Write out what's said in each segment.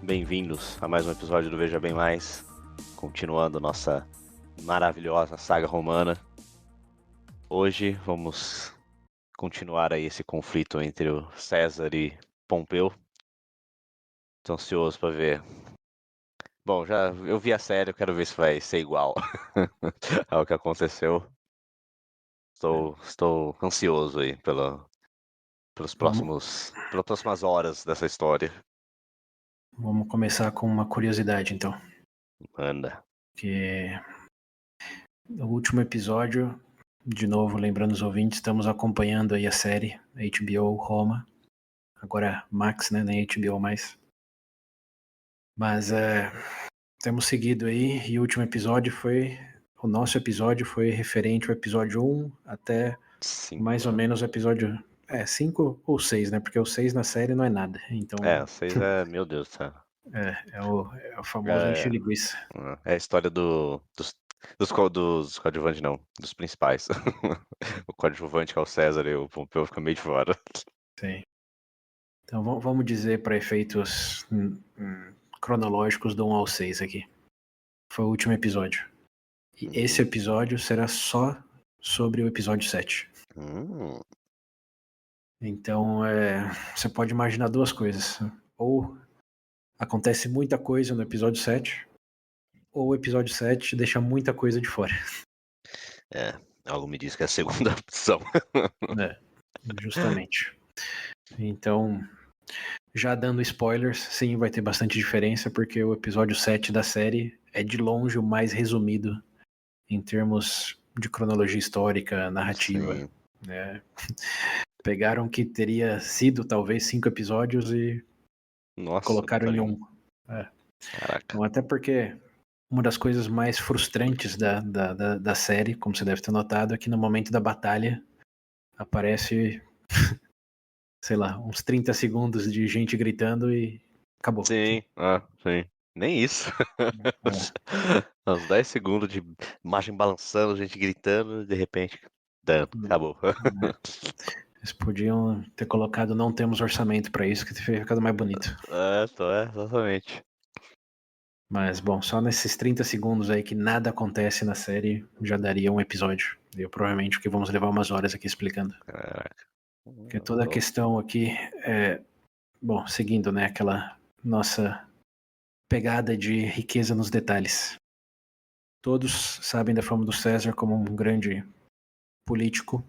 Bem-vindos a mais um episódio do Veja Bem Mais, continuando nossa maravilhosa saga romana. Hoje vamos continuar aí esse conflito entre o César e Pompeu. Tô ansioso para ver. Bom, eu vi a série, eu quero ver se vai ser igual ao que aconteceu. Estou ansioso aí pelas Vamos, próximas horas dessa história. vamos começar com uma curiosidade, então. Anda. Que no último episódio, de novo, lembrando os ouvintes, estamos acompanhando aí a série HBO Roma. Agora Max, né? Nem HBO mais. Mas temos seguido aí, e o último episódio foi... O nosso episódio foi referente ao episódio 1 até 5. mais ou menos o episódio... 5 ou 6, né? Porque o 6 na série não é nada. Então, Vocês meu Deus do céu. é o famoso encher É, linguiça. é a história dos coadjuvantes, não, dos principais. O coadjuvante que é o César e o Pompeu fica meio de fora. Sim. Então vamos dizer para efeitos cronológicos do 1 ao 6 aqui. Foi o último episódio. E esse episódio será só sobre o episódio 7. Hum, Então você pode imaginar duas coisas. Ou acontece muita coisa no episódio 7, ou o episódio 7 deixa muita coisa de fora. é, algo me diz que é a segunda opção. É, justamente. Então, já dando spoilers, sim, vai ter bastante diferença, porque o episódio 7 da série é de longe o mais resumido em termos de cronologia histórica, narrativa. Sim. Né? Pegaram que teria sido talvez 5 episódios e Nossa, colocaram botaram em em um. um. É. Caraca. Então, até porque uma das coisas mais frustrantes da série, como você deve ter notado, é que no momento da batalha aparece, sei lá, uns 30 segundos de gente gritando e acabou. Sim, sim. Nem isso. É. Uns 10 segundos de imagem balançando, gente gritando, e de repente, acabou. Né? Eles podiam ter colocado não temos orçamento para isso, que teria ficado mais bonito. Exatamente. Mas, bom, só nesses 30 segundos aí que nada acontece na série, já daria um episódio. Eu provavelmente que vamos levar umas horas aqui explicando. Caraca. Porque toda a questão aqui é, bom, seguindo, né, aquela nossa pegada de riqueza nos detalhes. Todos sabem da fama do César como um grande político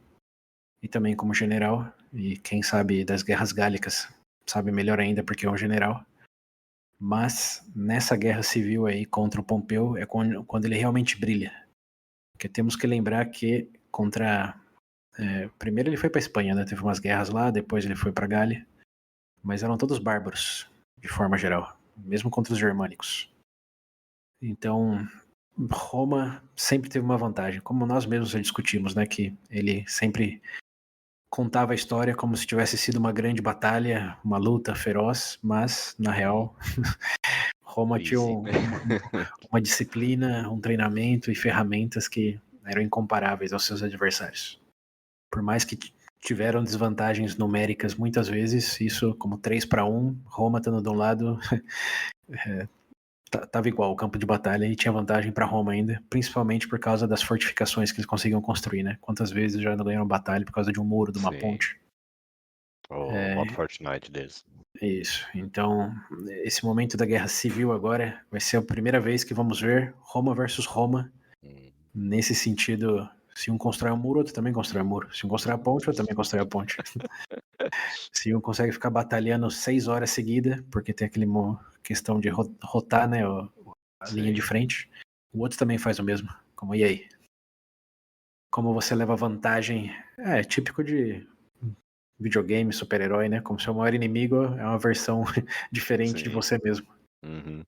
e também como general, e quem sabe das guerras gálicas sabe melhor ainda porque é um general. Mas nessa guerra civil aí contra o Pompeu é quando ele realmente brilha. Porque temos que lembrar que primeiro ele foi para Espanha, né? Teve umas guerras lá, depois ele foi para Gália, mas eram todos bárbaros, de forma geral, mesmo contra os germânicos. Então, Roma sempre teve uma vantagem, como nós mesmos já discutimos, né? Que ele sempre contava a história como se tivesse sido uma grande batalha, uma luta feroz, mas, na real, Roma tinha Easy. uma disciplina, um treinamento e ferramentas que eram incomparáveis aos seus adversários. Por mais que tiveram desvantagens numéricas muitas vezes, isso como 3-1, Roma estando de um lado, tava igual o campo de batalha e tinha vantagem para Roma ainda, principalmente por causa das fortificações que eles conseguiam construir, né? Quantas vezes já não ganharam batalha por causa de um muro, de uma Sim. ponte. O modo É, Fortnite deles. isso. Então, esse momento da guerra civil agora vai ser a primeira vez que vamos ver Roma versus Roma. Hum. Nesse sentido, se um constrói um muro, outro também constrói um muro. Se um constrói a ponte, outro também constrói a ponte. Se um consegue ficar batalhando 6 horas seguidas, porque tem aquele questão de rotar, né, a linha de Sim. frente, o outro também faz o mesmo. Como, e aí? Como você leva vantagem? É típico de videogame, super-herói, né? Como seu maior inimigo é uma versão diferente de Sim. você mesmo. Uhum.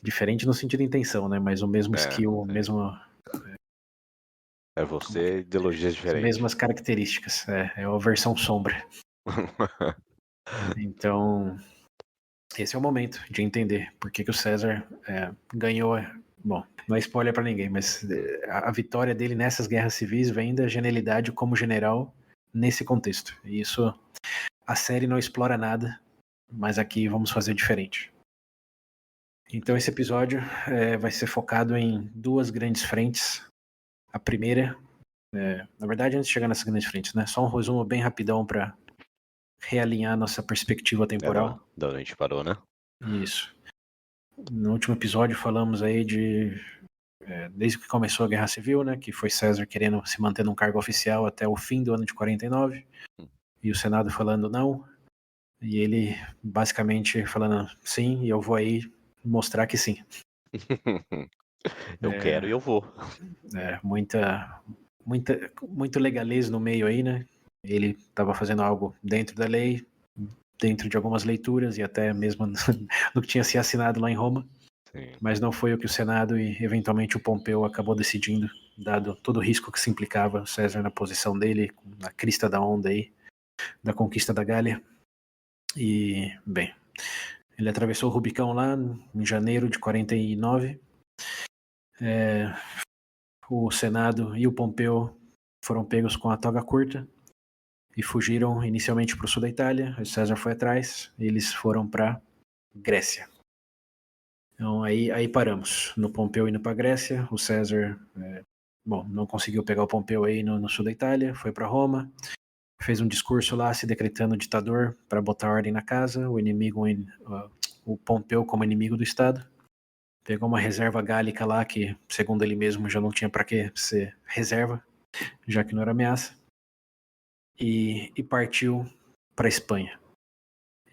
Diferente no sentido de intenção, né? Mas o mesmo skill, o Sim. mesmo, É como que você, é? ideologias As diferentes. mesmas características. É a versão sombra. Então, esse é o momento de entender por que o César ganhou. Bom, não é spoiler para ninguém, mas a vitória dele nessas guerras civis vem da genialidade como general nesse contexto. E isso a série não explora nada, mas aqui vamos fazer diferente. Então esse episódio vai ser focado em duas grandes frentes. A primeira, na verdade, antes de chegar nessas grandes frentes, né? Só um resumo bem rapidão para realinhar nossa perspectiva temporal. Da onde a gente parou, né? Isso. No último episódio falamos aí desde que começou a Guerra Civil, né? Que foi César querendo se manter num cargo oficial até o fim do ano de 49, e o Senado falando não, e ele basicamente falando sim, e eu vou aí mostrar que sim. Eu quero e eu vou. Muito legalês no meio aí, né? Ele estava fazendo algo dentro da lei, dentro de algumas leituras e até mesmo no que tinha se assinado lá em Roma. Sim. Mas não foi o que o Senado e eventualmente o Pompeu acabou decidindo, dado todo o risco que se implicava César na posição dele, na crista da onda aí, da conquista da Gália. E, bem, ele atravessou o Rubicão lá em janeiro de 49. O Senado e o Pompeu foram pegos com a toga curta e fugiram inicialmente para o sul da Itália. O César foi atrás, eles foram para Grécia. Então aí paramos, no Pompeu indo para Grécia. O César, não conseguiu pegar o Pompeu aí no sul da Itália, foi para Roma, fez um discurso lá se decretando ditador para botar ordem na casa, o Pompeu como inimigo do Estado. Pegou uma reserva gálica lá que, segundo ele mesmo, já não tinha para que ser reserva, já que não era ameaça, e partiu para a Espanha.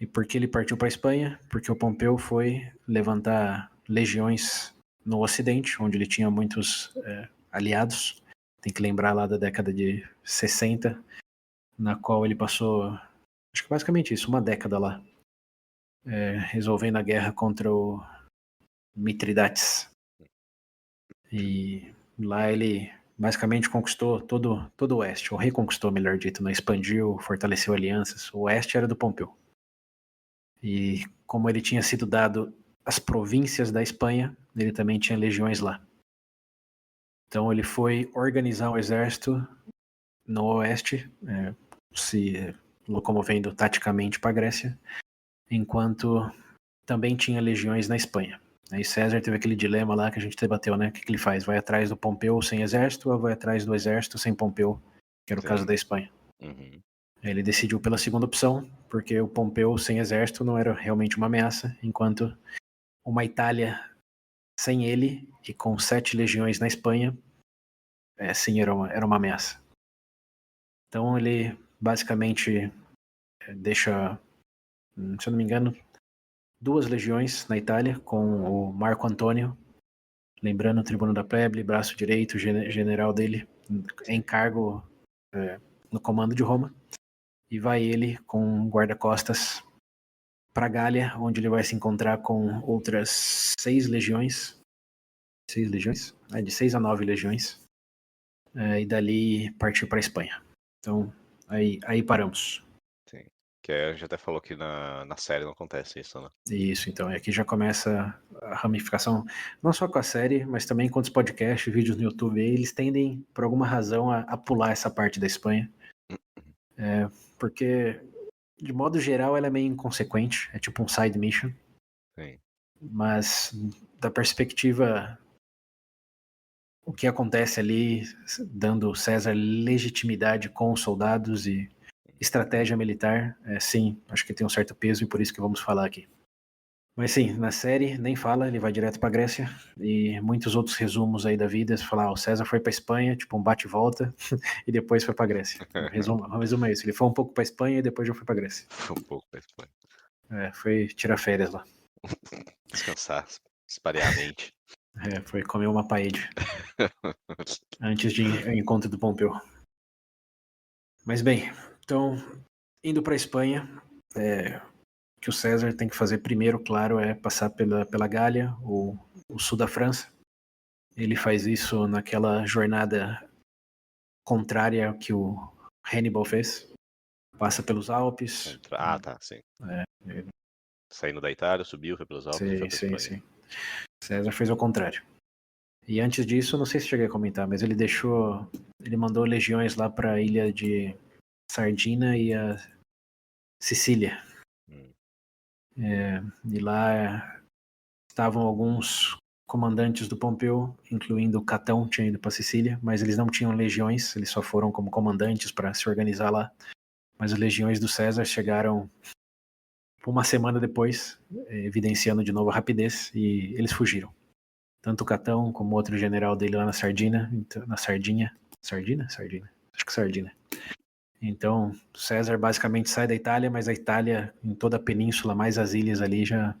E por que ele partiu para a Espanha? Porque o Pompeu foi levantar legiões no Ocidente, onde ele tinha muitos aliados. Tem que lembrar lá da década de 60, na qual ele passou, acho que basicamente isso, uma década lá, resolvendo a guerra contra o Mitridates. E lá ele basicamente conquistou todo o Oeste, ou reconquistou, melhor dito, né? Expandiu, fortaleceu alianças. O Oeste era do Pompeu. E como ele tinha sido dado as províncias da Espanha, ele também tinha legiões lá. Então ele foi organizar um exército no Oeste, se locomovendo taticamente para a Grécia, enquanto também tinha legiões na Espanha. Aí César teve aquele dilema lá que a gente debateu, né? O que ele faz? Vai atrás do Pompeu sem exército ou vai atrás do exército sem Pompeu, que era o caso da Espanha? Uhum. Ele decidiu pela segunda opção, porque o Pompeu sem exército não era realmente uma ameaça, enquanto uma Itália sem ele e com 7 legiões na Espanha, sim, era uma ameaça. Então ele basicamente deixa, se eu não me engano, 2 legiões na Itália com o Marco Antônio, lembrando o tribuno da plebe, braço direito, general dele, em cargo no comando de Roma, e vai ele com guarda-costas para Gália, onde ele vai se encontrar com outras 6 legiões, de 6 a 9 legiões, e dali partiu para a Espanha. Então, aí paramos. Sim. Que a gente até falou que na série não acontece isso, né? Isso, então, aqui já começa a ramificação, não só com a série, mas também com os podcasts, vídeos no YouTube, eles tendem, por alguma razão, a pular essa parte da Espanha, porque, de modo geral, ela é meio inconsequente, é tipo um side mission, Sim. mas da perspectiva, o que acontece ali, dando César legitimidade com os soldados e estratégia militar, sim, acho que tem um certo peso e por isso que vamos falar aqui. Mas sim, na série nem fala, ele vai direto pra Grécia e muitos outros resumos aí da vida, você fala, o César foi pra Espanha, tipo um bate e volta, e depois foi pra Grécia. O resumo é isso, ele foi um pouco pra Espanha e depois já foi pra Grécia. Foi um pouco pra Espanha. Foi tirar férias lá. Descansar, espalhar a mente. Foi comer uma paella antes de encontro do Pompeu. Mas bem, então, indo pra Espanha, o que o César tem que fazer primeiro, claro, é passar pela Gália, o sul da França. Ele faz isso naquela jornada contrária ao que o Hannibal fez. Passa pelos Alpes. Tá, sim. Saindo da Itália, subiu, foi pelos Alpes e foi pra Espanha. Sim. César fez ao contrário. E antes disso, não sei se cheguei a comentar, mas ele mandou legiões lá para a ilha de Sardina e a Sicília. E lá estavam alguns comandantes do Pompeu, incluindo Catão, tinha ido para Sicília, mas eles não tinham legiões, eles só foram como comandantes para se organizar lá. Mas as legiões do César chegaram uma semana depois, evidenciando de novo a rapidez, e eles fugiram. Tanto o Catão como outro general dele lá na Sardinha, Sardina? Acho que Sardina. Então, César basicamente sai da Itália, mas a Itália, em toda a península, mais as ilhas ali, já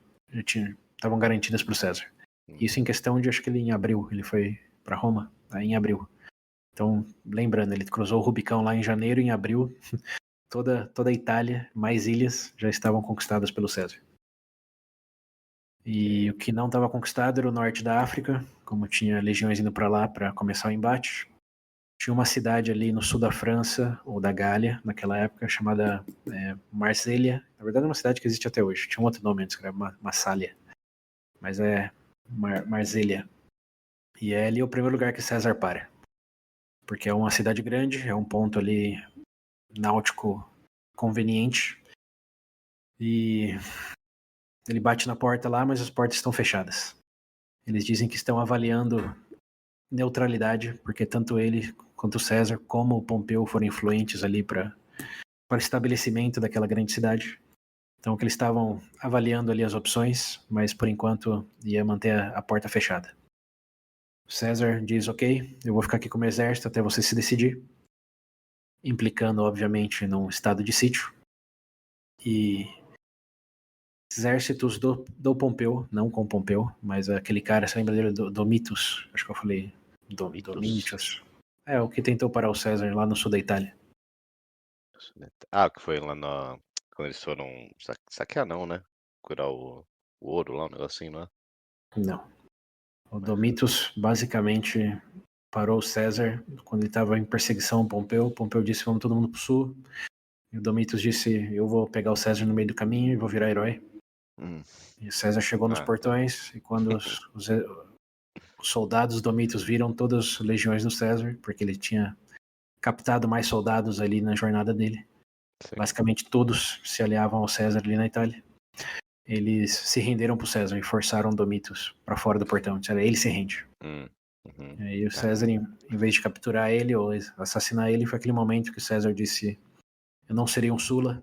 estavam garantidas para o César. Isso em questão de, acho que ele em abril, ele foi para Roma, em abril. Então, lembrando, ele cruzou o Rubicão lá em janeiro, em abril, toda a Itália, mais ilhas, já estavam conquistadas pelo César. E o que não estava conquistado era o norte da África, como tinha legiões indo para lá para começar o embate. Tinha uma cidade ali no sul da França, ou da Gália, naquela época, chamada Marsella. Na verdade, é uma cidade que existe até hoje. Tinha um outro nome antes, que era Massália. Mas é Marsella. E é ali o primeiro lugar que César para. Porque é uma cidade grande, é um ponto ali náutico conveniente. E ele bate na porta lá, mas as portas estão fechadas. Eles dizem que estão avaliando neutralidade, porque tanto ele quanto o César, como o Pompeu, foram influentes ali para o estabelecimento daquela grande cidade. Então, que eles estavam avaliando ali as opções, mas por enquanto ia manter a porta fechada. César diz, ok, eu vou ficar aqui com o meu exército até você se decidir, implicando, obviamente, num estado de sítio. E exércitos do Pompeu, não com Pompeu, mas aquele cara, você lembra dele, Domitus? Acho que eu falei Domitius. É, o que tentou parar o César lá no sul da Itália. Ah, que foi lá quando eles foram saquear não, né? Curar o ouro lá, um negocinho, não é? Não. O Domitus basicamente parou o César quando ele estava em perseguição ao Pompeu. Pompeu disse, vamos todo mundo pro sul. E o Domitus disse, eu vou pegar o César no meio do caminho e vou virar herói. E o César chegou nos portões e quando os soldados Domitus viram todas as legiões do César, porque ele tinha captado mais soldados ali na jornada dele. Sim. Basicamente todos se aliavam ao César ali na Itália. Eles se renderam pro César e forçaram Domitus para fora do portão. Disseram, ele se rende. E aí o César, em vez de capturar ele ou assassinar ele, foi aquele momento que o César disse, eu não serei um Sula,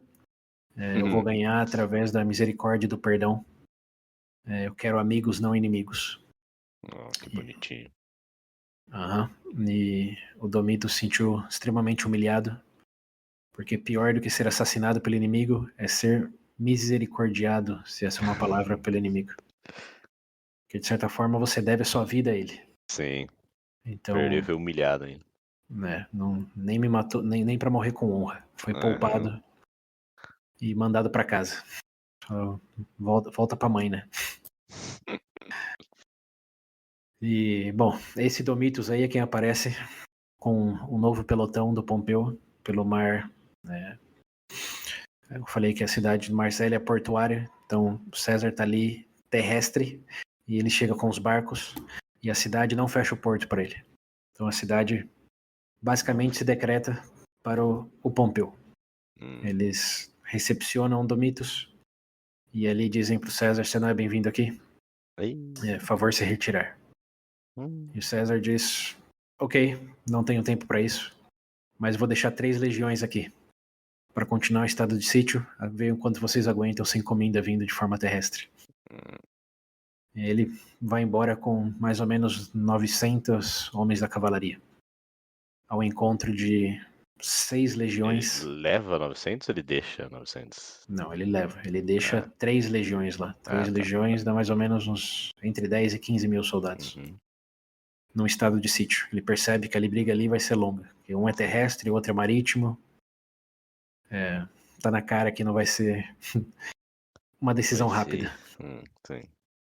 eu vou ganhar através da misericórdia e do perdão. Eu quero amigos, não inimigos. Que bonitinho. E o Domitus se sentiu extremamente humilhado, porque pior do que ser assassinado pelo inimigo é ser misericordiado, se essa é uma palavra, pelo inimigo. Porque de certa forma você deve a sua vida a ele. Sim. Então, perder foi humilhado ainda. Nem me matou, nem para morrer com honra. Foi poupado e mandado para casa. Volta pra mãe, né? E, bom, esse Domitus aí é quem aparece com o novo pelotão do Pompeu pelo mar. Eu falei que a cidade de Marsella é portuária, então César tá ali terrestre e ele chega com os barcos e a cidade não fecha o porto para ele. Então a cidade basicamente se decreta para o Pompeu. Eles recepcionam Domitus e ali dizem pro César, você não é bem-vindo aqui, favor se retirar. E o César diz, ok, não tenho tempo para isso, mas vou deixar 3 legiões aqui para continuar o estado de sítio, a ver o quanto vocês aguentam sem comida vindo de forma terrestre. Ele vai embora com mais ou menos 900 homens da cavalaria, ao encontro de 6 legiões. Ele leva 900 ou ele deixa 900? Não, ele leva. Ele deixa 3 legiões lá. 3 legiões dá mais ou menos uns entre 10 e 15 mil soldados. Num estado de sítio. Ele percebe que a briga ali vai ser longa. Que um é terrestre, o outro é marítimo. Tá na cara que não vai ser uma decisão rápida. Sim.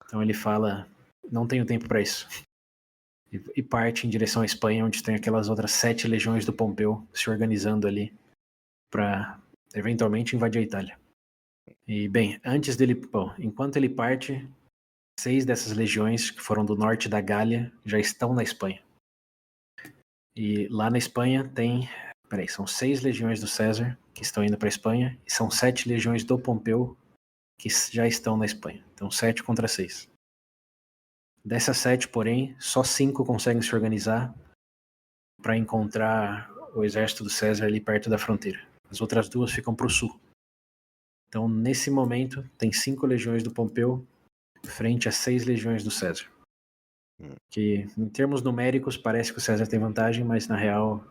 Então ele fala, não tenho tempo para isso. E parte em direção à Espanha, onde tem aquelas outras 7 legiões do Pompeu se organizando ali para eventualmente invadir a Itália. E bem, enquanto ele parte, 6 dessas legiões que foram do norte da Gália já estão na Espanha. E lá na Espanha são 6 legiões do César que estão indo para a Espanha e são 7 legiões do Pompeu que já estão na Espanha. Então 7 contra 6. Dessas 7, porém, só 5 conseguem se organizar para encontrar o exército do César ali perto da fronteira. As outras 2 ficam para o sul. Então, nesse momento, tem 5 legiões do Pompeu frente a 6 legiões do César. Que, em termos numéricos, parece que o César tem vantagem, mas, na real,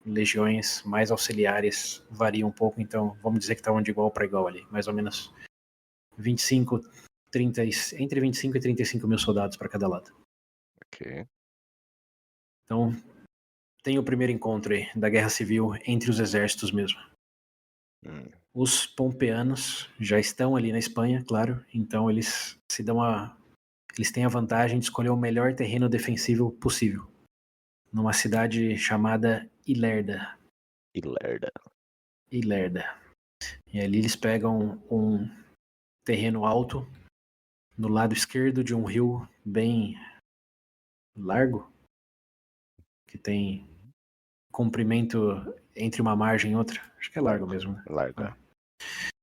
legiões mais auxiliares variam um pouco. Então, vamos dizer que estavam de igual para igual ali. Mais ou menos 25, 30, entre 25 e 35 mil soldados para cada lado. Ok. Então, tem o primeiro encontro aí da Guerra Civil entre os exércitos mesmo. Os pompeanos já estão ali na Espanha, claro, então eles eles têm a vantagem de escolher o melhor terreno defensivo possível, numa cidade chamada Ilerda. Ilerda. E ali eles pegam um terreno alto no lado esquerdo de um rio bem largo, que tem comprimento entre uma margem e outra. Acho que é largo mesmo, né? Largo. É.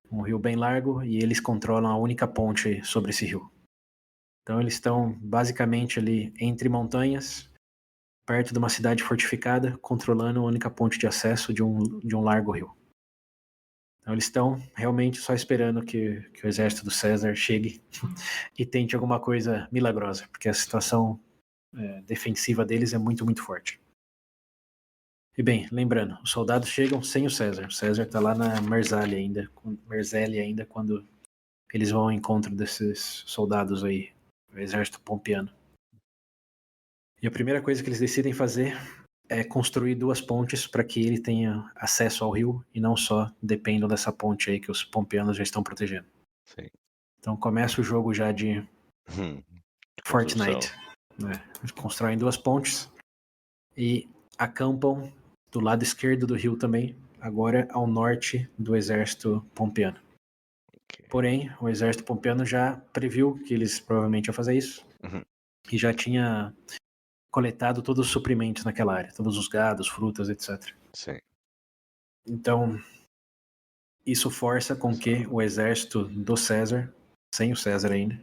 Um rio bem largo e eles controlam a única ponte sobre esse rio. Então eles estão basicamente ali entre montanhas, perto de uma cidade fortificada, controlando a única ponte de acesso de um largo rio. Então eles estão realmente só esperando que o exército do César chegue e tente alguma coisa milagrosa, porque a situação defensiva deles é muito, muito forte. E bem, lembrando, os soldados chegam sem o César. O César está lá na Merzélia ainda, quando eles vão ao encontro desses soldados aí, o exército pompeano. E a primeira coisa que eles decidem fazer é construir 2 pontes para que ele tenha acesso ao rio e não só dependam dessa ponte aí que os pompeanos já estão protegendo. Sim. Então começa o jogo já de Fortnite. Né? Eles constroem 2 pontes e acampam do lado esquerdo do rio também, agora ao norte do exército pompeano. Okay. Porém, o exército pompeano já previu que eles provavelmente iam fazer isso e já tinha coletado todos os suprimentos naquela área, todos os gados, frutas, etc. Sim. Então, isso força com que o exército do César, sem o César ainda,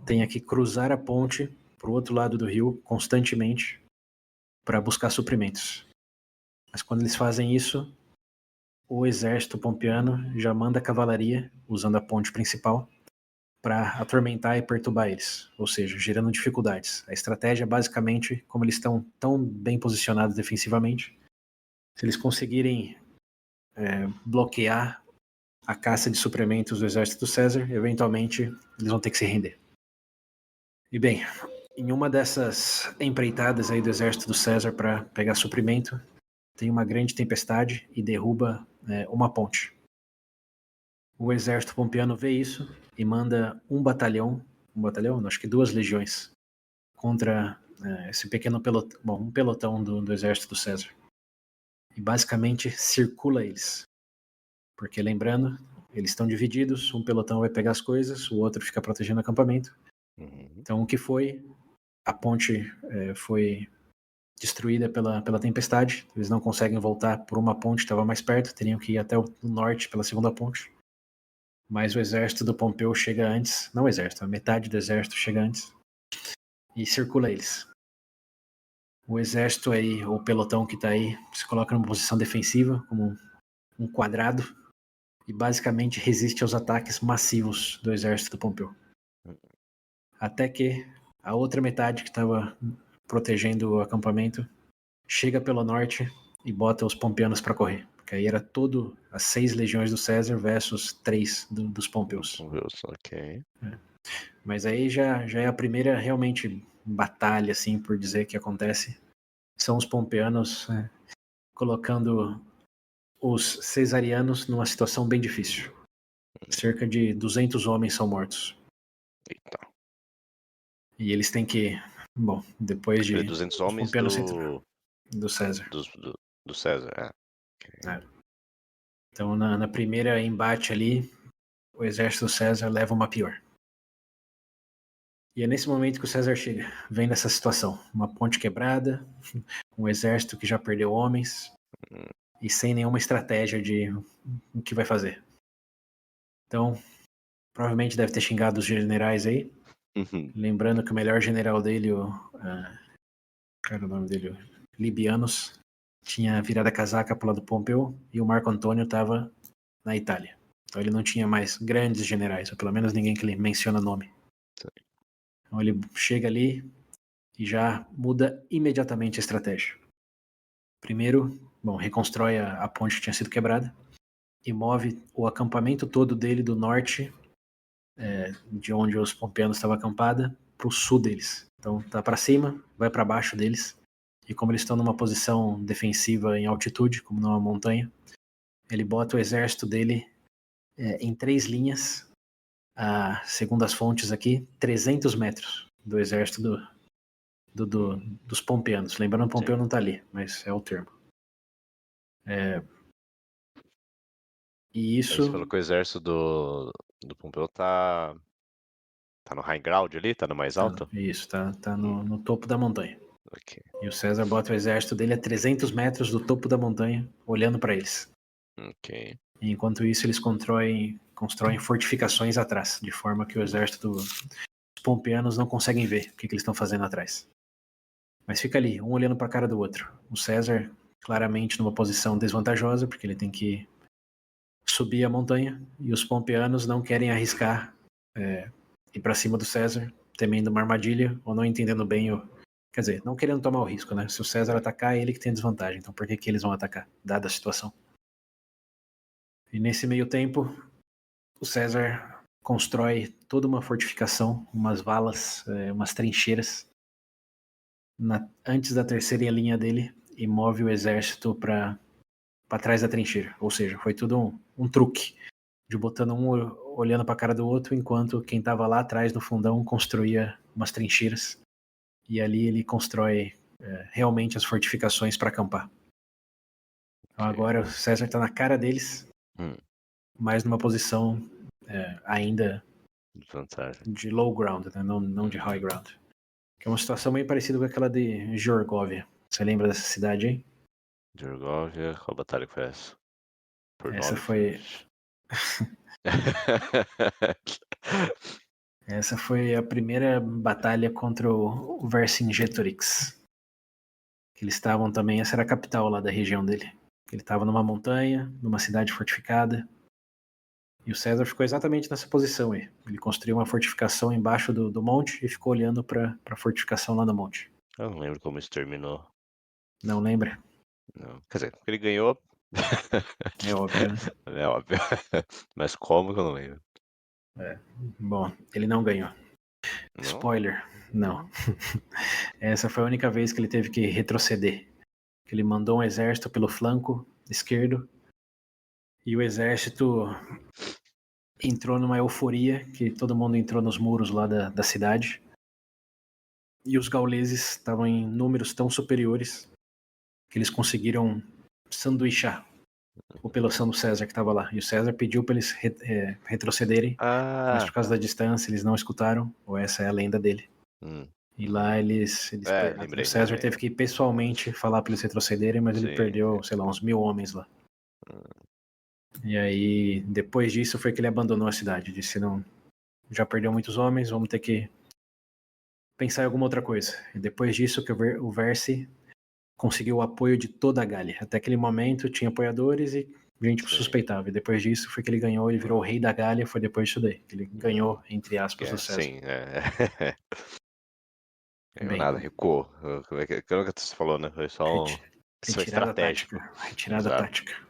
tenha que cruzar a ponte para o outro lado do rio constantemente para buscar suprimentos. Mas quando eles fazem isso, o exército pompeano já manda a cavalaria, usando a ponte principal, para atormentar e perturbar eles, ou seja, gerando dificuldades. A estratégia, basicamente, como eles estão tão bem posicionados defensivamente, se eles conseguirem bloquear a caça de suprimentos do exército do César, eventualmente eles vão ter que se render. E bem, em uma dessas empreitadas aí do exército do César para pegar suprimento, tem uma grande tempestade e derruba uma ponte. O exército pompeano vê isso e manda um batalhão, acho que 2 legiões, contra esse pequeno pelotão, um pelotão do exército do César. E basicamente circula eles. Porque lembrando, eles estão divididos, um pelotão vai pegar as coisas, o outro fica protegendo o acampamento. Então o que foi? A ponte foi destruída pela tempestade, eles não conseguem voltar por uma ponte que estava mais perto, teriam que ir até o norte pela segunda ponte. Mas o exército do Pompeu chega antes, não o exército, a metade do exército chega antes e circula eles. O exército aí, ou o pelotão que está aí, se coloca numa posição defensiva, como um quadrado, e basicamente resiste aos ataques massivos do exército do Pompeu. Até que a outra metade que estava protegendo o acampamento chega pelo norte e bota os pompeanos para correr. Porque aí era todo as 6 legiões do César versus 3 dos pompeus. Ok. Mas aí já é a primeira realmente batalha, assim, por dizer que acontece. São os pompeanos colocando os cesarianos numa situação bem difícil. Cerca de 200 homens são mortos. Eita. E eles têm que, bom, depois de 200 homens do César. Do César, Okay. Então, na primeira embate ali, o exército do César leva uma pior. E é nesse momento que o César chega, vem nessa situação. Uma ponte quebrada, um exército que já perdeu homens, e sem nenhuma estratégia de o que vai fazer. Então, provavelmente deve ter xingado os generais aí, Lembrando que o melhor general dele, qual era o nome dele? Libianos, tinha virado a casaca pro lado do Pompeu e o Marco Antônio estava na Itália. Então ele não tinha mais grandes generais, ou pelo menos ninguém que ele menciona nome. Então ele chega ali e já muda imediatamente a estratégia. Primeiro, reconstrói a ponte que tinha sido quebrada e move o acampamento todo dele do norte, de onde os pompeanos estavam acampados, para o sul deles. Então tá para cima, vai para baixo deles. E como eles estão numa posição defensiva em altitude, como numa montanha, ele bota o exército dele em 3 linhas, segundo as fontes aqui, 300 metros do exército dos pompeanos. Lembrando, Pompeu não está ali, mas é o termo. E isso... Aí você falou que o exército do Pompeu tá no high ground ali? Tá no mais alto? Isso, tá no topo da montanha. Ok. E o César bota o exército dele a 300 metros do topo da montanha, olhando para eles. Ok. E enquanto isso, eles constroem fortificações atrás, de forma que o exército dos pompeanos não conseguem ver o que eles estão fazendo atrás. Mas fica ali, um olhando para a cara do outro. O César, claramente numa posição desvantajosa, porque ele tem que subir a montanha, e os pompeanos não querem arriscar ir para cima do César, temendo uma armadilha, ou não entendendo bem Quer dizer, não querendo tomar o risco, né? Se o César atacar, é ele que tem desvantagem. Então por que eles vão atacar, dada a situação? E nesse meio tempo, o César constrói toda uma fortificação, umas valas, umas trincheiras, antes da terceira linha dele, e move o exército para trás da trincheira. Ou seja, foi tudo um truque, de botando um olhando para a cara do outro, enquanto quem estava lá atrás no fundão construía umas trincheiras. E ali ele constrói realmente as fortificações para acampar. Então agora o César está na cara deles, mas numa posição ainda de low ground, né? Não de high ground. Que é uma situação meio parecida com aquela de Georgóvia. Você lembra dessa cidade aí? Georgóvia, qual batalha que foi essa? Por Essa nome? foi... Essa foi a primeira batalha contra o Vercingetorix. Que eles estavam também, essa era a capital lá da região dele. Ele estava numa montanha, numa cidade fortificada. E o César ficou exatamente nessa posição aí. Ele construiu uma fortificação embaixo do monte e ficou olhando para a fortificação lá no monte. Eu não lembro como isso terminou. Não lembra? Não. Quer dizer, ele ganhou. É óbvio, né? É óbvio. Mas como que eu não lembro? Bom, ele não ganhou. Não? Spoiler, não. Essa foi a única vez que ele teve que retroceder. Ele mandou um exército pelo flanco esquerdo e o exército entrou numa euforia, que todo mundo entrou nos muros lá da cidade. E os gauleses estavam em números tão superiores que eles conseguiram sanduichar a população do César que estava lá. E o César pediu para eles retrocederem, mas por causa da distância eles não escutaram, ou essa é a lenda dele. E lá lembrei, o César teve que ir pessoalmente falar para eles retrocederem, mas ele perdeu, sei lá, uns 1000 homens lá. E aí, depois disso, foi que ele abandonou a cidade. Disse, não, já perdeu muitos homens, vamos ter que pensar em alguma outra coisa. E depois disso que o Verci conseguiu o apoio de toda a Gália. Até aquele momento tinha apoiadores e gente suspeitava. E depois disso foi que ele ganhou, ele virou o rei da Gália, foi depois disso daí. Ele ganhou, entre aspas, do César. Sim, Ganhou Bem, nada, recuou. Como é que você falou, né? Foi só retirada estratégico. tática. Retirada Exato. tática.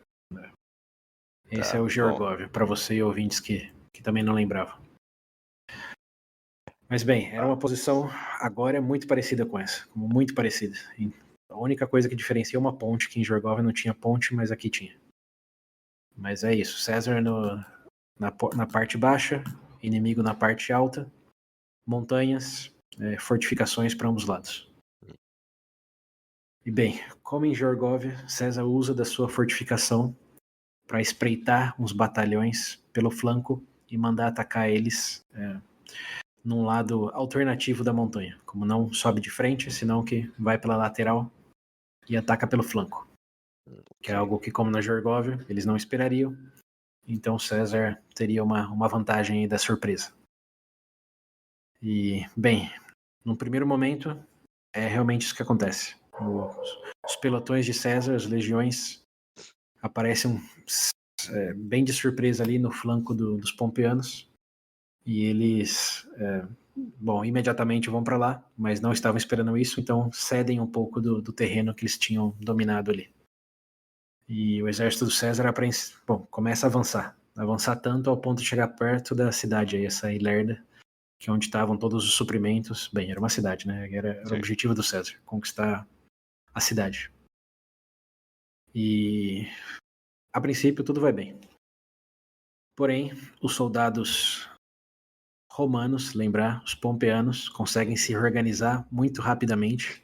Esse Tá, é o Georgóvia, para você e ouvintes que também não lembravam. Mas bem, era uma posição agora muito parecida com essa, muito parecida. A única coisa que diferencia é uma ponte, que em Georgóvia não tinha ponte, mas aqui tinha. Mas é isso, César na parte baixa, inimigo na parte alta, montanhas, fortificações para ambos lados. E bem, como em Georgóvia, César usa da sua fortificação para espreitar uns batalhões pelo flanco e mandar atacar eles num lado alternativo da montanha. Como não sobe de frente, senão que vai pela lateral e ataca pelo flanco. Que é algo que, como na Georgóvia, eles não esperariam. Então César teria uma vantagem aí da surpresa. E, bem, num primeiro momento, é realmente isso que acontece. Os pelotões de César, as legiões, aparecem bem de surpresa ali no flanco dos Pompeianos. E eles, imediatamente vão para lá, mas não estavam esperando isso, então cedem um pouco do terreno que eles tinham dominado ali. E o exército do César começa a avançar tanto ao ponto de chegar perto da cidade aí, essa Ilerda, que é onde estavam todos os suprimentos. Bem, era uma cidade, né? Era o objetivo do César, conquistar a cidade. E a princípio tudo vai bem. Porém, os soldados romanos, lembrar, os pompeianos, conseguem se reorganizar muito rapidamente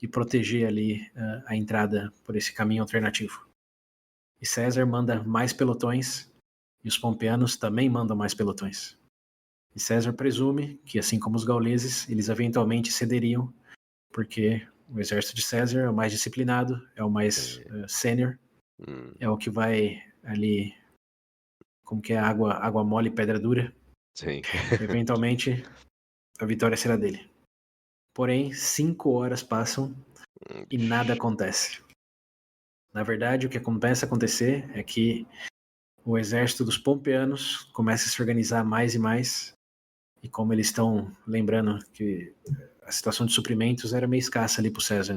e proteger ali a entrada por esse caminho alternativo. E César manda mais pelotões e os pompeianos também mandam mais pelotões. E César presume que, assim como os gauleses, eles eventualmente cederiam, porque o exército de César é o mais disciplinado, é o mais sênior, é o que vai ali, como que é água mole e pedra dura. Sim. Eventualmente, a vitória será dele. Porém, 5 horas passam e nada acontece. Na verdade, o que começa a acontecer é que o exército dos pompeianos começa a se organizar mais e mais, e como eles estão lembrando que a situação de suprimentos era meio escassa ali para o César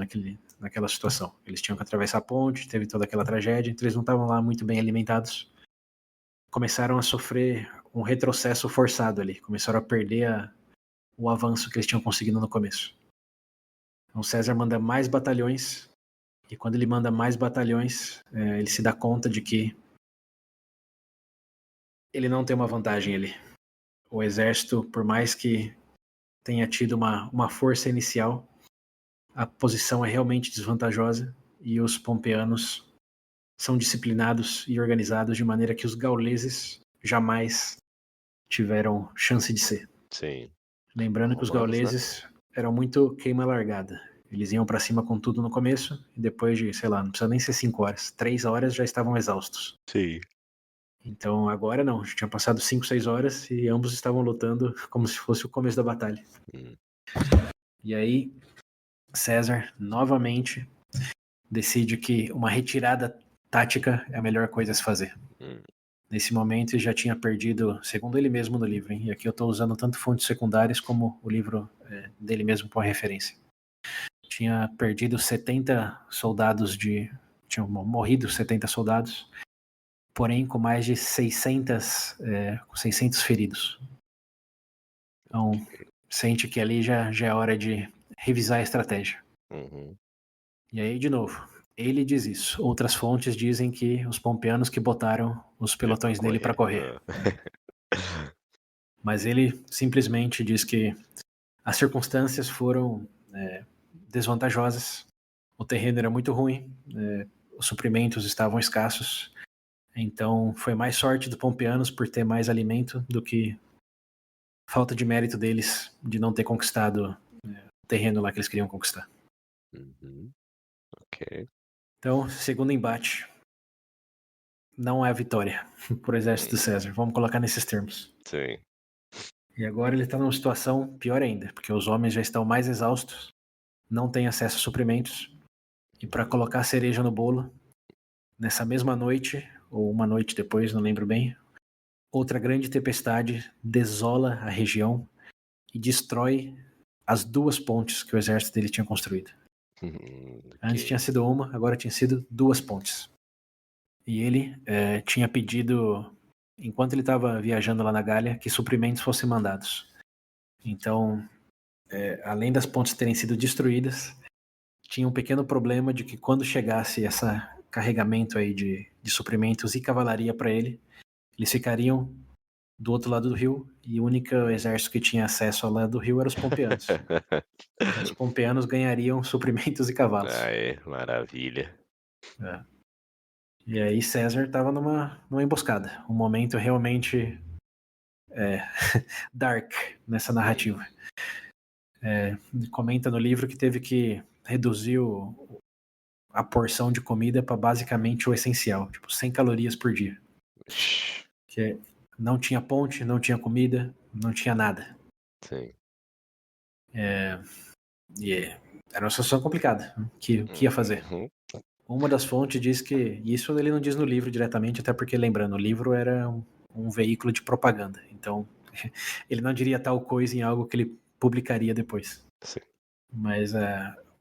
naquela situação. Eles tinham que atravessar a ponte, teve toda aquela tragédia, então eles não estavam lá muito bem alimentados. Começaram a sofrer um retrocesso forçado ali, começaram a perder o avanço que eles tinham conseguido no começo. Então César manda mais batalhões, e quando ele manda mais batalhões, ele se dá conta de que ele não tem uma vantagem ali. O exército, por mais que tenha tido uma força inicial, a posição é realmente desvantajosa e os pompeianos são disciplinados e organizados de maneira que os gauleses jamais tiveram chance de ser. Sim. Lembrando que os gauleses eram muito queima-largada. Eles iam para cima com tudo no começo e depois de, sei lá, não precisa nem ser 5 horas, 3 horas já estavam exaustos. Sim. Então agora não, já tinha passado 5, 6 horas e ambos estavam lutando como se fosse o começo da batalha. E aí César novamente decide que uma retirada tática é a melhor coisa a se fazer. Nesse momento ele já tinha perdido, segundo ele mesmo no livro, hein? E aqui eu estou usando tanto fontes secundárias como o livro dele mesmo como referência. Tinha perdido 70 soldados tinham morrido 70 soldados, porém com mais de 600 feridos. Então, sente que ali já é hora de revisar a estratégia. E aí, de novo, ele diz isso. Outras fontes dizem que os pompeianos que botaram os pelotões dele para correr. Mas ele simplesmente diz que as circunstâncias foram desvantajosas, o terreno era muito ruim, os suprimentos estavam escassos, então foi mais sorte dos pompeianos por ter mais alimento do que falta de mérito deles de não ter conquistado o terreno lá que eles queriam conquistar. Ok. Então, segundo embate, não é a vitória por exército de César. Vamos colocar nesses termos. Sim. E agora ele está numa situação pior ainda, porque os homens já estão mais exaustos, não têm acesso a suprimentos, e para colocar a cereja no bolo, nessa mesma noite, ou uma noite depois, não lembro bem, outra grande tempestade desola a região e destrói as 2 pontes que o exército dele tinha construído. Antes tinha sido uma, agora tinha sido 2 pontes. E ele tinha pedido, enquanto ele estava viajando lá na Gália, que suprimentos fossem mandados. Então, além das pontes terem sido destruídas, tinha um pequeno problema de que quando chegasse esse carregamento aí de suprimentos e cavalaria para ele, eles ficariam do outro lado do rio e o único exército que tinha acesso ao lado do rio eram os pompeianos. Então, os pompeianos ganhariam suprimentos e cavalos. Aê, maravilha. E aí César estava numa emboscada, um momento realmente dark nessa narrativa. Comenta no livro que teve que reduzir a porção de comida para basicamente o essencial, tipo 100 calorias por dia. Que não tinha ponte, não tinha comida, não tinha nada. Sim. Era uma situação complicada. O que ia fazer? Uhum. Uma das fontes diz que... Isso ele não diz no livro diretamente, até porque, lembrando, o livro era um veículo de propaganda. Então, ele não diria tal coisa em algo que ele publicaria depois. Sim. Mas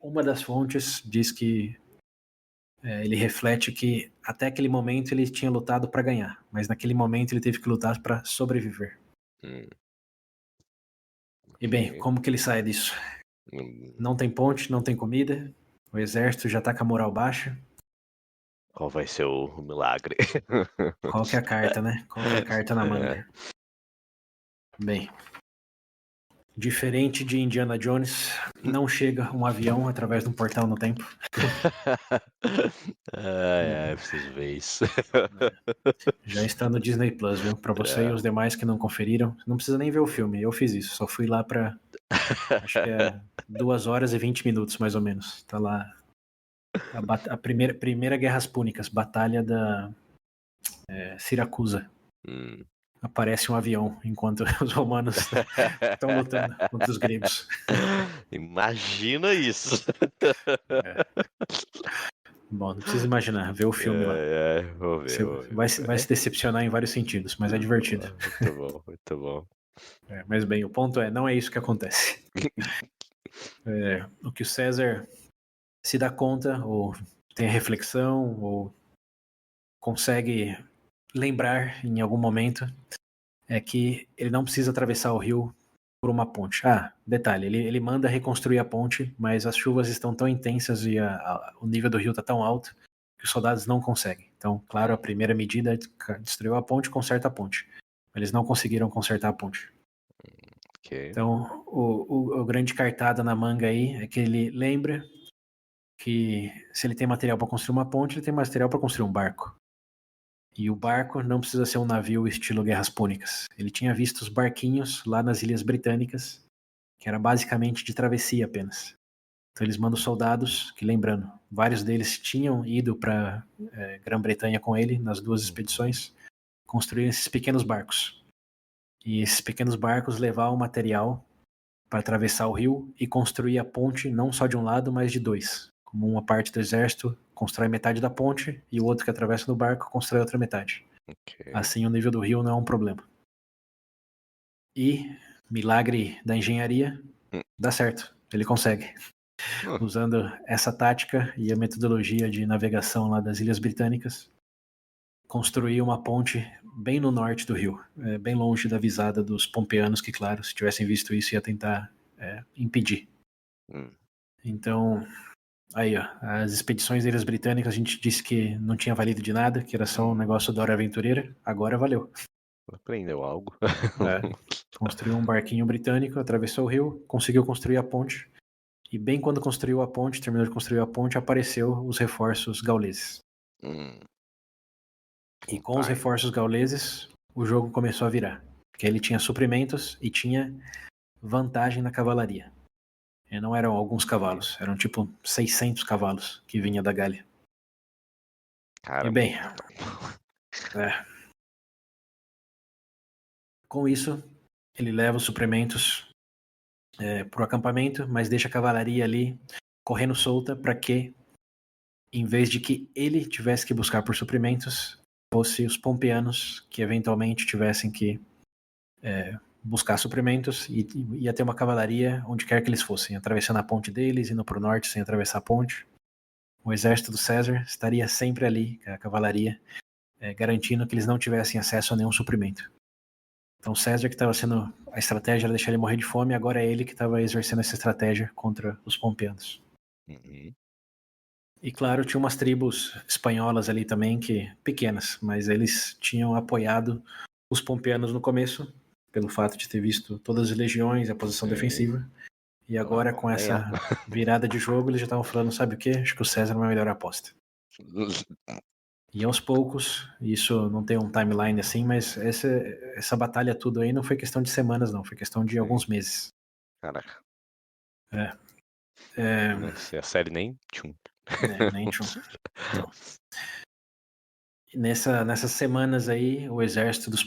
uma das fontes diz que ele reflete que até aquele momento ele tinha lutado para ganhar, mas naquele momento ele teve que lutar para sobreviver. E bem, Ok. como que ele sai disso? Não tem ponte, não tem comida, o exército já tá com a moral baixa. Qual vai ser o milagre? Qual que é a carta, né? Qual que é a carta na manga? Bem, diferente de Indiana Jones, não chega um avião através de um portal no tempo. Preciso ver isso. Já está no Disney Plus, viu? Pra você e os demais que não conferiram, não precisa nem ver o filme. Eu fiz isso, só fui lá pra... Acho que é 2 horas e 20 minutos, mais ou menos. Tá lá a primeira Guerras Púnicas, Batalha da Siracusa. Aparece um avião enquanto os romanos estão lutando contra os gregos. Imagina isso. Bom, não precisa imaginar, vê o filme lá. Vou ver, Você vai se decepcionar em vários sentidos, mas é divertido. Muito bom, muito bom. Mas bem, o ponto não é isso que acontece. O que o César se dá conta, ou tem a reflexão, ou consegue lembrar em algum momento, é que ele não precisa atravessar o rio por uma ponte. Detalhe, ele manda reconstruir a ponte, mas as chuvas estão tão intensas e o nível do rio está tão alto que os soldados não conseguem. Então, claro, a primeira medida é destruir a ponte, conserta a ponte. Eles não conseguiram consertar a ponte. Okay. Então, o grande cartada na manga aí é que ele lembra que se ele tem material para construir uma ponte, ele tem material para construir um barco. E o barco não precisa ser um navio estilo Guerras Púnicas. Ele tinha visto os barquinhos lá nas Ilhas Britânicas, que era basicamente de travessia apenas. Então eles mandam soldados, que lembrando, vários deles tinham ido para Grã-Bretanha com ele nas 2 expedições, construir esses pequenos barcos. E esses pequenos barcos levavam material para atravessar o rio e construir a ponte não só de um lado, mas de 2. Como uma parte do exército constrói metade da ponte e o outro que atravessa no barco constrói outra metade. Okay. Assim o nível do rio não é um problema. E, milagre da engenharia, dá certo, ele consegue. Usando essa tática e a metodologia de navegação lá das Ilhas Britânicas, construir uma ponte bem no norte do rio, bem longe da visada dos pompeanos, que, claro, se tivessem visto isso, ia tentar impedir. Então, aí, ó, as expedições das Ilhas Britânicas, a gente disse que não tinha valido de nada, que era só um negócio da hora aventureira, agora valeu. Aprendeu algo. Construiu um barquinho britânico, atravessou o rio, conseguiu construir a ponte, e bem quando construiu a ponte, terminou de construir a ponte, apareceu os reforços gauleses. E com os reforços gauleses, o jogo começou a virar. Porque ele tinha suprimentos e tinha vantagem na cavalaria. E não eram alguns cavalos, eram tipo 600 cavalos que vinha da Gália. Caramba. E bem, com isso, ele leva os suprimentos para o acampamento, mas deixa a cavalaria ali correndo solta para que, em vez de que ele tivesse que buscar por suprimentos, fosse os pompeanos que eventualmente tivessem que buscar suprimentos e ia ter uma cavalaria onde quer que eles fossem, atravessando a ponte deles, indo para o norte sem atravessar a ponte. O exército do César estaria sempre ali, a cavalaria, garantindo que eles não tivessem acesso a nenhum suprimento. Então César, que estava sendo... A estratégia era deixar ele morrer de fome, agora é ele que estava exercendo essa estratégia contra os pompeanos. E claro, tinha umas tribos espanholas ali também, pequenas, mas eles tinham apoiado os pompeanos no começo, pelo fato de ter visto todas as legiões e a posição defensiva. E agora, com essa virada de jogo, eles já estavam falando, sabe o quê? Acho que o César é uma melhor aposta. E aos poucos, isso não tem um timeline assim, mas essa batalha tudo aí não foi questão de semanas, não. Foi questão de alguns meses. Caraca. A série nem tchum. Nem tchum. Então, nessas semanas aí, o exército dos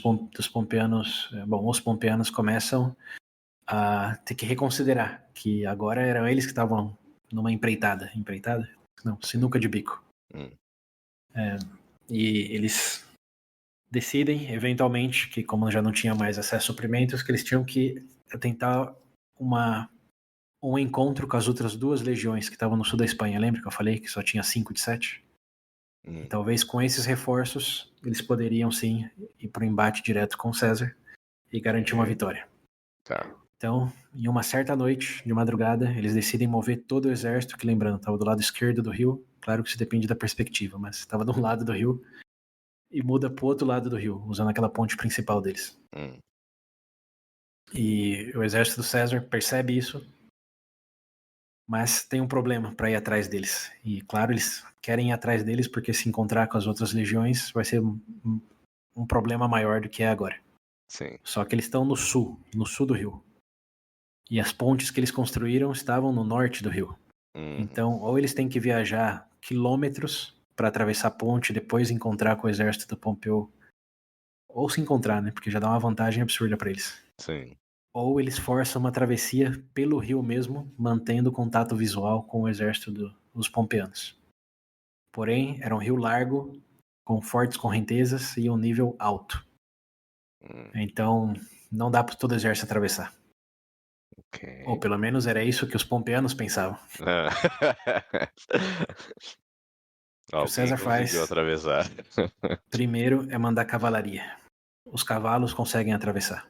pompeanos, os pompeanos começam a ter que reconsiderar que agora eram eles que estavam numa empreitada. Empreitada? Não, sinuca de bico. Hum. E eles decidem, eventualmente, que como já não tinha mais acesso a suprimentos, que eles tinham que tentar um encontro com as outras 2 legiões que estavam no sul da Espanha. Lembra que eu falei que só tinha 5 de 7? Hum. E talvez com esses reforços eles poderiam sim ir para o embate direto com César e garantir uma vitória. Tá. Então, em uma certa noite, de madrugada, eles decidem mover todo o exército, que lembrando, estava do lado esquerdo do rio. Claro que isso depende da perspectiva, mas estava de um lado do rio e muda para o outro lado do rio, usando aquela ponte principal deles. Hum. E o exército do César percebe isso, mas tem um problema para ir atrás deles. E claro, eles querem ir atrás deles porque se encontrar com as outras legiões vai ser um problema maior do que é agora. Sim. Só que eles estão no sul do rio. E as pontes que eles construíram estavam no norte do rio. Então, ou eles têm que viajar quilômetros para atravessar a ponte e depois encontrar com o exército do Pompeu, ou se encontrar, né? Porque já dá uma vantagem absurda para eles. Sim. Ou eles forçam uma travessia pelo rio mesmo, mantendo contato visual com o exército dos pompeanos. Porém, era um rio largo, com fortes correntezas e um nível alto. Então, não dá para todo o exército atravessar. Ok. Ou pelo menos era isso que os pompeanos pensavam. O que o César Alguém conseguiu faz atravessar. primeiro é mandar cavalaria. Os cavalos conseguem atravessar.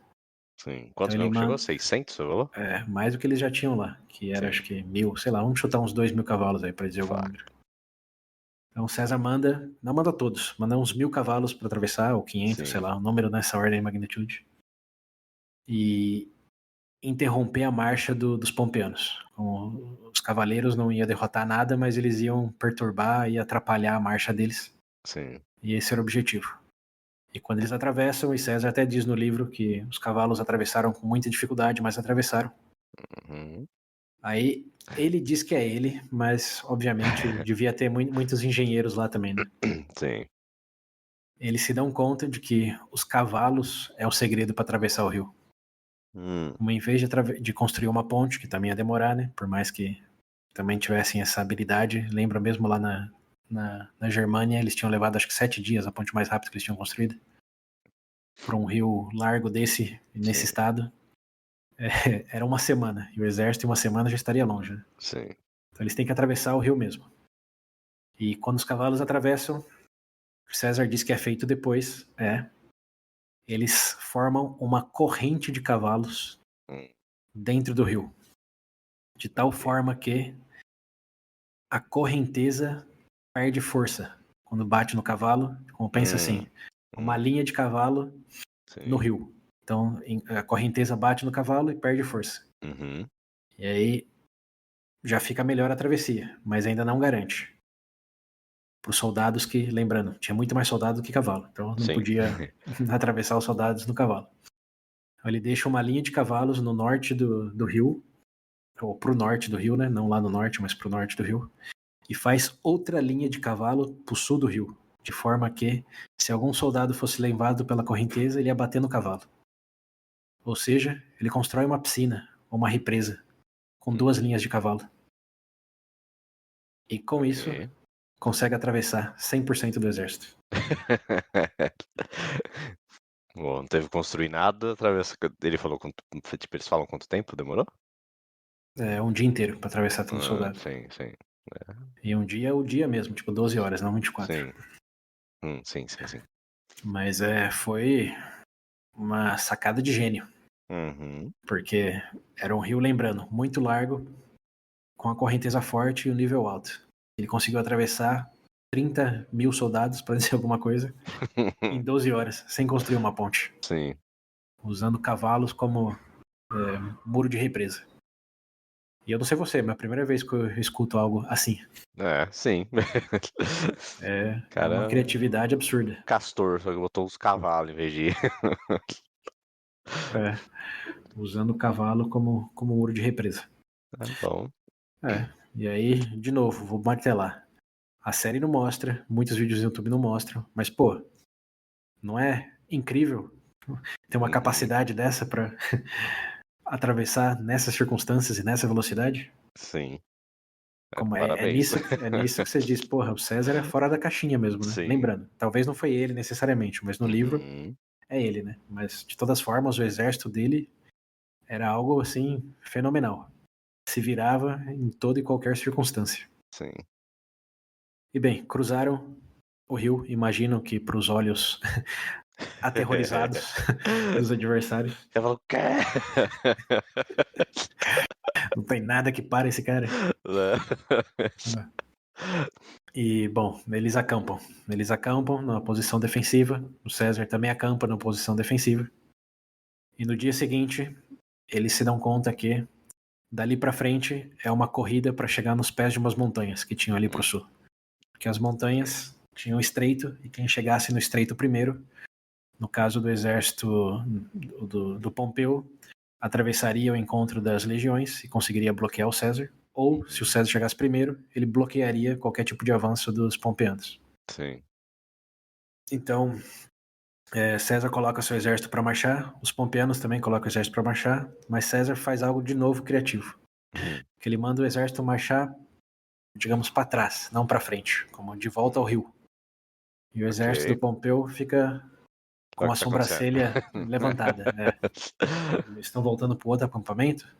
Sim. Então Quantos ele mesmo que chegou? manda 600, você falou? mais do que eles já tinham lá, que era Sim. acho que 1000, sei lá, vamos chutar uns 2000 cavalos aí para dizer algum Fuck. número. Então César não manda todos, manda uns 1000 cavalos para atravessar, ou 500, Sim. sei lá, um número nessa ordem de magnitude. E interromper a marcha dos pompeanos. Os cavaleiros não iam derrotar nada, mas eles iam perturbar e atrapalhar a marcha deles. Sim. E esse era o objetivo. E quando eles atravessam, e César até diz no livro que os cavalos atravessaram com muita dificuldade, mas atravessaram. Uhum. Aí ele diz que é ele, mas obviamente devia ter muitos engenheiros lá também, né? Sim. Eles se dão conta de que os cavalos é o segredo para atravessar o rio. Em vez de construir uma ponte, que também ia demorar, né? Por mais que também tivessem essa habilidade. Lembra mesmo lá na Germânia, eles tinham levado acho que 7 dias, a ponte mais rápida que eles tinham construído. Por um rio largo nesse Sim. estado. Era uma semana. E o exército em uma semana já estaria longe, né? Sim. Então eles têm que atravessar o rio mesmo. E quando os cavalos atravessam, César diz que é feito depois, eles formam uma corrente de cavalos dentro do rio. De tal forma que a correnteza perde força quando bate no cavalo. Como pensa assim, uma linha de cavalo no Sim. rio. Então a correnteza bate no cavalo e perde força. Uhum. E aí já fica melhor a travessia, mas ainda não garante. Para os soldados que, lembrando, tinha muito mais soldado do que cavalo, então não Sim. podia atravessar os soldados no cavalo. Então, ele deixa uma linha de cavalos no norte do rio, ou pro norte do rio, né? Não lá no norte, mas pro norte do rio, e faz outra linha de cavalo pro sul do rio, de forma que, se algum soldado fosse levado pela correnteza, ele ia bater no cavalo. Ou seja, ele constrói uma piscina, ou uma represa, com 2 linhas de cavalo. E com isso, Ok. consegue atravessar 100% do exército. Bom, não teve que construir nada, atravessa. Ele falou tipo, eles falam quanto tempo demorou? Um dia inteiro para atravessar todo soldado. Sim, sim. E um dia é o dia mesmo, tipo 12 horas, não 24. Sim. Sim. Mas foi uma sacada de gênio, Uhum. porque era um rio, lembrando, muito largo, com a correnteza forte e o nível alto. Ele conseguiu atravessar 30.000 soldados, para dizer alguma coisa, em 12 horas, sem construir uma ponte, Sim. usando cavalos como muro de represa. E eu não sei você, mas é a primeira vez que eu escuto algo assim. Sim. É uma Cara, criatividade absurda. castor, só que botou os cavalos em vez de. Usando o cavalo como muro de represa. Tá bom. E aí, de novo, vou martelar. A série não mostra, muitos vídeos no YouTube não mostram, mas, pô, não é incrível ter uma Uhum. capacidade dessa pra atravessar nessas circunstâncias e nessa velocidade? Sim. Como Parabéns. é nisso que você diz, porra, o César é fora da caixinha mesmo, né? Sim. Lembrando, talvez não foi ele necessariamente, mas no livro Uhum. é ele, né? Mas de todas formas, o exército dele era algo assim fenomenal. Se virava em toda e qualquer circunstância. Sim. E bem, cruzaram o rio, imagino que para os olhos aterrorizados dos adversários. Eu falo, quê? Não tem nada que pare esse cara. E, bom, eles acampam. Eles acampam na posição defensiva. O César também acampa na posição defensiva. E no dia seguinte, eles se dão conta que dali para frente é uma corrida para chegar nos pés de umas montanhas que tinham ali pro sul. Porque as montanhas tinham estreito e quem chegasse no estreito primeiro, no caso do exército do Pompeu, atravessaria o encontro das legiões e conseguiria bloquear o César. Ou, se o César chegasse primeiro, ele bloquearia qualquer tipo de avanço dos pompeanos. Sim. Então, César coloca seu exército para marchar, os pompeanos também colocam o exército para marchar, mas César faz algo de novo criativo. Que ele manda o exército marchar, digamos, para trás, não para frente, como de volta ao rio. E o exército do Pompeu fica com Olha o a que tá acontecendo. sobrancelha levantada. Eles estão voltando para o outro acampamento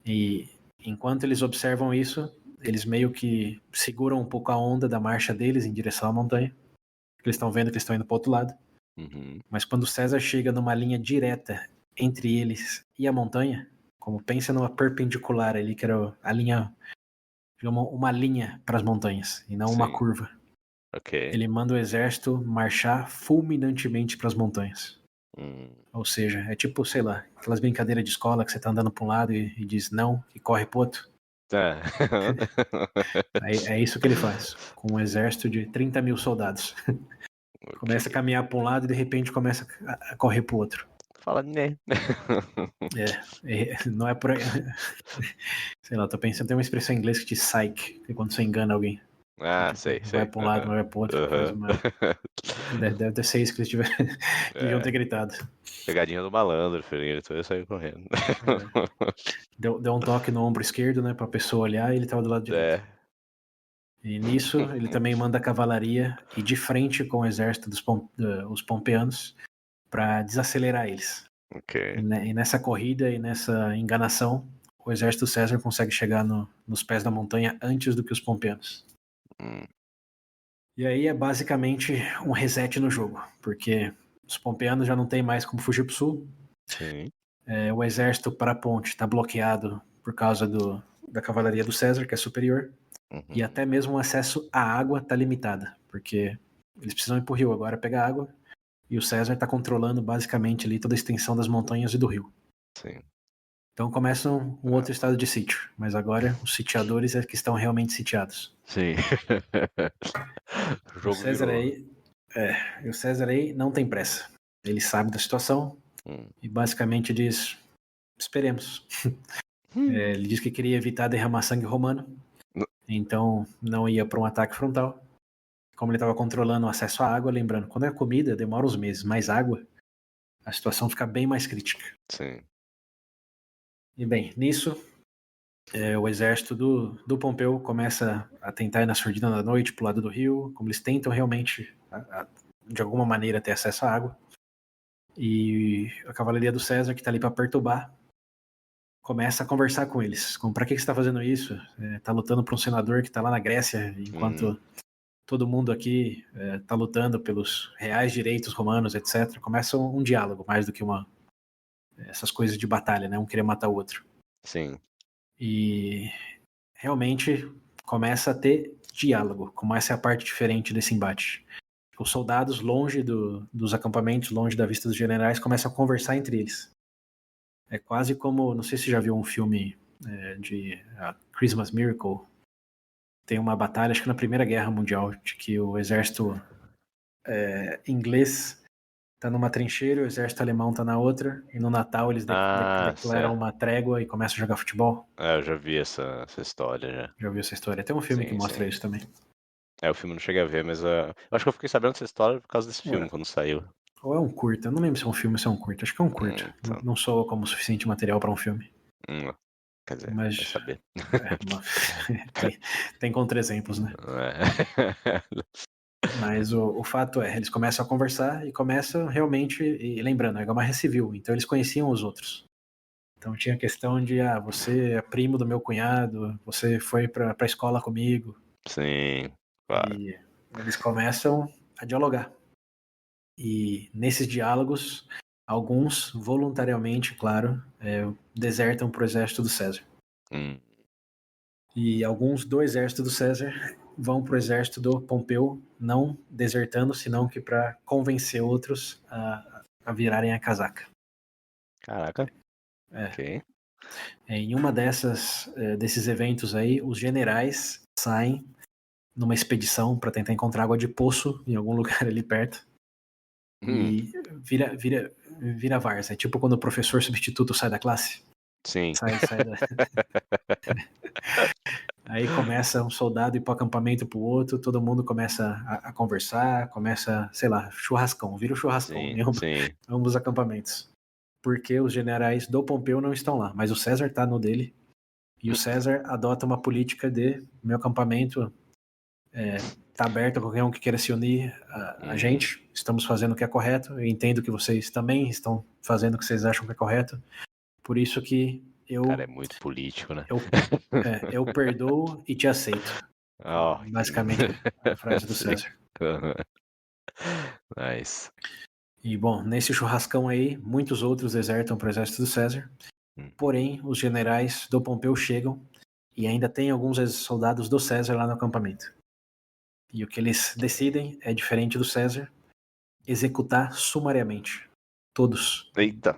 e enquanto eles observam isso, eles meio que seguram um pouco a onda da marcha deles em direção à montanha. Eles estão vendo que eles estão indo para o outro lado. Uhum. Mas quando César chega numa linha direta entre eles e a montanha, como pensa numa perpendicular ali, que era a linha, digamos, uma linha para as montanhas e não uma Sim. curva. Ok. Ele manda o exército marchar fulminantemente para as montanhas. Hum. Ou seja, é tipo, sei lá, aquelas brincadeiras de escola que você tá andando para um lado e diz não e corre pro outro. Tá. É isso que ele faz, com um exército de 30 mil soldados. Começa a Ok. caminhar para um lado e de repente começa a correr pro outro. Fala, né? Não é por aí. Sei lá, tô pensando, tem uma expressão em inglês que diz psych, que é quando você engana alguém. Ah, Tipo, sei, vai sei. pra um lado, Aham. vai pro outro, faz Aham. uma. Deve ser isso que eles deviam ter É. gritado. Pegadinha do malandro, filho. Então eu saí correndo. Deu um toque no ombro esquerdo, né, pra pessoa olhar e ele tava do lado direito. É. E nisso, ele também manda a cavalaria ir de frente com o exército os pompeanos para desacelerar eles. Ok. E nessa corrida e nessa enganação, o exército César consegue chegar nos pés da montanha antes do que os pompeanos. Hum. E aí é basicamente um reset no jogo, porque os pompeanos já não tem mais como fugir para o sul. Sim. O exército para a ponte está bloqueado por causa da cavalaria do César, que é superior. E Uhum. até mesmo o acesso à água está limitada, porque eles precisam ir para o rio agora pegar água. E o César está controlando basicamente ali toda a extensão das montanhas e do rio. Sim. Então começa um outro estado de sítio, mas agora os sitiadores é que estão realmente sitiados. Sim. O O jogo César virou. aí, o César aí não tem pressa. Ele sabe da situação Hum. e basicamente diz: esperemos. Hum. Ele diz que queria evitar derramar sangue romano, então não ia para um ataque frontal. Como ele estava controlando o acesso à água, lembrando, quando é comida demora uns meses, mas água, a situação fica bem mais crítica. Sim. E bem, nisso, o exército do Pompeu começa a tentar ir na surdina da noite pro lado do rio, como eles tentam realmente, de alguma maneira, ter acesso à água. E a cavalaria do César, que está ali para perturbar, começa a conversar com eles. Como, para que você está fazendo isso? Tá lutando para um senador que está lá na Grécia, enquanto todo mundo aqui está lutando pelos reais direitos romanos, etc. Começa um diálogo, mais do que essas coisas de batalha, né? Um querer matar o outro. Sim. E realmente começa a ter diálogo, como essa é a parte diferente desse embate. Os soldados, longe dos acampamentos, longe da vista dos generais, começam a conversar entre eles. É quase como, não sei se você já viu um filme de Christmas Miracle, tem uma batalha, acho que na Primeira Guerra Mundial, de que o exército inglês tá numa trincheira, o exército alemão tá na outra, e no Natal eles Ah, declaram certo. uma trégua e começam a jogar futebol. Eu já vi essa história já. Já ouviu essa história? Tem um filme que Sim, mostra sim. isso também. O filme não cheguei a ver, mas eu acho que eu fiquei sabendo dessa história por causa desse filme quando saiu. Ou é um curta? Eu não lembro se é um filme ou se é um curta. Acho que é um curta. Então, Não soa como suficiente material para um filme. quer dizer, vai Mas saber. tem, tem contra-exemplos, né? É. Mas o fato é, eles começam a conversar e começam realmente, e lembrando, é uma guerra civil, então eles conheciam os outros. Então tinha a questão de, você é primo do meu cunhado, você foi pra escola comigo, Sim, claro. e eles começam a dialogar. E nesses diálogos, alguns voluntariamente, claro, desertam pro exército do César. Hum, E alguns do exército do César vão pro exército do Pompeu, não desertando, senão que para convencer outros a virarem a casaca. Caraca, É. ok. Em uma desses eventos aí, os generais saem numa expedição para tentar encontrar água de poço em algum lugar ali perto Hum, e vira várzea. É tipo quando o professor substituto sai da classe. sim. Sai da... Aí começa um soldado ir pro acampamento pro outro, todo mundo começa a conversar, começa, sei lá, churrascão, vira o churrascão Sim, em sim. ambos os acampamentos. Porque os generais do Pompeu não estão lá, mas o César tá no dele. E o César adota uma política de meu acampamento tá aberto a qualquer um que queira se unir a Hum, gente. Estamos fazendo o que é correto. Eu entendo que vocês também estão fazendo o que vocês acham que é correto. Por isso que cara, é muito político, né? eu, eu perdoo e te aceito. Oh, Basicamente a frase do sim. César. Nice. E bom, nesse churrascão aí, muitos outros desertam para o exército do César. Hum, Porém, os generais do Pompeu chegam e ainda tem alguns soldados do César lá no acampamento. E o que eles decidem é diferente do César, executar sumariamente todos Eita.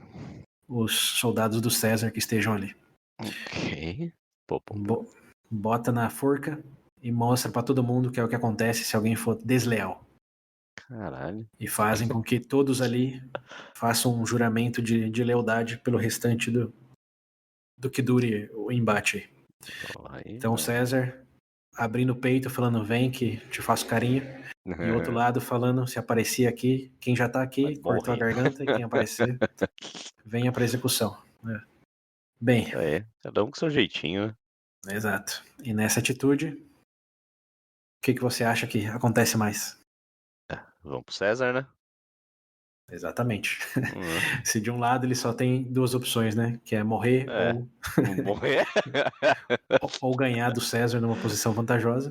os soldados do César que estejam ali. Ok. Pô. Bo bota na forca e mostra para todo mundo que é o que acontece se alguém for desleal. Caralho. E fazem com que todos ali façam um juramento de lealdade pelo restante do que dure o embate. Ó, aí, Então César abrindo o peito, falando vem que te faço carinho. E o outro lado falando, se aparecer aqui, quem já tá vai aqui, cortou a morrer. garganta, e quem aparecer, venha pra execução. Bem, Isso aí. Cada um com seu jeitinho, né? exato. E nessa atitude, o que você acha que acontece mais? Vamos pro César, né? Exatamente. Hum, Se de um lado ele só tem duas opções, né? Que é morrer É. Morrer. ou ganhar do César numa posição vantajosa,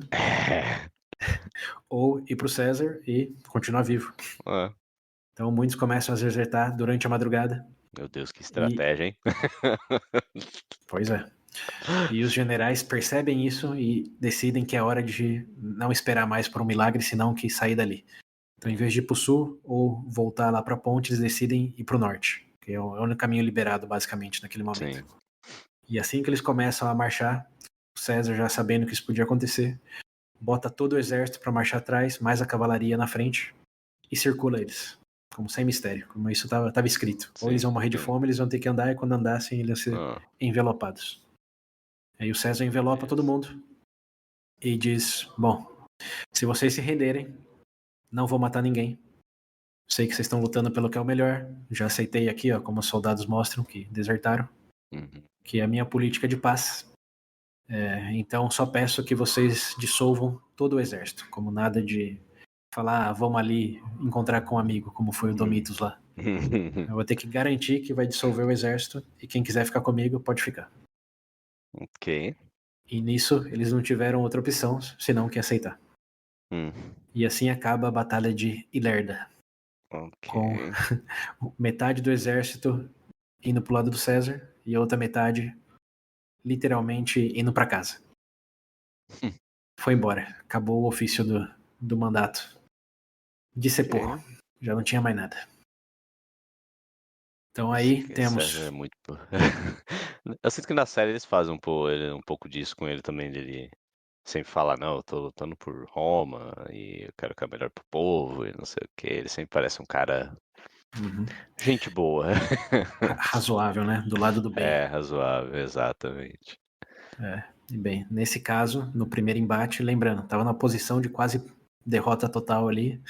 ou ir pro César e continuar vivo. É. Então muitos começam a se exercitar durante a madrugada Meu Deus, que e, estratégia, hein? pois é, e os generais percebem isso e decidem que é hora de não esperar mais por um milagre, senão que sair dali. Então, em vez de ir para o sul ou voltar lá para a ponte, eles decidem ir para o norte, que é o único caminho liberado, basicamente, naquele momento. Sim. E assim que eles começam a marchar, o César, já sabendo que isso podia acontecer, bota todo o exército para marchar atrás, mais a cavalaria na frente, e circula eles, como sem mistério, como isso estava escrito. Ou eles Sim, vão morrer de sim. fome, eles vão ter que andar, e quando andassem, eles iam ser Ah, envelopados. Aí o César envelopa todo beleza. mundo e diz: bom, se vocês se renderem, não vou matar ninguém. Sei que vocês estão lutando pelo que é o melhor. Já aceitei aqui, ó, como os soldados mostram que desertaram, Uhum. que é a minha política de paz. Então só peço que vocês dissolvam todo o exército, como nada de falar, vamos ali encontrar com um amigo, como foi o Domitos lá. Eu vou ter que garantir que vai dissolver o exército e quem quiser ficar comigo pode ficar. Ok. E nisso eles não tiveram outra opção senão que aceitar. Hum, E assim acaba a Batalha de Ilerda, com ok. metade do exército indo pro lado do César e a outra metade literalmente indo para casa. Foi embora. Acabou o ofício do mandato. Dissepou. Ok. Já não tinha mais nada. Então aí Esse César é temos. muito. Eu sinto que na série eles fazem um pouco disso com ele também, dele sempre fala, não, eu tô lutando por Roma e eu quero que é melhor pro povo e não sei o que. Ele sempre parece um cara. Uhum, Gente boa. razoável, né? Do lado do bem. É, razoável, exatamente. E bem, nesse caso, no primeiro embate, lembrando, estava na posição de quase derrota total ali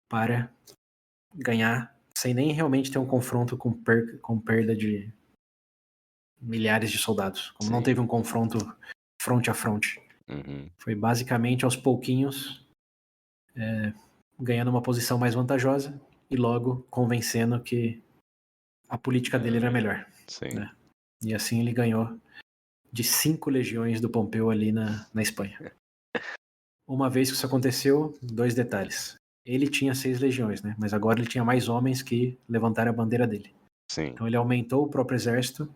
para ganhar sem nem realmente ter um confronto com perda de milhares de soldados. Como não Sim. teve um confronto fronte a fronte. Uhum. Foi basicamente aos pouquinhos ganhando uma posição mais vantajosa e logo convencendo que a política dele era melhor. Sim. Né? E assim ele ganhou de 5 legiões do Pompeu ali na Espanha. Uma vez que isso aconteceu, 2 detalhes. Ele tinha 6 legiões, né? Mas agora ele tinha mais homens que levantaram a bandeira dele. Sim. Então ele aumentou o próprio exército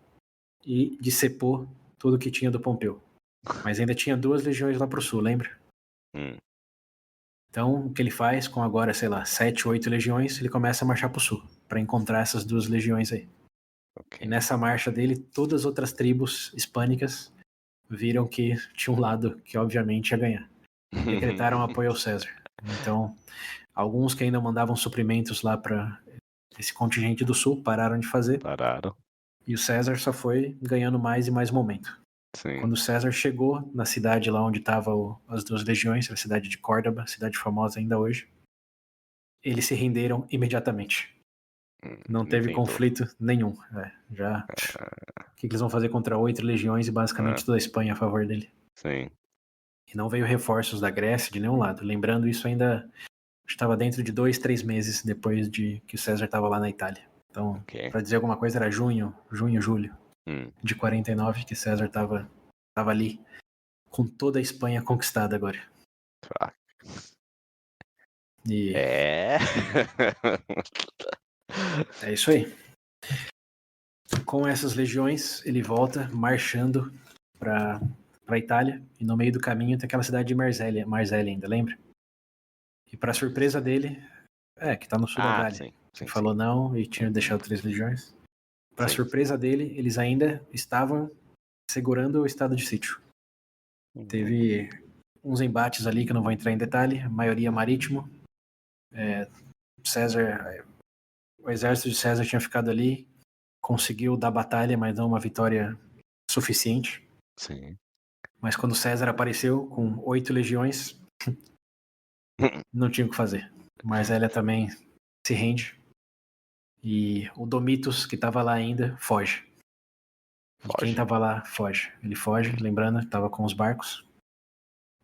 e discepou tudo que tinha do Pompeu. Mas ainda tinha 2 legiões lá pro sul, lembra? Então o que ele faz com agora, sei lá, 7, 8 legiões, ele começa a marchar pro sul para encontrar essas 2 legiões aí. Ok. E nessa marcha dele, todas as outras tribos hispânicas viram que tinha um lado que obviamente ia ganhar. Decretaram apoio ao César. Então, alguns que ainda mandavam suprimentos lá para esse contingente do sul pararam de fazer. Pararam. E o César só foi ganhando mais e mais momento. Sim. Quando o César chegou na cidade lá onde estavam as 2 legiões, a cidade de Córdoba, cidade famosa ainda hoje, eles se renderam imediatamente. Não teve Tentou. conflito nenhum. O que eles vão fazer contra 8 legiões e basicamente toda a Espanha a favor dele? Sim. E não veio reforços da Grécia de nenhum lado. Lembrando, isso ainda estava dentro de 2, 3 meses depois de que o César estava lá na Itália. Então, Ok. para dizer alguma coisa, era julho de 49 que César estava ali com toda a Espanha conquistada agora. Tá. E É isso aí. Com essas legiões, ele volta marchando para a Itália e no meio do caminho tem aquela cidade de Marsella ainda, lembra? E para surpresa dele, que tá no sul da Gália. sim. Ele falou não e tinha deixado 3 legiões. Para surpresa dele, eles ainda estavam segurando o estado de sítio. Teve uns embates ali que eu não vou entrar em detalhe, a maioria marítimo. O exército de César tinha ficado ali, conseguiu dar batalha, mas não uma vitória suficiente. Sim. Mas quando César apareceu com 8 legiões, não tinha o que fazer. Marsella também se rende. E o Domitus, que estava lá ainda, foge. E quem estava lá foge. Ele foge, lembrando, estava com os barcos.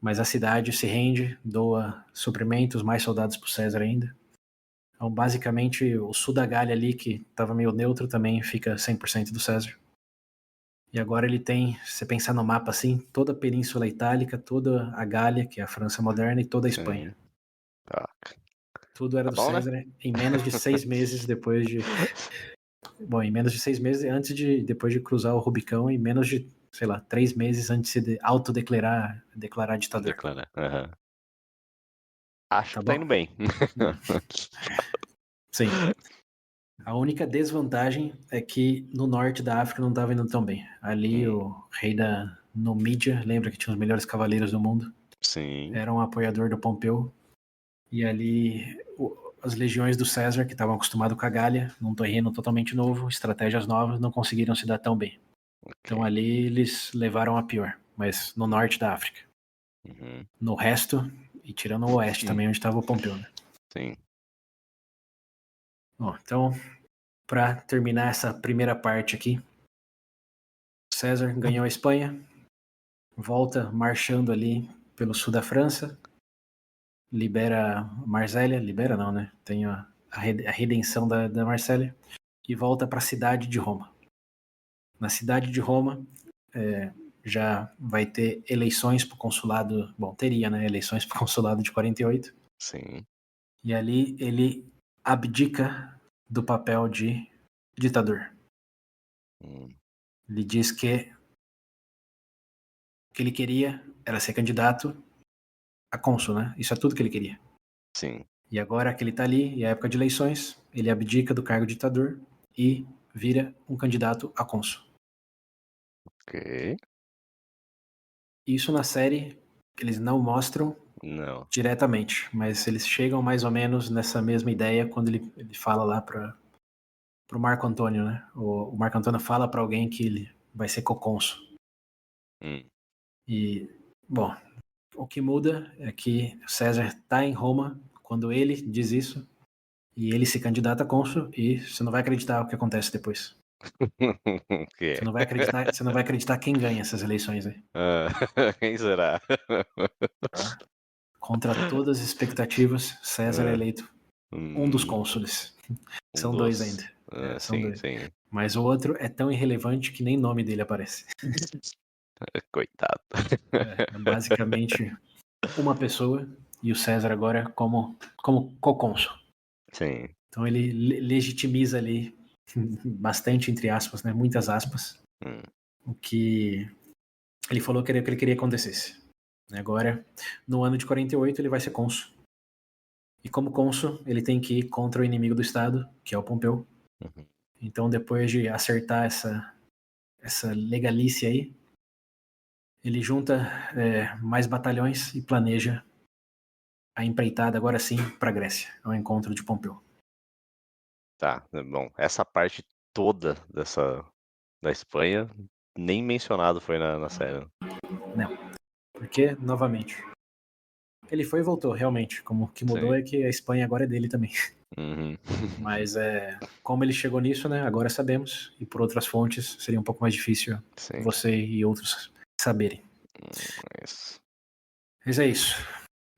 Mas a cidade se rende, doa suprimentos, mais soldados para César ainda. Então, basicamente, o sul da Gália ali, que estava meio neutro, também fica 100% do César. E agora ele tem, se você pensar no mapa assim, toda a Península Itálica, toda a Gália, que é a França moderna, e toda a Espanha. Tá. Tudo era Tá do bom, né? César em menos de 6 meses depois de... Bom, em menos de 6 meses depois de cruzar o Rubicão, e menos de, sei lá, 3 meses antes de se autodeclarar ditador. Declara. Acho Tá que tá bom? indo bem. Sim. A única desvantagem é que no norte da África não estava indo tão bem. Ali o rei da Numídia, lembra que tinha os melhores cavaleiros do mundo? Sim. Era um apoiador do Pompeu. E ali as legiões do César, que estavam acostumados com a Gália, num terreno totalmente novo, estratégias novas, não conseguiram se dar tão bem. Então ali eles levaram a pior, mas no norte da África. No resto, e tirando o oeste também, onde estava o Pompeu, né? Sim. Bom, então, para terminar essa primeira parte aqui, César ganhou a Espanha, volta marchando ali pelo sul da França, libera Marsella, libera não, né? Tem a redenção da Marsella, e volta para a cidade de Roma. Na cidade de Roma, já vai ter eleições para o consulado, bom, teria, né? Eleições para o consulado de 48. Sim. E ali ele abdica do papel de ditador. Ele diz que o que ele queria era ser candidato a cônsul, né? Isso é tudo que ele queria. Sim. E agora que ele está ali, e é época de eleições, ele abdica do cargo de ditador e vira um candidato a cônsul. Ok. Isso na série eles não mostram Não. diretamente, mas eles chegam mais ou menos nessa mesma ideia quando ele fala lá para o Marco Antônio, né? O Marco Antônio fala para alguém que ele vai ser cocônsul. E, bom, o que muda é que César está em Roma quando ele diz isso, E ele se candidata a cônsul e você não vai acreditar o que acontece depois. Que Você não vai acreditar quem ganha essas eleições aí. Quem será? Tá? Contra todas as expectativas, César é eleito um dos Hum, cônsules. um São dois dos. ainda. São Sim, dois. sim. Mas o outro é tão irrelevante que nem nome dele aparece. Coitado. É basicamente uma pessoa e o César agora como co-cônsul. Sim. Então ele legitimiza ali bastante, entre aspas, né? Muitas aspas, Hum, o que ele falou que ele queria que acontecesse. Agora, no ano de 48, ele vai ser cônsul. E como cônsul, ele tem que ir contra o inimigo do Estado, que é o Pompeu. uhum. Então, depois de acertar essa legalice aí, ele junta mais batalhões e planeja a empreitada, agora sim, para a Grécia, ao encontro de Pompeu. Tá, bom, essa parte toda da Espanha nem mencionado foi na série. Não, porque, novamente, ele foi e voltou, realmente. Como o que mudou Sim. é que a Espanha agora é dele também. Uhum. Mas como ele chegou nisso, né? Agora sabemos. E por outras fontes seria um pouco mais difícil Sim. você e outros saberem. Isso. Mas é isso.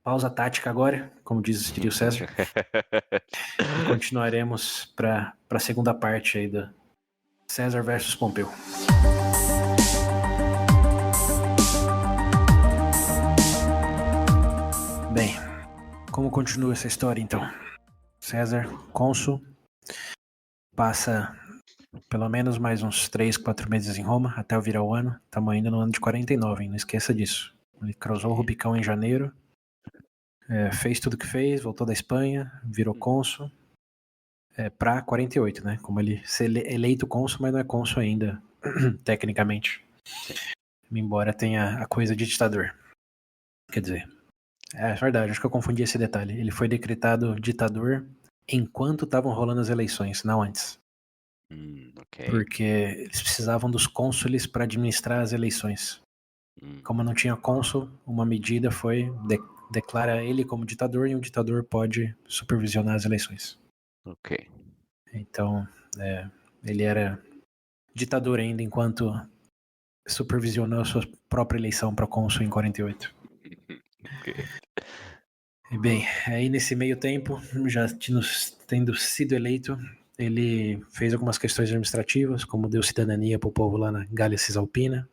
Pausa tática agora, como diria o César. E continuaremos para a segunda parte aí da César versus Pompeu. Bem, como continua essa história então? César, cônsul, passa pelo menos mais uns 3, 4 meses em Roma, até virar o ano. Estamos ainda no ano de 49, hein? Não esqueça disso. Ele cruzou o Rubicão em janeiro, fez tudo o que fez, voltou da Espanha, virou cônsul, para 48, né? Como ele ser eleito cônsul, mas não é cônsul ainda, tecnicamente. Sim. Embora tenha a coisa de ditador. Quer dizer, é verdade, acho que eu confundi esse detalhe. Ele foi decretado ditador enquanto estavam rolando as eleições, não antes. Ok. Porque eles precisavam dos cônsules para administrar as eleições. Como não tinha cônsul, uma medida foi declara ele como ditador e um ditador pode supervisionar as eleições. Ok. Então, ele era ditador ainda enquanto supervisionou a sua própria eleição para cônsul em 48. Ok. E bem, aí nesse meio tempo, já tendo sido eleito, ele fez algumas questões administrativas, como deu cidadania para o povo lá na Gália Cisalpina,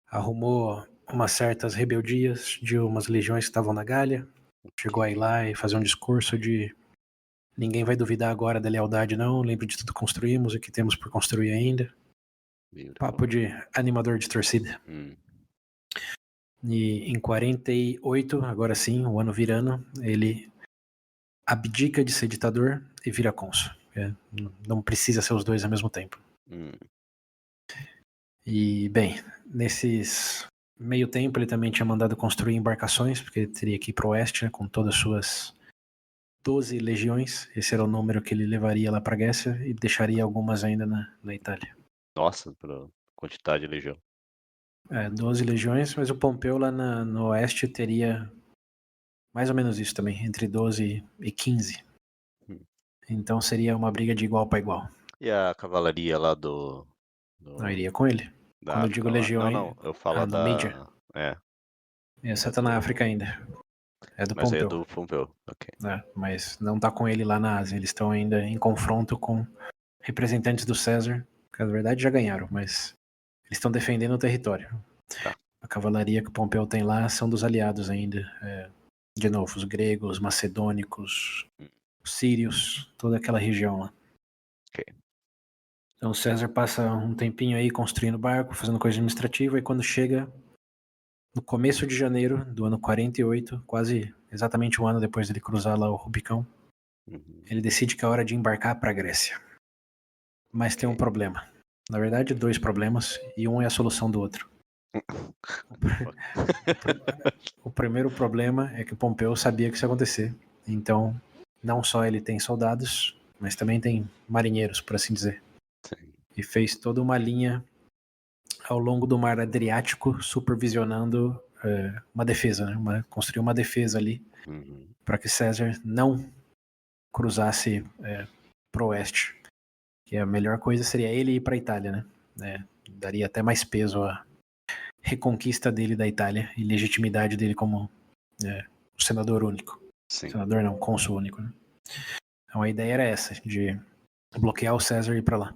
arrumou umas certas rebeldias de umas legiões que estavam na Gália, chegou a ir lá e fazer um discurso de ninguém vai duvidar agora da lealdade não, lembre de tudo que construímos e que temos por construir ainda. Beautiful. Papo de animador de torcida. E em 48, agora sim, o ano virando, ele abdica de ser ditador e vira cônsul. Não precisa ser os dois ao mesmo tempo. E, bem, nesses meio tempo ele também tinha mandado construir embarcações, porque ele teria que ir para o oeste, né, com todas as suas 12 legiões. Esse era o número que ele levaria lá para a Grécia e deixaria algumas ainda na Itália. Nossa, pela quantidade de legião. 12 legiões, mas o Pompeu lá no oeste teria mais ou menos isso também, entre 12 e 15. Então seria uma briga de igual para igual. E a cavalaria lá Não iria com ele. da Quando eu digo África lá? legião, Não, eu falo no Mídia. Essa tá na África ainda. É do Mas aí é Pompeu. do Pompeu, ok. Mas não tá com ele lá na Ásia. Eles estão ainda em confronto com representantes do César, que na verdade já ganharam, mas eles estão defendendo o território. Tá. A cavalaria que o Pompeu tem lá são dos aliados ainda. De novo, os gregos, os macedônicos, os sírios, toda aquela região lá. Ok. Então o César passa um tempinho aí construindo barco, fazendo coisa administrativa, e quando chega no começo de janeiro do ano 48, quase exatamente um ano depois dele cruzar lá o Rubicão, ele decide que é hora de embarcar para a Grécia. Mas tem um problema. Na verdade, 2 problemas, e um é a solução do outro. O primeiro problema é que o Pompeu sabia que isso ia acontecer. Então, não só ele tem soldados, mas também tem marinheiros, por assim dizer. Sim. E fez toda uma linha ao longo do mar Adriático, supervisionando uma defesa, né? Construiu uma defesa ali para que César não cruzasse pro oeste. Que a melhor coisa seria ele ir para a Itália, né? Daria até mais peso à reconquista dele da Itália e legitimidade dele como o senador único. Sim. Senador não, cônsul único, né? Então a ideia era essa, de bloquear o César e ir para lá.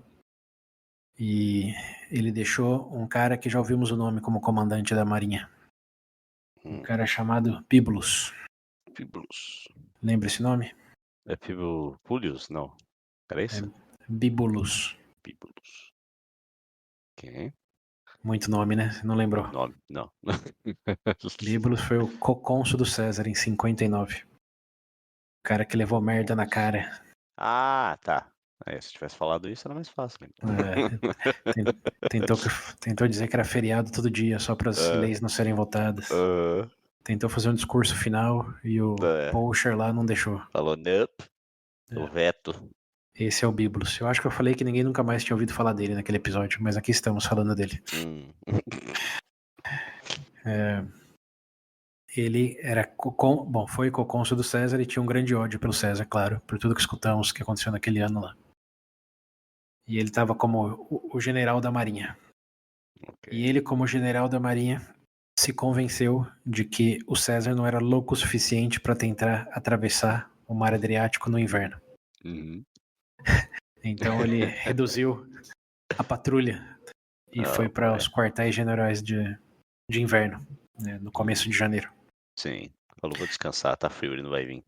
E ele deixou um cara que já ouvimos o nome como comandante da marinha. Um cara chamado Bibulus. Bibulus. Lembra esse nome? É Publius? Não. Era isso? Bibulus. Bibulus. Ok. Muito nome, né? Não lembrou. Muito nome, não. Bibulus foi o cocônsul do César em 59. O cara que levou merda na cara. Ah, tá. Se tivesse falado isso, era mais fácil. Tentou dizer que era feriado todo dia, só para as leis não serem votadas. Tentou fazer um discurso final e o Poacher lá não deixou. Falou, nope. O veto. Esse é o Bibulus. Eu acho que eu falei que ninguém nunca mais tinha ouvido falar dele naquele episódio, mas aqui estamos falando dele. Ele era foi cocônsul do César e tinha um grande ódio pelo César, claro, por tudo que escutamos que aconteceu naquele ano lá. E ele estava como o general da marinha. Okay. E ele, como general da marinha, se convenceu de que o César não era louco o suficiente para tentar atravessar o mar Adriático no inverno. Então ele reduziu a patrulha e foi para os quartéis generais de inverno, né, no começo de janeiro. Sim, falou, vou descansar, tá frio, ele não vai vir.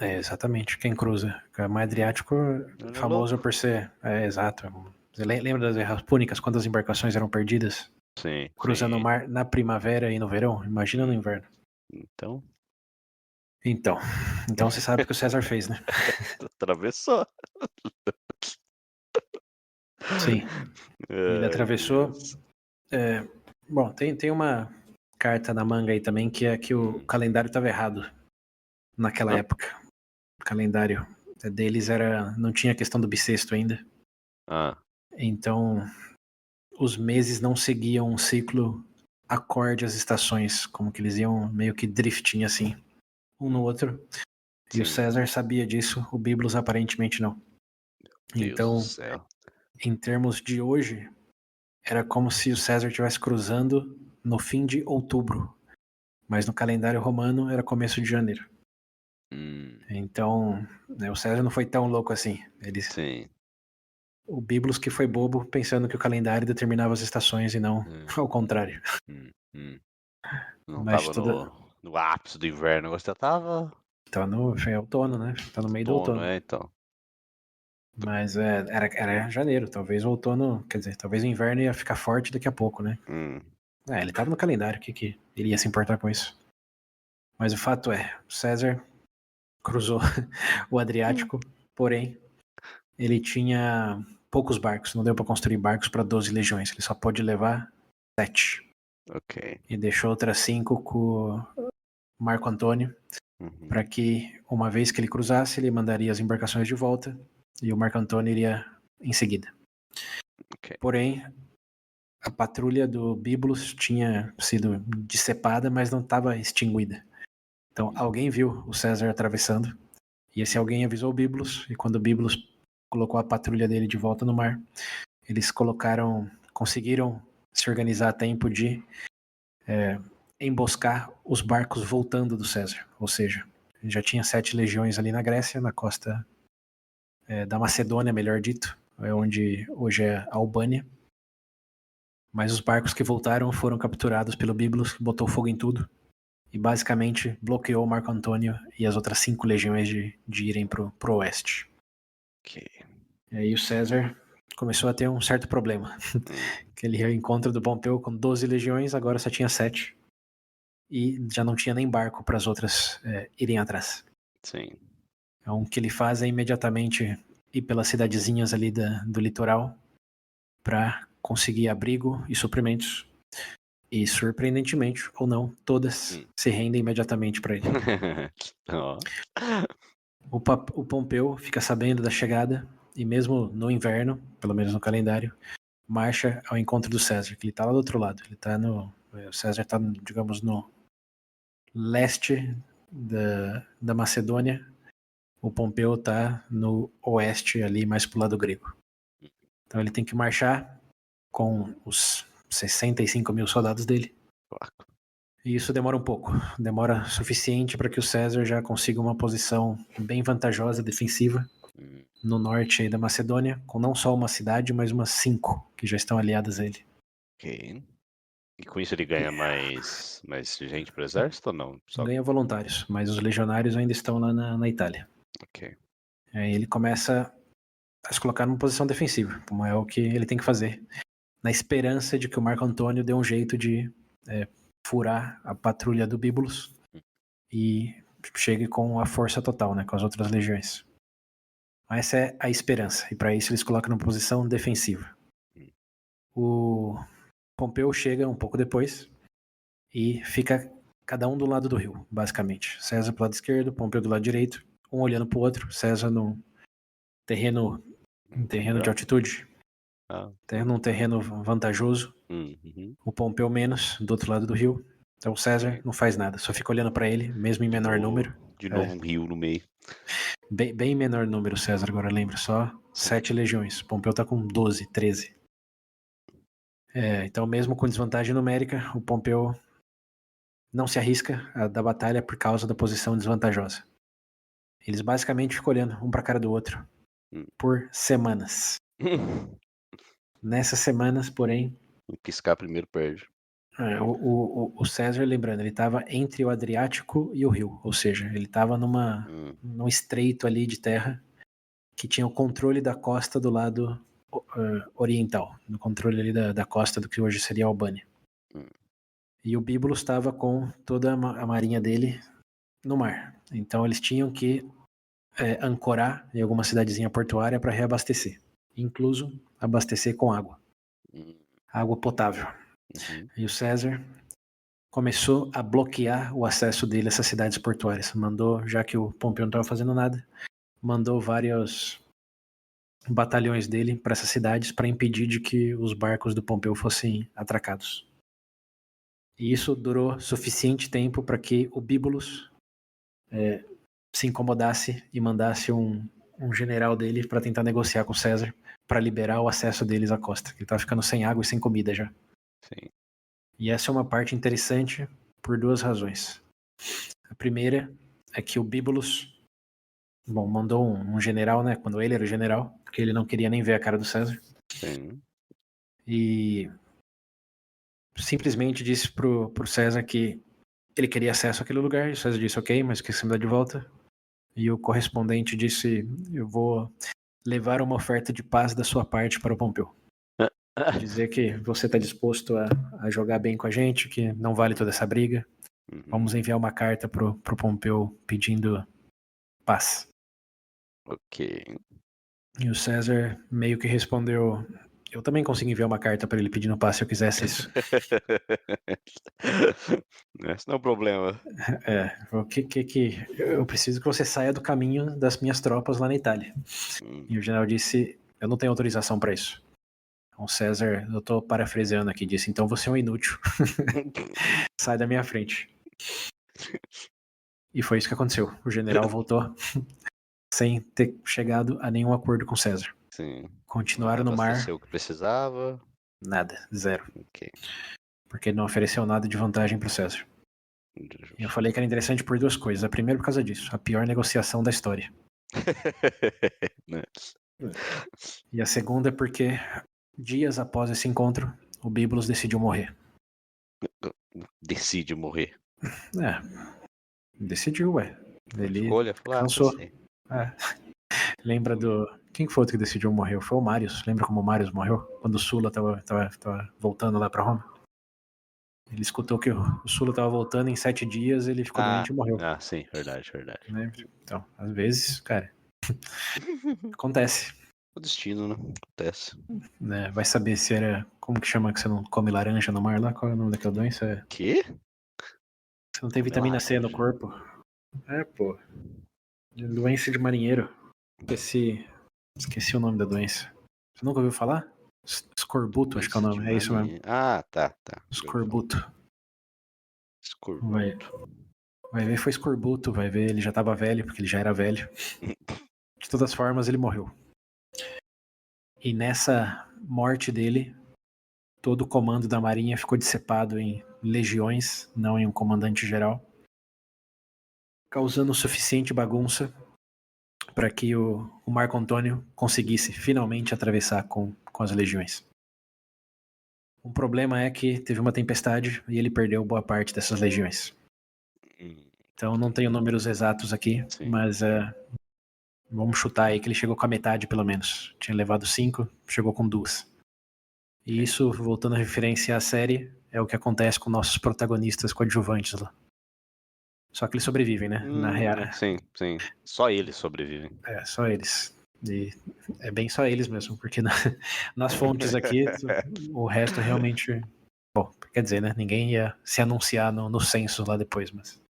Exatamente, quem cruza. O mar Adriático é famoso por ser... exato. Você lembra das Guerras Púnicas, quando as embarcações eram perdidas? Sim. Cruzando o mar na primavera e no verão? Imagina no inverno. Então você sabe o que o César fez, né? Atravessou. Sim. Ele atravessou. Bom, tem uma carta na manga aí também que é que o calendário estava errado naquela época. O calendário deles não tinha a questão do bissexto ainda. Então os meses não seguiam um ciclo acorde às estações, como que eles iam meio que drifting assim, um no outro. E o César sabia disso, o Biblos aparentemente não. Então, em termos de hoje, era como se o César estivesse cruzando no fim de outubro, mas no calendário romano era começo de janeiro. Então, o César não foi tão louco assim. O Biblos que foi bobo, pensando que o calendário determinava as estações e não ao contrário. Não mas tava no ápice do inverno, você tava... Tá no outono, né? Tá no meio do outono. Então. Mas era janeiro, talvez o outono, quer dizer, talvez o inverno ia ficar forte daqui a pouco, né? Ele tava no calendário, que ele ia se importar com isso? Mas o fato é, o César cruzou o Adriático, porém, ele tinha poucos barcos, não deu para construir barcos para 12 legiões, ele só pôde levar 7. E deixou outras 5 com o Marco Antônio, para que, uma vez que ele cruzasse, ele mandaria as embarcações de volta e o Marco Antônio iria em seguida. Porém, a patrulha do Biblos tinha sido decepada, mas não estava extinguida. Então, alguém viu o César atravessando, e esse alguém avisou o Biblos, e quando o Biblos colocou a patrulha dele de volta no mar, eles conseguiram se organizar a tempo de emboscar os barcos voltando do César. Ou seja, já tinha 7 legiões ali na Grécia, na costa da Macedônia, melhor dito, onde hoje é a Albânia. Mas os barcos que voltaram foram capturados pelo Biblos, que botou fogo em tudo e basicamente bloqueou Marco Antônio e as outras 5 legiões de irem pro oeste. E aí o César começou a ter um certo problema. Aquele encontro do Pompeu com 12 legiões, agora só tinha 7. E já não tinha nem barco para as outras irem atrás. Sim. Então o que ele faz é imediatamente ir pelas cidadezinhas ali do litoral para conseguir abrigo e suprimentos. E, surpreendentemente, ou não, todas se rendem imediatamente para ele. O Pompeu fica sabendo da chegada e mesmo no inverno, pelo menos no calendário, marcha ao encontro do César, que ele está lá do outro lado. O César está, digamos, no leste da Macedônia, o Pompeu tá no oeste ali, mais pro lado grego. Então ele tem que marchar com os 65 mil soldados dele. E isso demora um pouco. Demora suficiente para que o César já consiga uma posição bem vantajosa, defensiva, no norte aí da Macedônia, com não só uma cidade, mas umas 5 que já estão aliadas a ele. Ok. E com isso ele ganha mais gente pro exército ou não? Só... Ganha voluntários, mas os legionários ainda estão lá na Itália. Ok. Aí ele começa a se colocar numa posição defensiva, como é o que ele tem que fazer, na esperança de que o Marco Antônio dê um jeito de furar a patrulha do Bíbulos e chegue com a força total, né, com as outras legiões. Essa é a esperança, e para isso eles colocam numa posição defensiva. O Pompeu chega um pouco depois e fica cada um do lado do rio, basicamente. César pro lado esquerdo, Pompeu do lado direito, um olhando pro outro, César num terreno de altitude, num terreno vantajoso, o Pompeu menos, do outro lado do rio. Então o César não faz nada, só fica olhando para ele, mesmo em menor número. De novo um rio no meio. Bem menor número, César, agora lembra, só 7 legiões. Pompeu tá com 12, 13. Então mesmo com desvantagem numérica, o Pompeu não se arrisca a dar batalha por causa da posição desvantajosa. Eles basicamente ficam olhando um para a cara do outro por semanas. Nessas semanas, porém, o que escapa primeiro perde. O César, lembrando, ele estava entre o Adriático e o Rio, ou seja, ele estava num estreito ali de terra que tinha o controle da costa do lado oriental, no controle ali da costa do que hoje seria a Albânia. E o Bíbulo estava com toda a marinha dele no mar. Então eles tinham que ancorar em alguma cidadezinha portuária para reabastecer, incluso abastecer com água potável. E o César começou a bloquear o acesso dele a essas cidades portuárias. Mandou, já que o Pompeu não estava fazendo nada, mandou vários batalhões dele para essas cidades para impedir de que os barcos do Pompeu fossem atracados. E isso durou suficiente tempo para que o Bíbulos se incomodasse e mandasse um general dele para tentar negociar com o César para liberar o acesso deles à costa. Ele estava ficando sem água e sem comida já. Sim. E essa é uma parte interessante por 2 razões. A primeira é que o Bíbulos mandou um general, né, quando ele era o general, porque ele não queria nem ver a cara do César. Sim. E simplesmente disse pro César que ele queria acesso àquele lugar, e o César disse ok, mas que se me dá de volta. E o correspondente disse, eu vou levar uma oferta de paz da sua parte para o Pompeu. Dizer que você está disposto a jogar bem com a gente, que não vale toda essa briga. Vamos enviar uma carta pro Pompeu pedindo paz. Ok. E o César meio que respondeu, eu também consigo enviar uma carta para ele pedindo paz se eu quisesse isso. Esse não é o problema. O que eu preciso que você saia do caminho das minhas tropas lá na Itália. E o general disse, eu não tenho autorização para isso. Então César, eu tô parafraseando aqui, disse, então você é um inútil. Sai da minha frente. E foi isso que aconteceu. O general voltou sem ter chegado a nenhum acordo com César. Sim. Continuaram no mar. Abasteceu o que precisava. Nada, zero. Ok. Porque ele não ofereceu nada de vantagem pro César. E eu falei que era interessante por 2 coisas. A primeira por causa disso, a pior negociação da história. E a segunda é porque dias após esse encontro, o Bíbulos decidiu morrer. Decide morrer. Decidiu, ué. Ele escolha, cansou. Lembra do... Quem foi outro que decidiu morrer? Foi o Marius. Lembra como o Marius morreu? Quando o Sulla tava voltando lá pra Roma? Ele escutou que o Sulla tava voltando em 7 dias, ele ficou doente e morreu. Sim, verdade. Lembra? Então, às vezes, cara, acontece. O destino, né? Acontece. Né? Vai saber se era... Como que chama que você não come laranja no mar lá? Qual é o nome daquela doença? Quê? Você não tem vitamina C no corpo. Pô. Doença de marinheiro. Esqueci o nome da doença. Você nunca ouviu falar? Escorbuto, acho que é o nome. É isso mesmo. Tá. Escorbuto. Vai ver foi escorbuto, vai ver ele já tava velho, porque ele já era velho. De todas as formas, ele morreu. E nessa morte dele, todo o comando da marinha ficou dissipado em legiões, não em um comandante geral, causando suficiente bagunça para que o Marco Antônio conseguisse finalmente atravessar com as legiões. O problema é que teve uma tempestade e ele perdeu boa parte dessas legiões. Então não tenho números exatos aqui, Sim. mas vamos chutar aí que ele chegou com a metade pelo menos. Tinha levado 5, chegou com 2. E isso, voltando a referência à série, é o que acontece com nossos protagonistas coadjuvantes lá. Só que eles sobrevivem, né? Na real. Sim. Só eles sobrevivem. É, só eles. E é bem só eles mesmo, porque nas fontes aqui, o resto realmente... Bom, quer dizer, né? Ninguém ia se anunciar no censo lá depois, mas...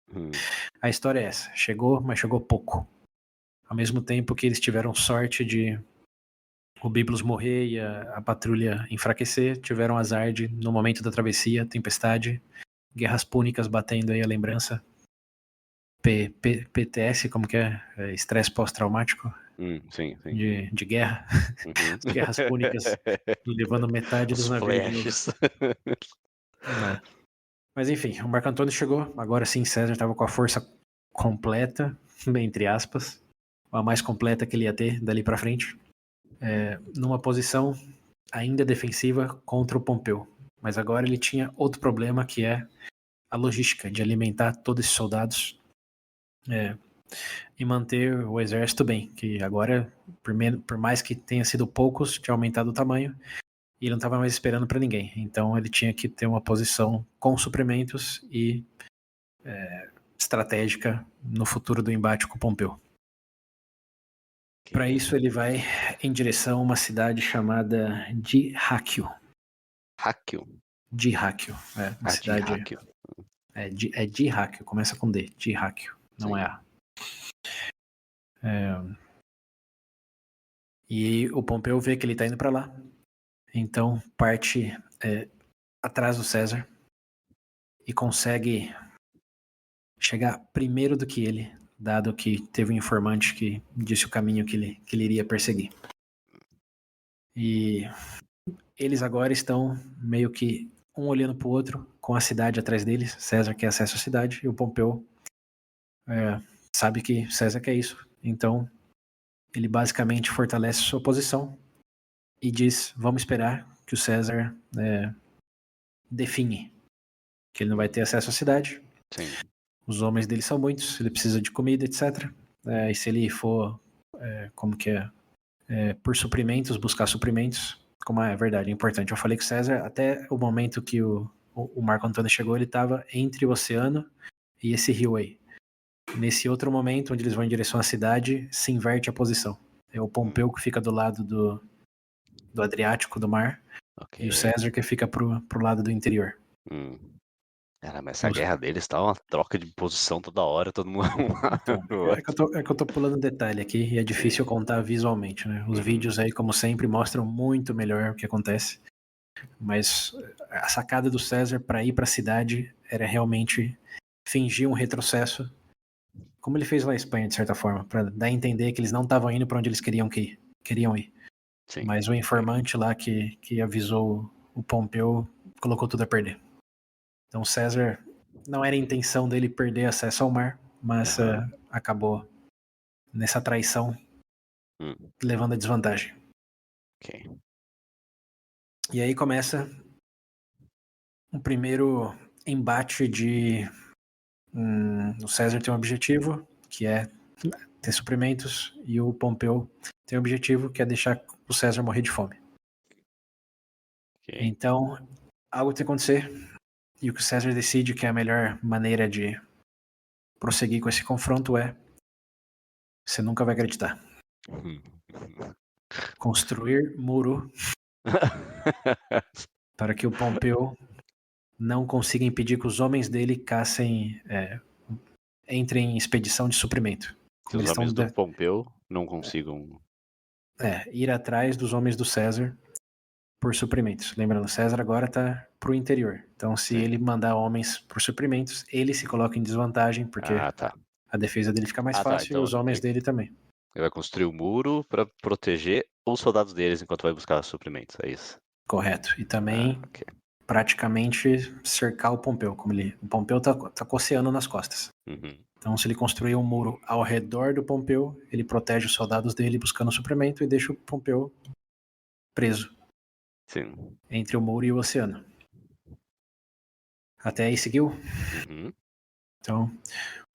A história é essa. Chegou, mas chegou pouco. Ao mesmo tempo que eles tiveram sorte de o Biblos morrer e a patrulha enfraquecer, tiveram azar de, no momento da travessia, tempestade, guerras púnicas batendo aí a lembrança. PTS, como que é? Estresse pós-traumático? Sim. De guerra. Guerras púnicas levando metade dos navios. Né? Mas enfim, o Marco Antônio chegou, agora sim César estava com a força completa, entre aspas, a mais completa que ele ia ter dali para frente, numa posição ainda defensiva contra o Pompeu. Mas agora ele tinha outro problema, que é a logística de alimentar todos esses soldados e manter o exército bem, que agora, por mais que tenha sido poucos, tinha aumentado o tamanho, e ele não estava mais esperando para ninguém. Então ele tinha que ter uma posição com suprimentos e estratégica no futuro do embate com o Pompeu. Para isso ele vai em direção a uma cidade chamada Dyrrhachium. Dyrrhachium, uma cidade... É Dyrrhachium, começa com D, Dyrrhachium, não é A. E o Pompeu vê que ele está indo para lá, então parte atrás do César e consegue chegar primeiro do que ele, dado que teve um informante que disse o caminho que ele iria perseguir. E eles agora estão meio que um olhando para o outro, com a cidade atrás deles. César quer acesso à cidade e o Pompeu sabe que César quer isso. Então ele basicamente fortalece sua posição e diz: vamos esperar que o César define que ele não vai ter acesso à cidade. Sim. Os homens dele são muitos, ele precisa de comida, etc. E se ele for, por suprimentos, buscar suprimentos, como é verdade, é importante. Eu falei que o César, até o momento que o Marco Antônio chegou, ele estava entre o oceano e esse rio aí. Nesse outro momento, onde eles vão em direção à cidade, se inverte a posição. É o Pompeu que fica do lado do Adriático, do mar, e o César que fica pro lado do interior. Cara, mas essa guerra deles tá uma troca de posição toda hora, todo mundo... Então, é que eu tô pulando detalhe aqui e é difícil contar visualmente, né? Os vídeos aí, como sempre, mostram muito melhor o que acontece. Mas a sacada do César para ir para a cidade era realmente fingir um retrocesso, como ele fez lá na Espanha, de certa forma, para dar a entender que eles não estavam indo para onde eles queriam ir. Sim. Mas o informante lá que avisou o Pompeu colocou tudo a perder. Então César, não era a intenção dele perder acesso ao mar, mas acabou nessa traição levando a desvantagem. E aí começa um primeiro embate de... o César tem um objetivo, que é ter suprimentos, e o Pompeu tem um objetivo, que é deixar o César morrer de fome. Então, algo tem que acontecer, e o que o César decide que é a melhor maneira de prosseguir com esse confronto é: você nunca vai acreditar. Construir muro para que o Pompeu não consiga impedir que os homens dele caçem, entrem em expedição de suprimento. Que os homens do Pompeu não consigam... ir atrás dos homens do César, por suprimentos. Lembrando, César agora tá pro interior. Então, se ele mandar homens por suprimentos, ele se coloca em desvantagem, porque Tá. a defesa dele fica mais fácil Então e os homens dele também. ele vai construir o muro pra proteger os soldados deles enquanto vai buscar suprimentos, é isso? Correto. E também Ok. praticamente cercar o Pompeu. O Pompeu tá com o oceano nas costas. Uhum. Então, se ele construir um muro ao redor do Pompeu, ele protege os soldados dele buscando suprimento e deixa o Pompeu preso Sim. entre o muro e o oceano. Até aí seguiu? Uhum. Então,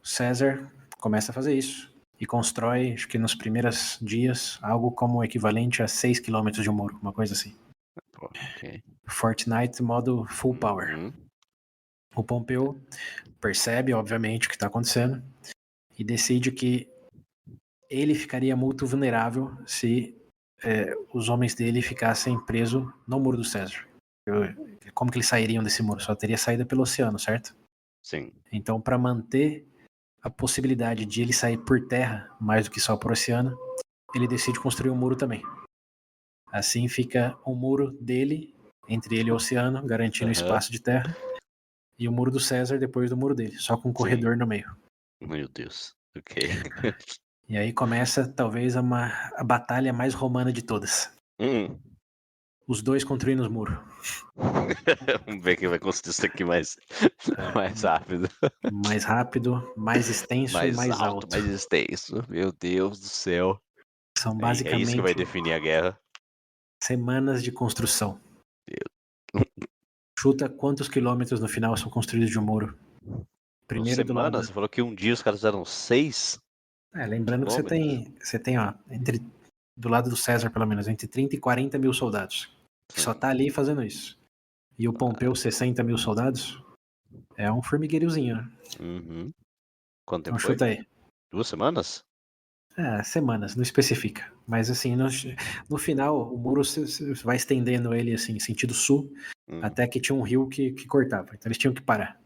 César começa a fazer isso e constrói, acho que nos primeiros dias, algo como o equivalente a 6 quilômetros de um muro, uma coisa assim. Pô, ok. Fortnite modo full power. Uhum. O Pompeu percebe, obviamente, o que está acontecendo e decide que ele ficaria muito vulnerável se os homens dele ficassem presos no muro do César. Como que eles sairiam desse muro? Só teria saída pelo oceano, certo? Sim. Então, para manter a possibilidade de ele sair por terra, mais do que só por oceano, ele decide construir um muro também. Assim fica um muro dele, entre ele e o oceano, garantindo espaço de terra, e o muro do César depois do muro dele, só com um corredor no meio. Meu Deus. Ok. E aí começa talvez a batalha mais romana de todas. Os dois construindo os muros. Vamos ver quem vai construir isso aqui mais rápido. Mais rápido, mais extenso e mais alto. Mais extenso. Meu Deus do céu. São É isso que vai basicamente definir a guerra. semanas de construção. Chuta quantos quilômetros no final são construídos de um muro. Primeiro do lado. Você falou que um dia os caras fizeram 6 Lembrando que você tem, ó, do lado do César, pelo menos, entre 30 e 40 mil soldados. Que só tá ali fazendo isso. E o Pompeu, 60 mil soldados, é um formigueirozinho, né? Uhum. Quanto Então tempo foi? chuta aí. 2 semanas? Semanas, não especifica. Mas assim, no final, o muro vai estendendo ele assim, em sentido sul, até que tinha um rio que cortava. Então eles tinham que parar.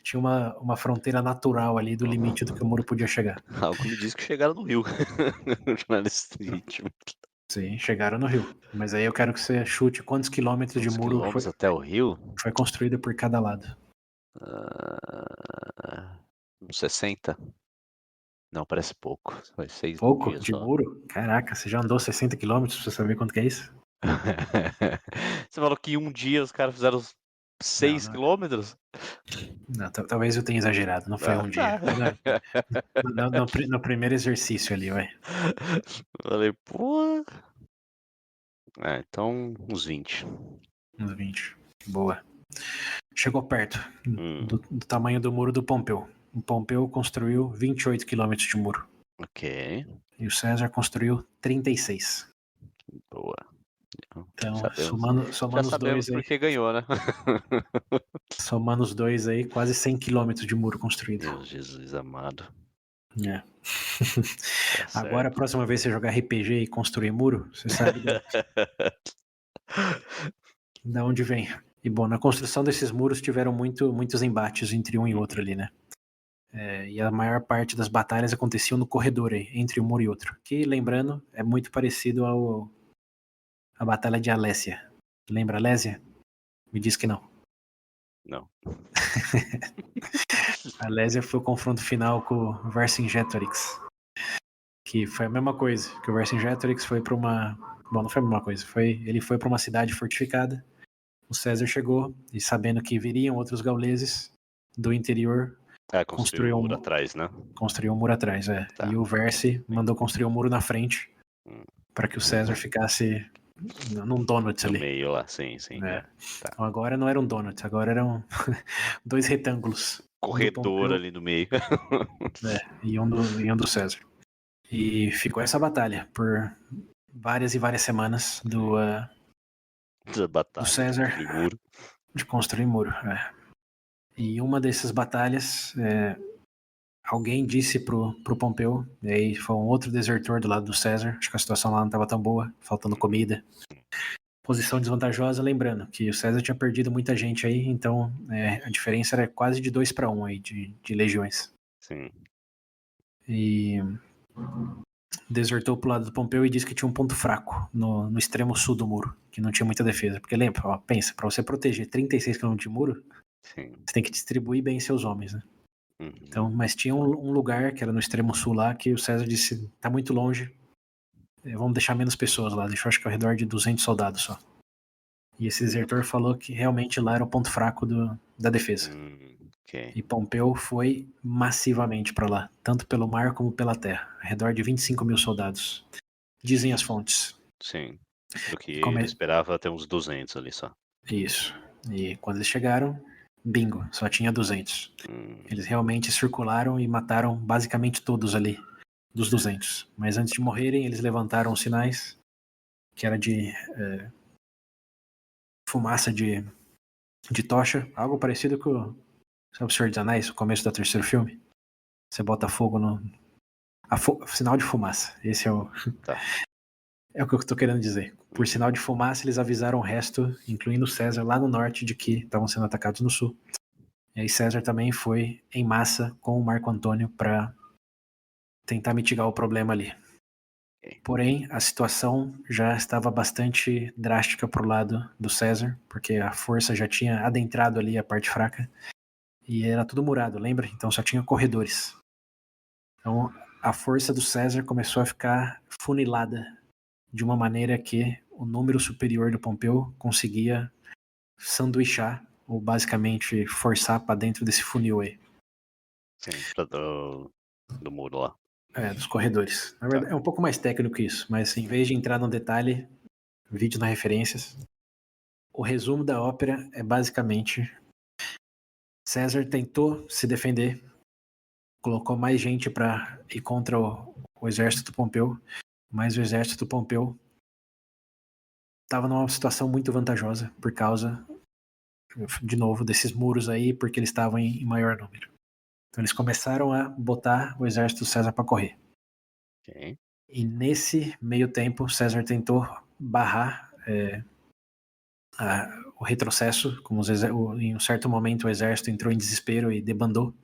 Tinha uma fronteira natural ali do limite do que o muro podia chegar. Algo me diz que chegaram no Rio. Nesse ritmo. Sim, chegaram no rio. Mas aí eu quero que você chute quantos quilômetros de Quantos muro quilômetros até o Rio? foi construído por cada lado. Uns 60? Não, parece pouco. Foi 6 num Pouco dia de só. muro? Caraca, você já andou 60 quilômetros pra você saber quanto que é isso? Você falou que em um dia os caras fizeram Não, 6 não. quilômetros? Não, talvez eu tenha exagerado, não foi um dia. Tá. No primeiro exercício ali, vai. Falei, pô. Então uns 20. Uns 20. Boa. Chegou perto do tamanho do muro do Pompeu. O Pompeu construiu 28 quilômetros de muro. Ok. E o César construiu 36. Boa. Então, Já somando os sabemos dois aí, por que ganhou, né? somando os dois aí, quase 100 quilômetros de muro construído. Meu Jesus amado. É. Tá Agora, a certo. próxima vez que você jogar RPG e construir muro, você sabe da onde vem. E bom, na construção desses muros tiveram muitos embates entre um e outro ali, né? E a maior parte das batalhas aconteciam no corredor aí, entre um muro e outro. Que, lembrando, é muito parecido à Batalha de Alésia. Lembra Alésia? Me diz que não. Não. Alésia foi o confronto final com o Vercingetorix. Que foi a mesma coisa. Que o Vercingetorix foi para uma... Bom, não foi a mesma coisa. Ele foi para uma cidade fortificada. O César chegou e, sabendo que viriam outros gauleses do interior, Construiu um muro atrás, né? construiu um muro atrás. Tá. E o Verci mandou construir um muro na frente para que o César ficasse num donut No ali. meio lá, sim. Tá. Então agora não era um donut, agora eram 2 retângulos. corredor ali no meio. E um do César. E ficou essa batalha por várias e várias semanas do Batalha César de muro. de construir muro. E uma dessas batalhas, alguém disse pro Pompeu, e aí foi um outro desertor do lado do César, acho que a situação lá não estava tão boa, faltando comida. Posição desvantajosa, lembrando que o César tinha perdido muita gente aí, então a diferença era quase de 2-1 aí de legiões. Sim. E desertou pro lado do Pompeu e disse que tinha um ponto fraco no extremo sul do muro. que não tinha muita defesa. Porque lembra, ó, pensa, para você proteger 36 km de muro, Sim. você tem que distribuir bem seus homens, né? Uhum. Então, mas tinha um lugar que era no extremo sul lá que o César disse, tá muito longe, vamos deixar menos pessoas lá, deixou acho que ao redor de 200 soldados só. E esse desertor falou que realmente lá era o ponto fraco da defesa. Ok. E Pompeu foi massivamente para lá, tanto pelo mar como pela terra, ao redor de 25 mil soldados, dizem as fontes. Sim. Do que E ele esperava ter uns 200 ali só. Isso. E quando eles chegaram, bingo, só tinha 200. Eles realmente circularam e mataram basicamente todos ali, dos 200. Mas antes de morrerem, eles levantaram os sinais, que era de fumaça de tocha, algo parecido com sabe, o Senhor dos Anéis, o começo do terceiro filme. Você bota fogo no... sinal de fumaça. Esse é o... Tá. É o que eu tô querendo dizer. Por sinal de fumaça, eles avisaram o resto, incluindo César, lá no norte, de que estavam sendo atacados no sul. E aí César também foi em massa com o Marco Antônio para tentar mitigar o problema ali. Porém, a situação já estava bastante drástica pro lado do César, porque a força já tinha adentrado ali a parte fraca e era tudo murado, lembra? Então só tinha corredores. Então a força do César começou a ficar funilada de uma maneira que o número superior do Pompeu conseguia sanduichar ou basicamente forçar para dentro desse funil aí. Sim, do muro lá. Dos corredores. Na verdade, é um pouco mais técnico que isso, mas em vez de entrar no detalhe, vídeo nas referências, o resumo da ópera é basicamente César tentou se defender, colocou mais gente para ir contra o exército do Pompeu, mas o exército do Pompeu estava numa situação muito vantajosa por causa, de novo, desses muros aí, porque eles estavam em maior número. Então eles começaram a botar o exército do César para correr. Ok. E nesse meio tempo, César tentou barrar o retrocesso, como em um certo momento o exército entrou em desespero e debandou,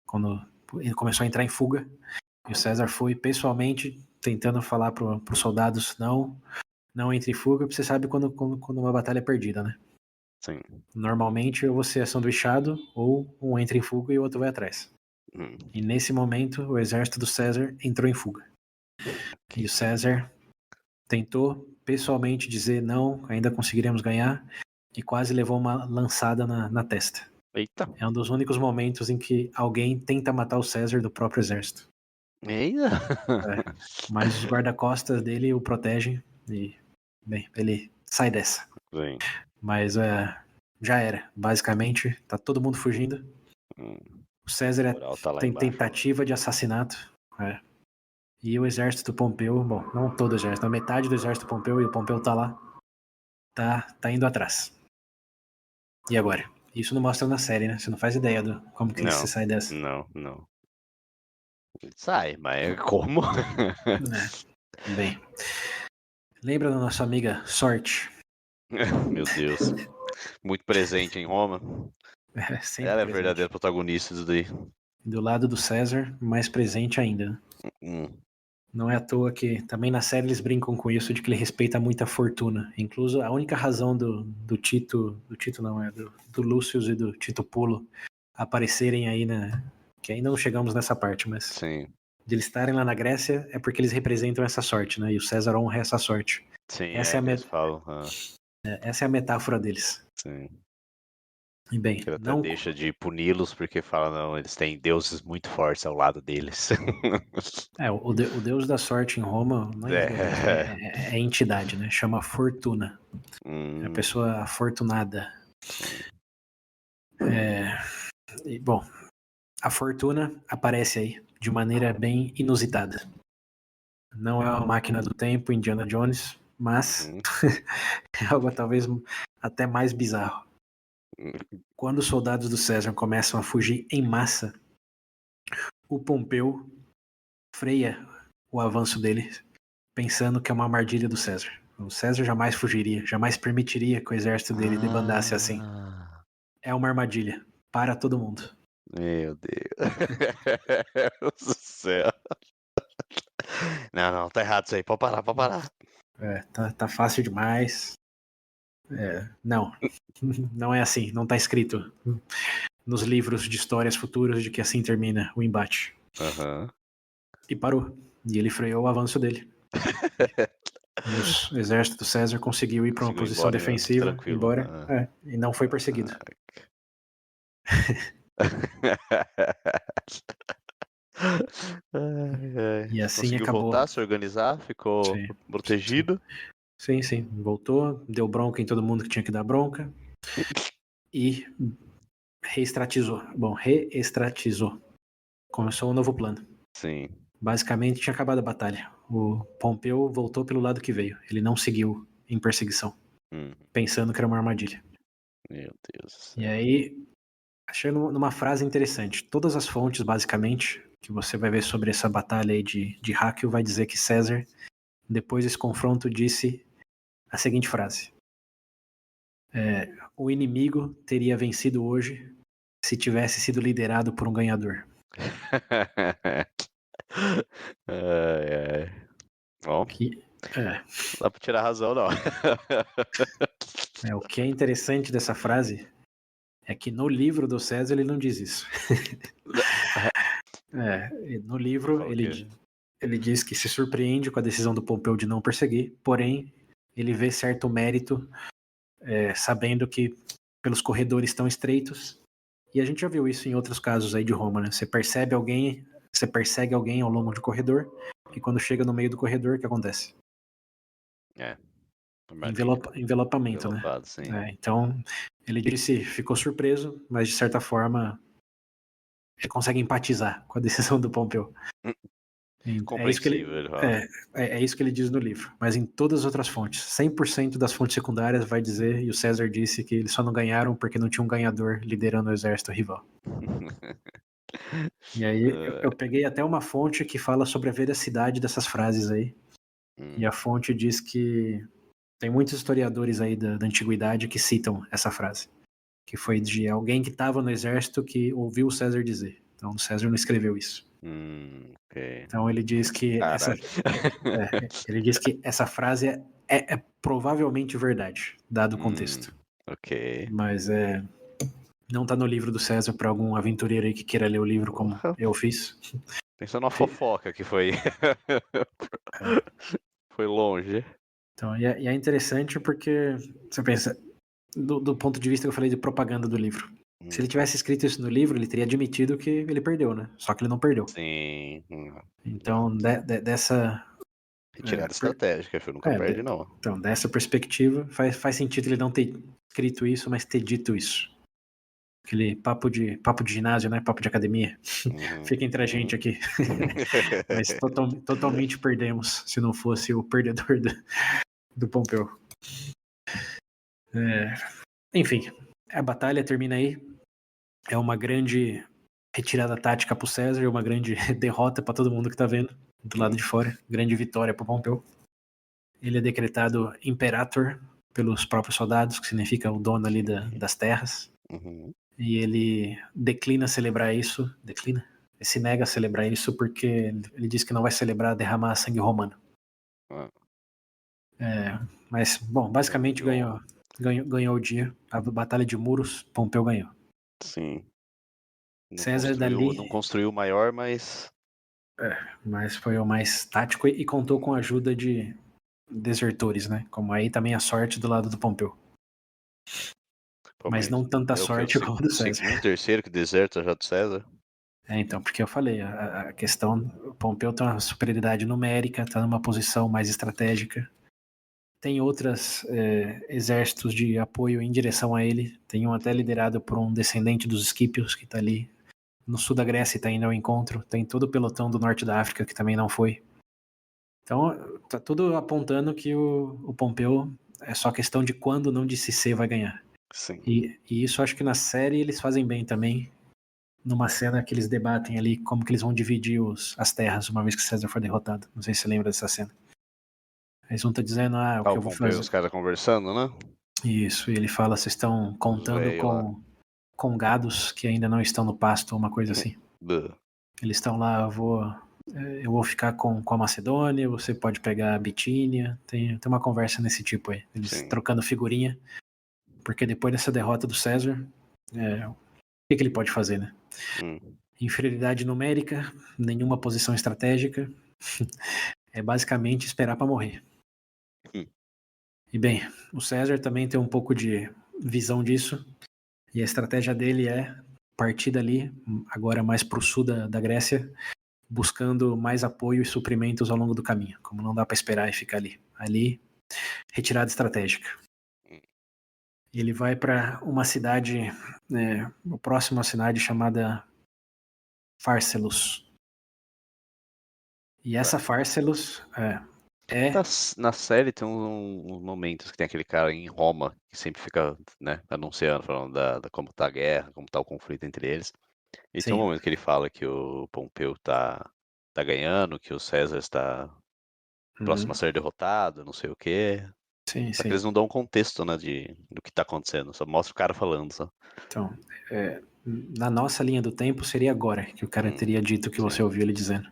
quando ele começou a entrar em fuga, e o César foi pessoalmente tentando falar para os soldados, não entre em fuga, porque você sabe quando uma batalha é perdida, né? Sim. Normalmente ou você é sanduichado, ou um entra em fuga e o outro vai atrás. E nesse momento, o exército do César entrou em fuga. E o César tentou pessoalmente dizer não, ainda conseguiremos ganhar, e quase levou uma lançada na testa. Eita. É um dos únicos momentos em que alguém tenta matar o César do próprio exército. Eita. Mas os guarda-costas dele o protegem e, bem, ele sai dessa. Sim. Mas já era. Basicamente, tá todo mundo fugindo. O César Tá tem embaixo. tentativa de assassinato. E o exército do Pompeu, bom, não todo o exército, a metade do exército do Pompeu, e o Pompeu tá lá, tá indo atrás. E agora? Isso não mostra na série, né? Você não faz ideia do como que você sai dessa. Não. Sai, mas como? Bem, lembra da nossa amiga Sorte? Meu Deus. Muito presente em Roma. Sempre Ela é a presente. verdadeira protagonista disso daí. Do lado do César, mais presente ainda. Não é à toa que também na série eles brincam com isso de que ele respeita muito a fortuna. Incluso a única razão do Tito não, do Lúcio e do Tito Pulo aparecerem aí que ainda não chegamos nessa parte, mas Sim. de eles estarem lá na Grécia é porque eles representam essa sorte, né? E o César honra essa sorte. Sim, Essa é, eles falam. essa é a metáfora deles. Sim. E bem, Que ele até não deixa de puni-los porque fala, não, eles têm deuses muito fortes ao lado deles. o deus da sorte em Roma não é deus, é entidade, né? Chama Fortuna. É a pessoa afortunada. Bom, a fortuna aparece aí de maneira bem inusitada. Não é uma máquina do tempo, Indiana Jones, mas é algo talvez até mais bizarro. Quando os soldados do César começam a fugir em massa, o Pompeu freia o avanço dele, pensando que é uma armadilha do César. O César jamais fugiria, jamais permitiria que o exército dele debandasse assim. É uma armadilha para todo mundo. Meu Deus do céu. Não, tá errado isso aí. Pode parar. Tá fácil demais. Não, não é assim, não tá escrito nos livros de histórias futuras de que assim termina o embate. Aham. E parou. E ele freou o avanço dele. E o exército do César conseguiu ir para uma Conseguiu ir posição embora defensiva, tranquilo. embora, e não foi perseguido. E assim Conseguiu acabou. voltar, se organizar, ficou Sim, protegido. sim. Voltou, deu bronca em todo mundo que tinha que dar bronca e reestratizou. Bom, reestratizou. Começou um novo plano. Sim. Basicamente tinha acabado a batalha. O Pompeu voltou pelo lado que veio. Ele não seguiu em perseguição, pensando que era uma armadilha. Meu Deus do E céu. aí, achei numa frase interessante. Todas as fontes, basicamente, que você vai ver sobre essa batalha aí de Háquio, vai dizer que César, depois desse confronto, disse a seguinte frase: o inimigo teria vencido hoje se tivesse sido liderado por um ganhador. Ai, ai. Bom, Que, não dá pra tirar a razão, não. o que é interessante dessa frase é que no livro do César ele não diz isso. No livro Fala o quê? ele diz que se surpreende com a decisão do Pompeu de não perseguir, porém ele vê certo mérito sabendo que pelos corredores tão estreitos, e a gente já viu isso em outros casos aí de Roma, né? Você persegue alguém ao longo do corredor, e quando chega no meio do corredor, o que acontece? Armadilha. Envelopamento, né? Envelopado, sim. Então, ele disse, ficou surpreso, mas de certa forma ele consegue empatizar com a decisão do Pompeu. É isso que Compreensível, ele fala. é isso que ele diz no livro. Mas em todas as outras fontes, 100% das fontes secundárias vai dizer, e o César disse que eles só não ganharam porque não tinha um ganhador liderando o exército rival. E aí eu peguei até uma fonte que fala sobre a veracidade dessas frases aí. E a fonte diz que tem muitos historiadores aí da antiguidade que citam essa frase. Que foi de alguém que estava no exército que ouviu o César dizer. Então o César não escreveu isso. Ok. Então ele diz que ele diz que essa frase é provavelmente verdade, dado o contexto. Ok. Mas não tá no livro do César para algum aventureiro aí que queira ler o livro como Porra. eu fiz. Pensando na fofoca que foi. Foi longe. Então, e é interessante porque você pensa, do ponto de vista que eu falei de propaganda do livro. Se ele tivesse escrito isso no livro, ele teria admitido que ele perdeu, né? Só que ele não perdeu. Sim. Então, dessa. Retirada estratégica, filho. Nunca perde, não. Então, dessa perspectiva, faz sentido ele não ter escrito isso, mas ter dito isso. Aquele papo de ginásio, né? Papo de academia. Fica entre a gente aqui. Mas totalmente perdemos se não fosse o perdedor do Pompeu. Enfim, a batalha termina aí. É uma grande retirada tática para o César, uma grande derrota para todo mundo que está vendo do lado de fora. Grande vitória para Pompeu. Ele é decretado imperator pelos próprios soldados, que significa o dono ali das terras. E ele declina celebrar isso. Declina? Ele se nega a celebrar isso porque ele diz que não vai celebrar derramar sangue romano. Mas, bom, basicamente ganhou o dia. A batalha de Muros, Pompeu ganhou. Sim. César dali. Não construiu o maior, mas. Mas foi o mais tático e contou com a ajuda de desertores, né? Como aí também a sorte do lado do Pompeu. Mas não tanta sorte como a do César. Segundo, terceiro que deserta já do César. Então, porque eu falei, a questão, o Pompeu tem uma superioridade numérica, está numa posição mais estratégica. Tem outros exércitos de apoio em direção a ele. Tem um até liderado por um descendente dos Escípios, que está ali no sul da Grécia e está indo ao encontro. Tem todo o pelotão do norte da África, que também não foi. Então, tá tudo apontando que o Pompeu é só questão de quando, não de se ser vai ganhar. Sim. E isso acho que na série eles fazem bem também, numa cena que eles debatem ali como que eles vão dividir as terras uma vez que César for derrotado. Não sei se você lembra dessa cena. Eles vão estar dizendo, o que eu vou fazer. Os caras conversando, né? Isso, e ele fala, vocês estão contando com gados que ainda não estão no pasto, uma coisa assim. Eles estão lá, eu vou ficar com a Macedônia, você pode pegar a Bitínia, tem uma conversa nesse tipo aí, eles trocando figurinha, Porque depois dessa derrota do César, o que ele pode fazer, né? Inferioridade numérica, nenhuma posição estratégica, é basicamente esperar para morrer. E bem, o César também tem um pouco de visão disso, e a estratégia dele é partir dali, agora mais para o sul da Grécia, buscando mais apoio e suprimentos ao longo do caminho, como não dá para esperar e ficar ali, retirada estratégica. Ele vai para uma cidade, próxima à cidade chamada Pharsalus. E essa Pharsalus Na série tem uns momentos que tem aquele cara em Roma que sempre fica, né, anunciando, falando da como tá a guerra, como tá o conflito entre eles. E tem um Sim. momento que ele fala que o Pompeu tá ganhando, que o César está próximo a ser derrotado, não sei o quê. Sim, Só que sim. eles não dão um contexto, né, do que tá acontecendo, só mostra o cara falando, só. Então, na nossa linha do tempo seria agora que o cara teria dito que você ouviu ele dizendo.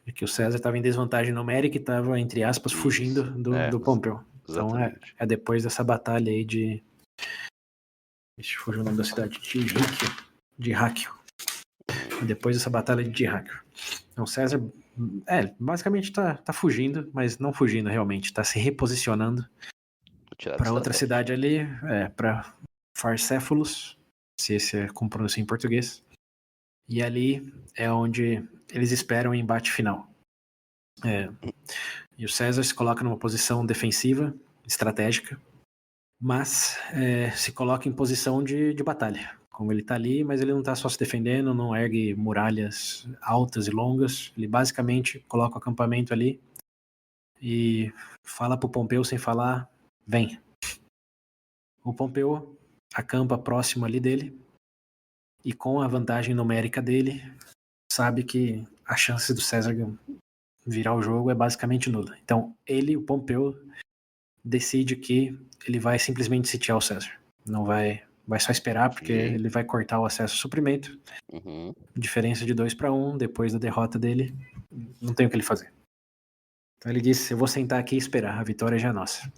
E que o César estava em desvantagem numérica e estava, entre aspas, fugindo do Pompeu. Então é depois dessa batalha aí de... Deixa eu fugir o nome da cidade. De Ráquio. Depois dessa batalha de Ráquio. Então César, basicamente tá fugindo, mas não fugindo realmente. Tá se reposicionando para outra cidade ali, para Pharséfolos, se esse é como pronuncia em português. E ali é onde eles esperam o embate final. E o César se coloca numa posição defensiva, estratégica, mas se coloca em posição de batalha. Como ele está ali, mas ele não está só se defendendo, não ergue muralhas altas e longas. Ele basicamente coloca o acampamento ali e fala pro Pompeu sem falar, vem. O Pompeu acampa próximo ali dele e com a vantagem numérica dele, sabe que a chance do César virar o jogo é basicamente nula. Então o Pompeu, decide que ele vai simplesmente sitiar o César. Não vai só esperar, porque ele vai cortar o acesso ao suprimento. Diferença de 2-1, depois da derrota dele, não tem o que ele fazer. Então ele disse, eu vou sentar aqui e esperar, a vitória já é nossa.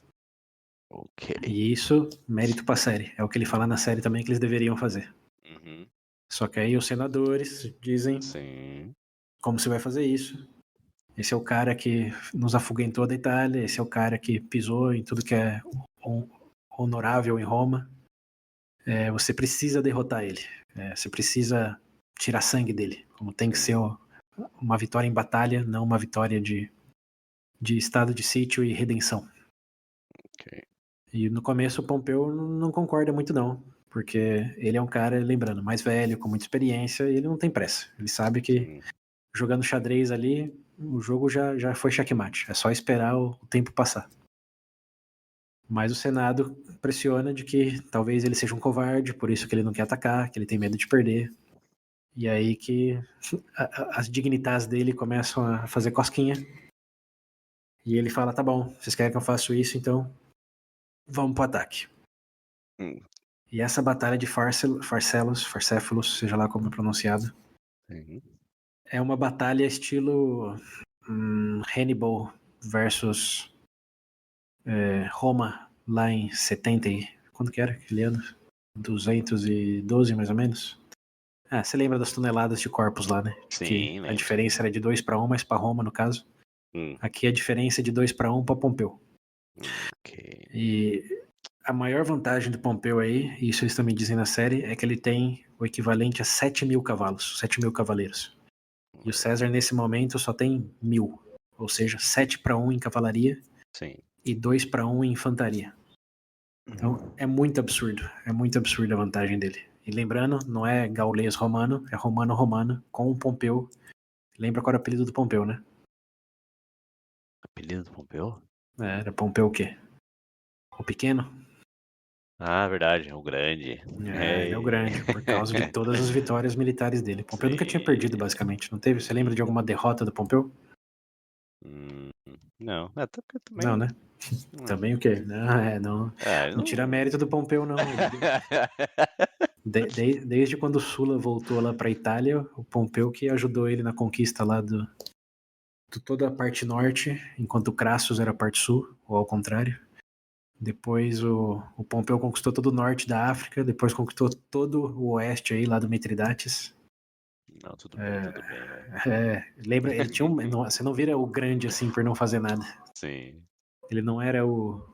E isso, mérito pra série. É o que ele fala na série também que eles deveriam fazer. Só que aí os senadores dizem, como você vai fazer isso? Esse é o cara que nos afugentou da Itália, esse é o cara que pisou em tudo que é honorável em Roma. Você precisa derrotar ele. Você precisa tirar sangue dele. Como tem que ser uma vitória em batalha, não uma vitória de estado de sítio e redenção. E no começo o Pompeu não concorda muito não, porque ele é um cara, lembrando, mais velho, com muita experiência, e ele não tem pressa. Ele sabe que jogando xadrez ali, o jogo já foi checkmate. É só esperar o tempo passar. Mas o Senado pressiona de que talvez ele seja um covarde, por isso que ele não quer atacar, que ele tem medo de perder. E aí que as dignitas dele começam a fazer cosquinha. E ele fala, tá bom, vocês querem que eu faça isso, então vamos pro ataque. E essa batalha de Pharséfolos, seja lá como é pronunciado, é uma batalha estilo Hannibal versus Roma, lá em 70, quando que era aquele ano? 212 mais ou menos. Você lembra das toneladas de corpos lá, né? Sim, a diferença era de 2-1, mas para Roma no caso. Aqui a diferença é de 2-1 para Pompeu. E a maior vantagem do Pompeu aí, e isso eles também dizem na série, é que ele tem o equivalente a 7.000 cavalos, 7.000 cavaleiros. E o César nesse momento só tem 1.000, ou seja, 7-1 em cavalaria e 2-1 em infantaria. Então é muito absurdo a vantagem dele. E lembrando, não é gaulês romano, é romano com o Pompeu. Lembra qual era o apelido do Pompeu, né? Apelido do Pompeu? Era Pompeu o quê? O pequeno? Ah, verdade, o grande. Ele é o grande, por causa de todas as vitórias militares dele. Pompeu nunca tinha perdido, basicamente, não teve? Você lembra de alguma derrota do Pompeu? Não, também... Não, né? Também o quê? Não tira mérito do Pompeu, não. Desde quando Sulla voltou lá pra Itália, o Pompeu que ajudou ele na conquista lá de toda a parte norte, enquanto Crassus era a parte sul, ou ao contrário. Depois o Pompeu conquistou todo o norte da África, depois conquistou todo o oeste aí, lá do Mitridates. Não, tudo bem, vai. Lembra, ele tinha você não vira o grande assim por não fazer nada. Sim. Ele não era o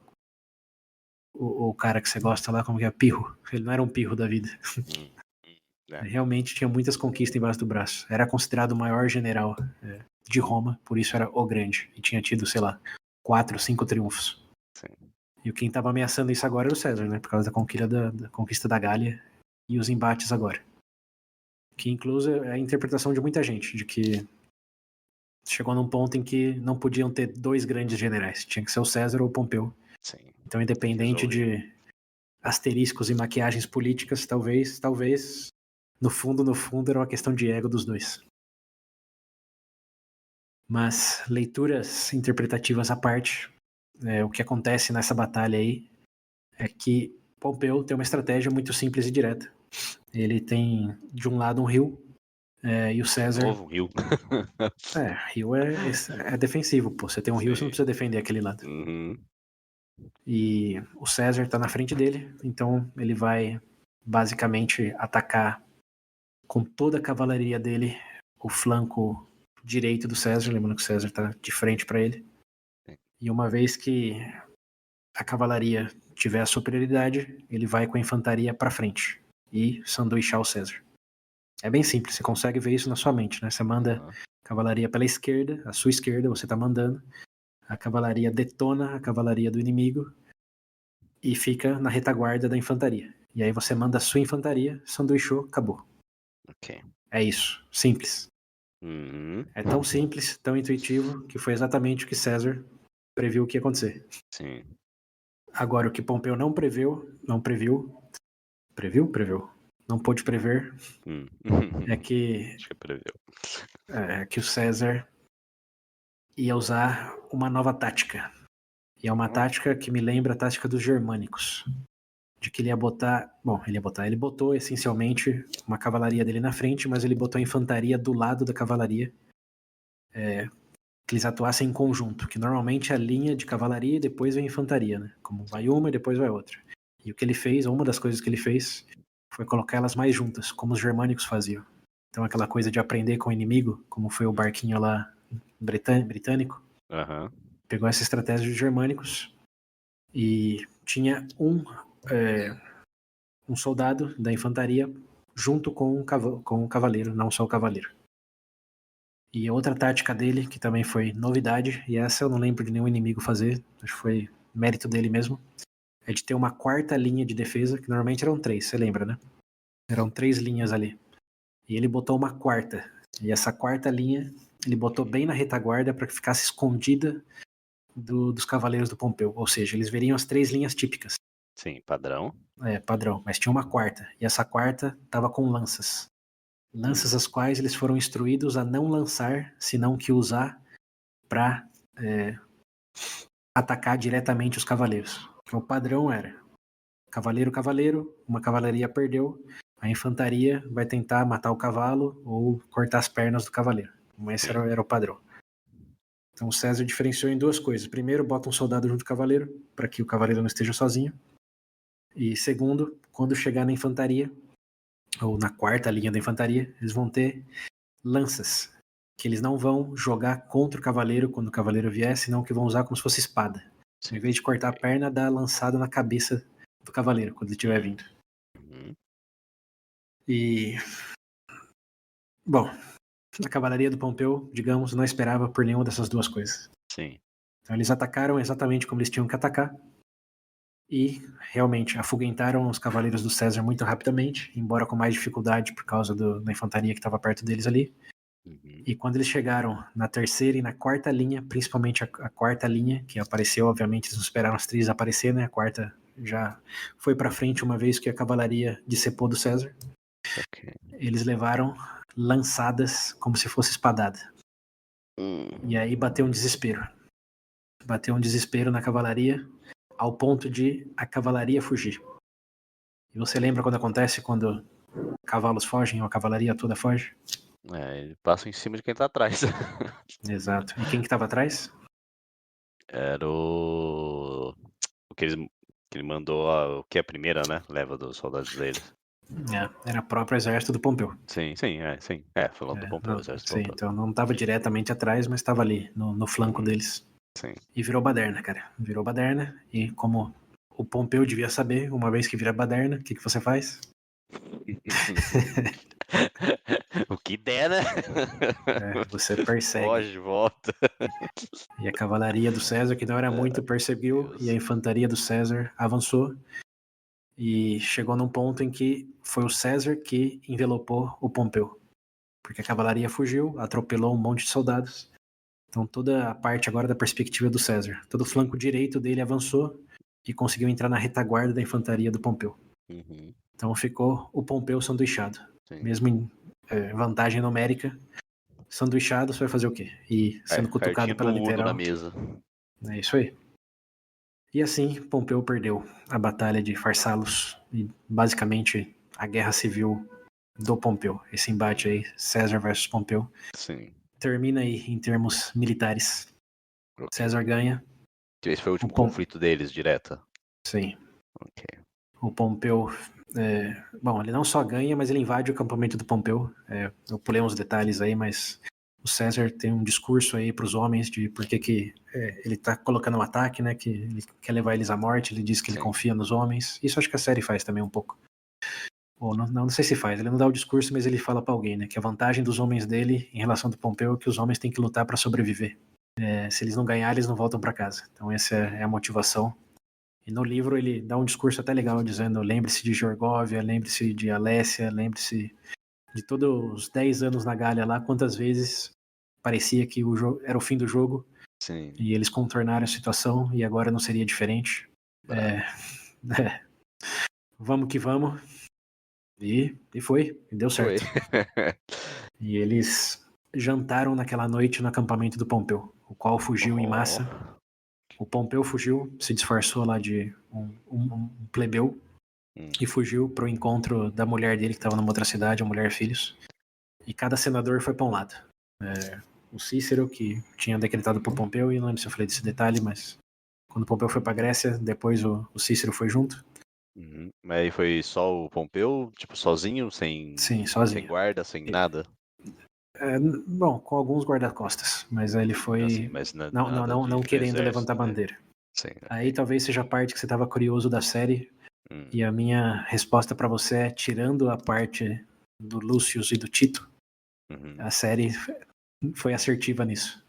cara que você gosta lá, como que é? Pirro. Ele não era um pirro da vida. Hum, é. Realmente tinha muitas conquistas embaixo do braço. Era considerado o maior general de Roma, por isso era o grande. E tinha tido, sei lá, 4, 5 triunfos. Sim. E quem estava ameaçando isso agora era o César, né? Por causa da conquista da Gália e os embates agora. Que incluso é a interpretação de muita gente, de que chegou num ponto em que não podiam ter dois grandes generais. Tinha que ser o César ou o Pompeu. Sim. Então, independente de asteriscos e maquiagens políticas, talvez, no fundo, era uma questão de ego dos dois. Mas, leituras interpretativas à parte, o que acontece nessa batalha aí é que Pompeu tem uma estratégia muito simples e direta. Ele tem, de um lado, um rio, e o César... Novo rio. Rio é defensivo, pô. Você tem um rio, você não precisa defender aquele lado. Uhum. E o César tá na frente dele, então ele vai basicamente atacar com toda a cavalaria dele o flanco direito do César, lembrando que o César tá de frente para ele. E uma vez que a cavalaria tiver a superioridade, ele vai com a infantaria para frente e sanduichar o César. É bem simples, você consegue ver isso na sua mente, né? Você manda a cavalaria pela esquerda, a sua esquerda, você tá mandando. A cavalaria detona a cavalaria do inimigo e fica na retaguarda da infantaria. E aí você manda a sua infantaria, sanduichou, acabou. Ok. É isso, simples. Uhum. É tão simples, tão intuitivo, que foi exatamente o que César previu que ia acontecer. Sim. Agora, o que Pompeu não previu, não pôde prever, é que, Acho que preveu. que o César ia usar uma nova tática. E é uma tática que me lembra a tática dos germânicos. De que ele ia botar... Bom, ele botou essencialmente uma cavalaria dele na frente, mas ele botou a infantaria do lado da cavalaria. Que eles atuassem em conjunto, que normalmente é a linha de cavalaria e depois vem a infantaria, né? Como vai uma e depois vai outra. E o que ele fez, ou uma das coisas que ele fez, foi colocar elas mais juntas, como os germânicos faziam. Então aquela coisa de aprender com o inimigo, como foi o barquinho lá britânico, pegou essa estratégia dos germânicos e tinha um soldado da infantaria junto com o cavaleiro, não só o cavaleiro. E outra tática dele, que também foi novidade, e essa eu não lembro de nenhum inimigo fazer, acho que foi mérito dele mesmo, é de ter uma quarta linha de defesa, que normalmente eram 3, você lembra, né? Eram 3 linhas ali. E ele botou uma quarta. E essa quarta linha, ele botou bem na retaguarda para que ficasse escondida dos cavaleiros do Pompeu. Ou seja, eles veriam as 3 linhas típicas. Sim, padrão. Padrão. Mas tinha uma quarta. E essa quarta estava com lanças. Lanças as quais eles foram instruídos a não lançar, senão que usar para atacar diretamente os cavaleiros. Então, o padrão era cavaleiro, uma cavalaria perdeu, a infantaria vai tentar matar o cavalo ou cortar as pernas do cavaleiro. Esse era o padrão. Então o César diferenciou em 2 coisas. Primeiro, bota um soldado junto do cavaleiro, para que o cavaleiro não esteja sozinho. E segundo, quando chegar na infantaria, ou na quarta linha da infantaria, eles vão ter lanças, que eles não vão jogar contra o cavaleiro quando o cavaleiro vier, senão que vão usar como se fosse espada. Sim. Em vez de cortar a perna, dá lançada na cabeça do cavaleiro quando ele estiver vindo. E... Bom, a cavalaria do Pompeu, digamos, não esperava por nenhuma dessas 2 coisas. Sim. Então eles atacaram exatamente como eles tinham que atacar e realmente afugentaram os cavaleiros do César muito rapidamente, embora com mais dificuldade por causa da infantaria que estava perto deles ali. E quando eles chegaram na terceira e na quarta linha, principalmente a quarta linha, que apareceu, obviamente eles não esperaram as 3 aparecer, né? A quarta já foi para frente uma vez que a cavalaria discepou do César. Eles levaram lançadas como se fosse espadada. E aí bateu um desespero. Bateu um desespero na cavalaria, ao ponto de a cavalaria fugir. E você lembra quando cavalos fogem, ou a cavalaria toda foge? Ele passa em cima de quem tá atrás. Exato. E quem que tava atrás? Era o que eles Que ele mandou o que é a primeira, né? Leva dos soldados dele. Era o próprio exército do Pompeu. Sim. Falando do Pompeu, Não, o exército sim, Pompeu. então não estava diretamente atrás, mas estava ali, no flanco deles. Sim. E virou baderna, cara. Virou baderna. E como o Pompeu devia saber, uma vez que vira baderna, o que você faz? O que der, né? Você persegue. Foge, volta. E a cavalaria do César, que não era muito, perseguiu, Deus. e a infantaria do César avançou. E chegou num ponto em que foi o César que envelopou o Pompeu. Porque a cavalaria fugiu, atropelou um monte de soldados. Então toda a parte agora da perspectiva do César. Todo o flanco direito dele avançou e conseguiu entrar na retaguarda da infantaria do Pompeu. Então ficou o Pompeu sanduichado. Sim. Mesmo em vantagem numérica, sanduichado, você vai fazer o quê? E sendo cutucado pela literal. Na mesa. É isso aí. E assim, Pompeu perdeu a batalha de Farsalos e basicamente a guerra civil do Pompeu. Esse embate aí, César versus Pompeu, Sim. termina aí em termos militares. Okay. César ganha. Esse foi o último conflito deles, direta. Sim. Ok. O Pompeu, bom, ele não só ganha, mas ele invade o acampamento do Pompeu. Eu pulei uns detalhes aí, mas o César tem um discurso aí para os homens de por que ele tá colocando um ataque, né? Que ele quer levar eles à morte. Ele diz que ele confia nos homens. Isso acho que a série faz também um pouco. Ou não sei se faz. Ele não dá o discurso, mas ele fala para alguém, né? Que a vantagem dos homens dele em relação do Pompeu é que os homens têm que lutar para sobreviver. Se eles não ganharem, eles não voltam para casa. Então essa é a motivação. E no livro ele dá um discurso até legal, dizendo: lembre-se de Jorgóvia, lembre-se de Alécia, lembre-se de todos os 10 anos na Gália lá, quantas vezes parecia que era o fim do jogo. Sim. E eles contornaram a situação e agora não seria diferente. Vamos que vamos. E foi, e deu certo. E eles jantaram naquela noite no acampamento do Pompeu, o qual fugiu em massa. O Pompeu fugiu, se disfarçou lá de um plebeu e fugiu pro encontro da mulher dele que estava numa outra cidade, a mulher e filhos. E cada senador foi para um lado. O Cícero, que tinha decretado pro Pompeu, e não lembro se eu falei desse detalhe, mas quando o Pompeu foi para Grécia, depois o Cícero foi junto. Mas aí foi só o Pompeu, tipo, sozinho, sem guarda, sem nada? Bom, com alguns guarda-costas, mas ele foi assim, mas não querendo levantar bandeira. Sim, Aí talvez seja a parte que você estava curioso da série, e a minha resposta para você é, tirando a parte do Lúcius e do Tito, a série foi assertiva nisso.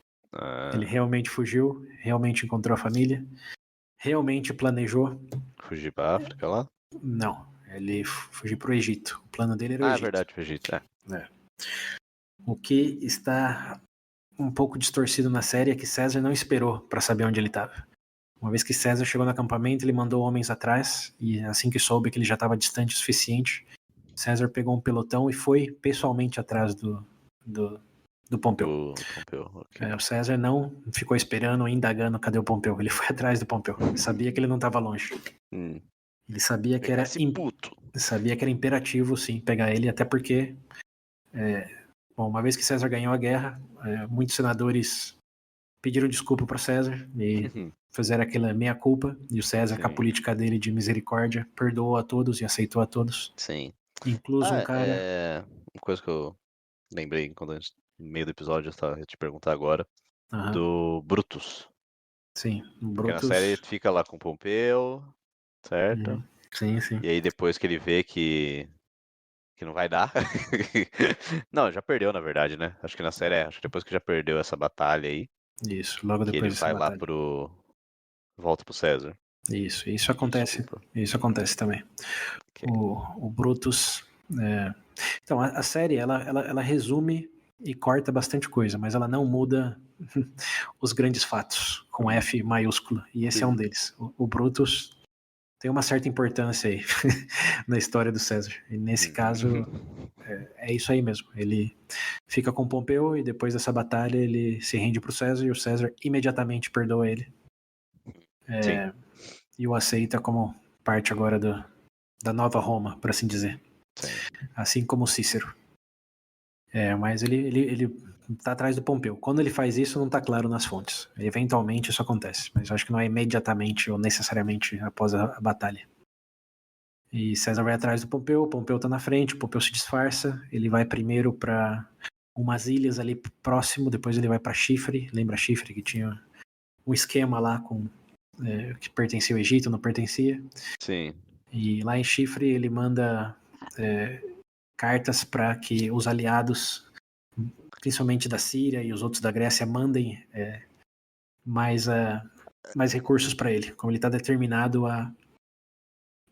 Ele realmente fugiu, realmente encontrou a família, realmente planejou. Fugir pra África lá? Não, ele fugiu pro Egito. O plano dele era o Egito. É verdade, o Egito, O que está um pouco distorcido na série é que César não esperou para saber onde ele estava. Uma vez que César chegou no acampamento, ele mandou homens atrás, e assim que soube que ele já estava distante o suficiente, César pegou um pelotão e foi pessoalmente atrás do Pompeu. Okay. O César não ficou esperando, indagando cadê o Pompeu. Ele foi atrás do Pompeu. Ele sabia que ele não estava longe. Ele sabia que era imperativo, sim, pegar ele, até porque uma vez que César ganhou a guerra, muitos senadores pediram desculpa para César e fizeram aquela meia-culpa, e o César, com a política dele de misericórdia, perdoou a todos e aceitou a todos. Sim. Incluso um cara... Uma coisa que eu lembrei quando no meio do episódio, eu ia te perguntar agora, do Brutus. Sim, o Brutus... Porque na série ele fica lá com o Pompeu, certo? Sim. E aí depois que ele vê que não vai dar. Não, já perdeu, na verdade, né? Acho que na série acho que depois que já perdeu essa batalha aí. Isso, logo depois dessa batalha. Que ele vai lá volta pro César. Isso acontece. Desculpa. Isso acontece também. Okay. O Brutus... Então, a série, ela resume e corta bastante coisa, mas ela não muda os grandes fatos, com F maiúsculo, e esse é um deles. O Brutus tem uma certa importância aí na história do César, e nesse caso é isso aí mesmo. Ele fica com Pompeu e depois dessa batalha ele se rende pro César, e o César imediatamente perdoa ele. E o aceita como parte agora da nova Roma, por assim dizer. Sim. Assim como Cícero. Mas ele tá atrás do Pompeu. Quando ele faz isso, não tá claro nas fontes. Eventualmente isso acontece, mas eu acho que não é imediatamente ou necessariamente após a batalha. E César vai atrás do Pompeu, o Pompeu tá na frente, o Pompeu se disfarça, ele vai primeiro para umas ilhas ali próximo, depois ele vai para Chifre, lembra Chifre que tinha um esquema lá com que pertencia ao Egito, não pertencia. Sim. E lá em Chifre ele manda cartas para que os aliados, principalmente da Síria e os outros da Grécia, mandem mais recursos para ele, como ele está determinado a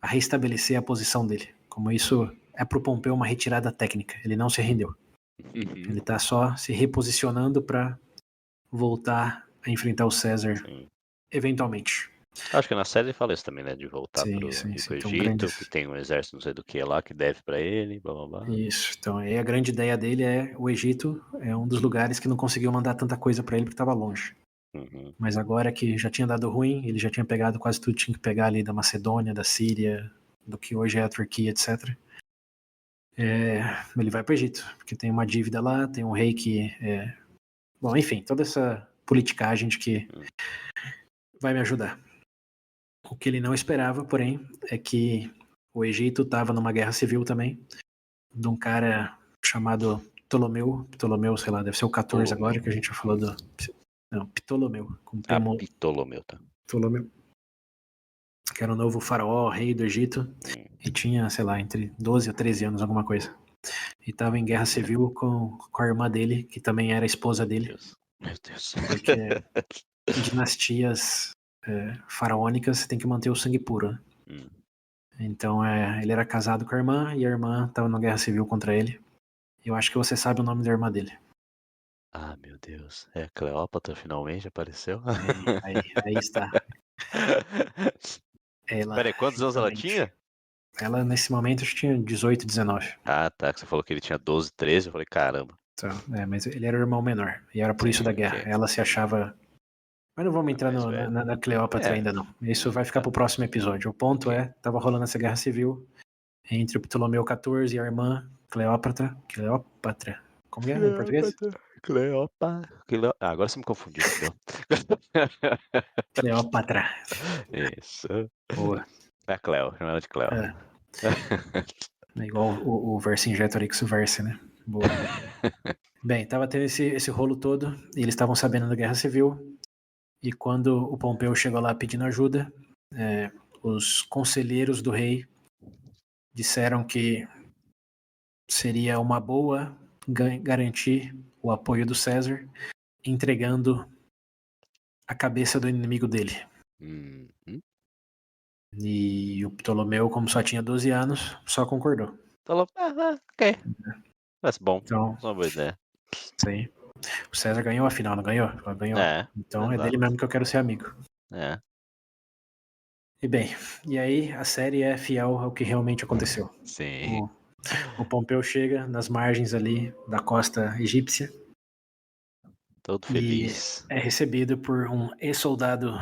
restabelecer a posição dele. Como isso é para o Pompeu uma retirada técnica, ele não se rendeu. Ele está só se reposicionando para voltar a enfrentar o César eventualmente. Acho que na série ele fala isso também, né? De voltar Sim, pro então, Egito, que tem um exército não sei do que lá, que deve pra ele, blá blá blá. Isso, então aí a grande ideia dele é o Egito é um dos lugares que não conseguiu mandar tanta coisa para ele porque estava longe. Mas agora que já tinha dado ruim, ele já tinha pegado quase tudo que tinha que pegar ali da Macedônia, da Síria, do que hoje é a Turquia, etc. Ele vai para o Egito, porque tem uma dívida lá, tem um rei que bom, enfim, toda essa politicagem de que vai me ajudar. O que ele não esperava, porém, é que o Egito estava numa guerra civil também, de um cara chamado Ptolomeu, sei lá, deve ser o 14 agora, que a gente já falou do... Não, Ptolomeu. Ptolomeu, tá. Ptolomeu. Que era o novo faraó, rei do Egito, e tinha, sei lá, entre 12 a 13 anos, alguma coisa. E estava em guerra civil com a irmã dele, que também era esposa dele. Meu Deus. Porque dinastias faraônicas tem que manter o sangue puro, né? Então ele era casado com a irmã e a irmã estava numa guerra civil contra ele. Eu acho que você sabe o nome da irmã dele. Ah, meu Deus. É, Cleópatra finalmente apareceu? Aí está. Ela, Peraí, quantos anos ela tinha? Ela, nesse momento, acho que tinha 18, 19. Ah, tá. Que você falou que ele tinha 12, 13. Eu falei, caramba. Então, mas ele era o irmão menor. E era por isso da guerra. Okay. Ela se achava... Mas não vamos entrar na Cleópatra ainda, não. Isso vai ficar pro próximo episódio. O ponto tava rolando essa guerra civil entre o Ptolomeu XIV e a irmã Cleópatra. Como é em português? Agora você me confundiu, entendeu? Cleópatra. Isso. Boa. É a Cleo, chama ela de Cleo. É igual o Vercingetorix Verse, né? Boa. Bem, tava tendo esse rolo todo, e eles estavam sabendo da guerra civil, e quando o Pompeu chegou lá pedindo ajuda, os conselheiros do rei disseram que seria uma boa garantir o apoio do César, entregando a cabeça do inimigo dele. E o Ptolomeu, como só tinha 12 anos, só concordou. Falou, ok. Parece bom. Então, é uma boa ideia. Sim. O César ganhou a final, não ganhou? Ganhou. Então é dele mesmo que eu quero ser amigo. E bem, e aí a série é fiel ao que realmente aconteceu. Sim. O Pompeu chega nas margens ali da costa egípcia. Todo feliz. E é recebido por um ex-soldado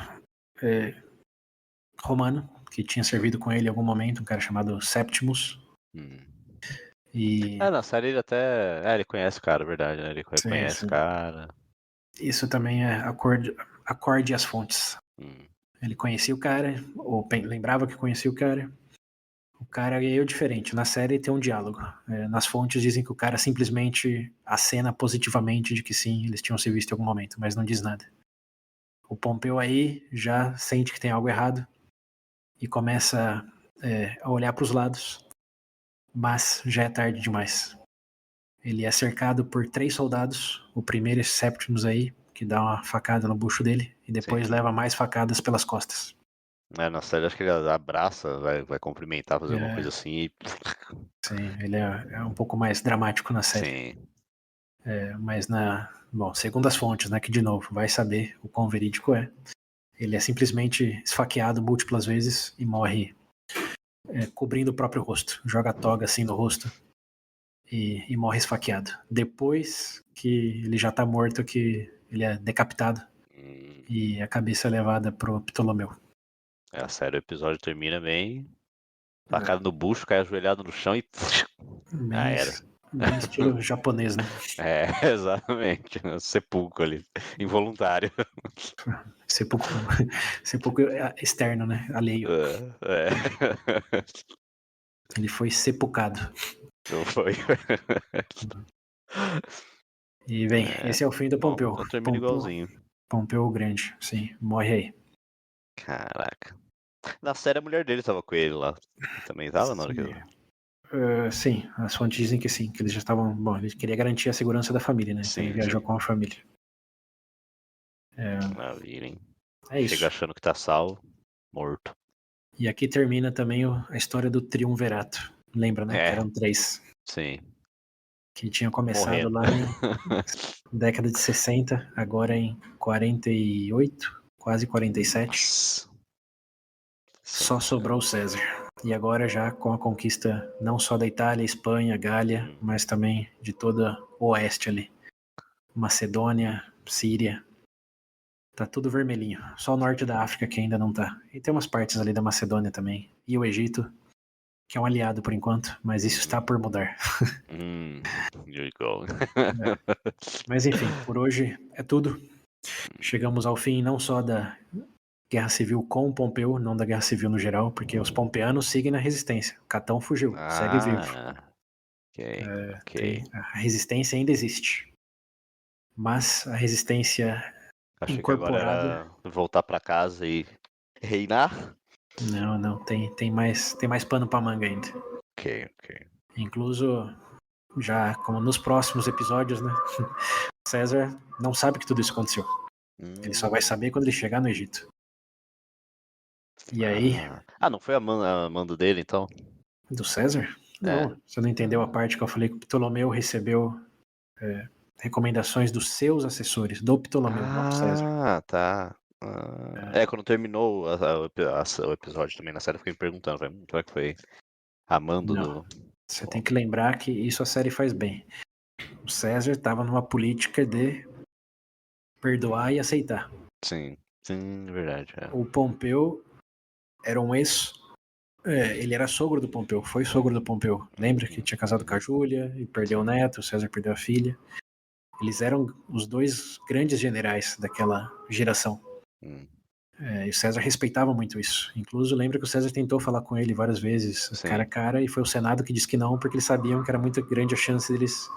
romano, que tinha servido com ele em algum momento, um cara chamado Septimus. Na série ele até... ele conhece o cara, verdade, né? Ele reconhece o cara. Isso também é acorde às fontes. Ele conhecia o cara, ou lembrava que conhecia o cara. O cara é diferente. Na série tem um diálogo. Nas fontes dizem que o cara simplesmente acena positivamente de que sim, eles tinham se visto em algum momento, mas não diz nada. O Pompeu aí já sente que tem algo errado e começa a olhar para os lados, mas já é tarde demais. Ele é cercado por 3 soldados, o primeiro é Septimus aí, que dá uma facada no bucho dele, e depois leva mais facadas pelas costas. Na série acho que ele abraça, vai cumprimentar, fazer alguma coisa assim e... Sim, ele é um pouco mais dramático na série. Sim. Mas bom, segundo as fontes, né, que de novo, vai saber o quão verídico é. Ele é simplesmente esfaqueado múltiplas vezes e morre cobrindo o próprio rosto. Joga a toga assim no rosto e morre esfaqueado. Depois que ele já tá morto, que ele é decapitado e a cabeça é levada pro Ptolomeu. A série, o episódio termina bem... Facada no bucho, cai ajoelhado no chão e... era. Bem estilo japonês, né? É, exatamente. Sepulcro ali, involuntário. Sepulcro, sepulcro externo, né? Alheio. É. Ele foi sepulcado. Não foi. E, bem, É. esse é o fim do Bom, Pompeu. então termina Pompeu, igualzinho. Pompeu o Grande, sim, morre aí. Caraca. Na série a mulher dele tava com ele lá. Também tava na hora que eu... Sim, as fontes dizem que sim, que eles já estavam. Bom, ele queria garantir a segurança da família, né? Então ele Sim, viajou sim. com a família. Maravilha, hein? É Chega isso. achando que tá salvo, morto. E aqui termina também a história do triunvirato. Lembra, né? Que É, eram 3. sim. Que tinha começado Morrendo. lá em década de 60, agora em 48, quase 47. Nossa. Só sobrou o César. E agora já com a conquista não só da Itália, Espanha, Gália, mas também de toda o oeste ali. Macedônia, Síria. Tá tudo vermelhinho. Só o norte da África que ainda não tá. E tem umas partes ali da Macedônia também. E o Egito, que é um aliado por enquanto, mas isso está por mudar. Here you go. É. Mas enfim, por hoje é tudo. Chegamos ao fim não só da Guerra Civil com Pompeu, não da Guerra Civil no geral, porque os pompeanos seguem na resistência. Catão fugiu, segue vivo. Ok, ok. A resistência ainda existe. Mas a resistência Achei que agora incorporada. era voltar pra casa e reinar. Não, tem mais pano pra manga ainda. Ok, ok. Incluso, já como nos próximos episódios, né? César não sabe que tudo isso aconteceu. Ele só vai saber quando ele chegar no Egito. E aí, Não foi a mando dele, então? do César? É. Não, você não entendeu a parte que eu falei que o Ptolomeu recebeu recomendações dos seus assessores, do Ptolomeu, não do César. Tá. Quando terminou o episódio também na série, eu fiquei me perguntando, será que foi a mando Não. do... Você tem que lembrar que isso a série faz bem. O César estava numa política de perdoar e aceitar. Sim, verdade. O Pompeu era um ex. Ele era sogro do Pompeu, foi sogro do Pompeu. Lembra que tinha casado com a Júlia e perdeu o neto, o César perdeu a filha. Eles eram os dois grandes generais daquela geração. E o César respeitava muito isso. Incluso lembra que o César tentou falar com ele várias vezes, cara a cara, e foi o Senado que disse que não, porque eles sabiam que era muito grande a chance deles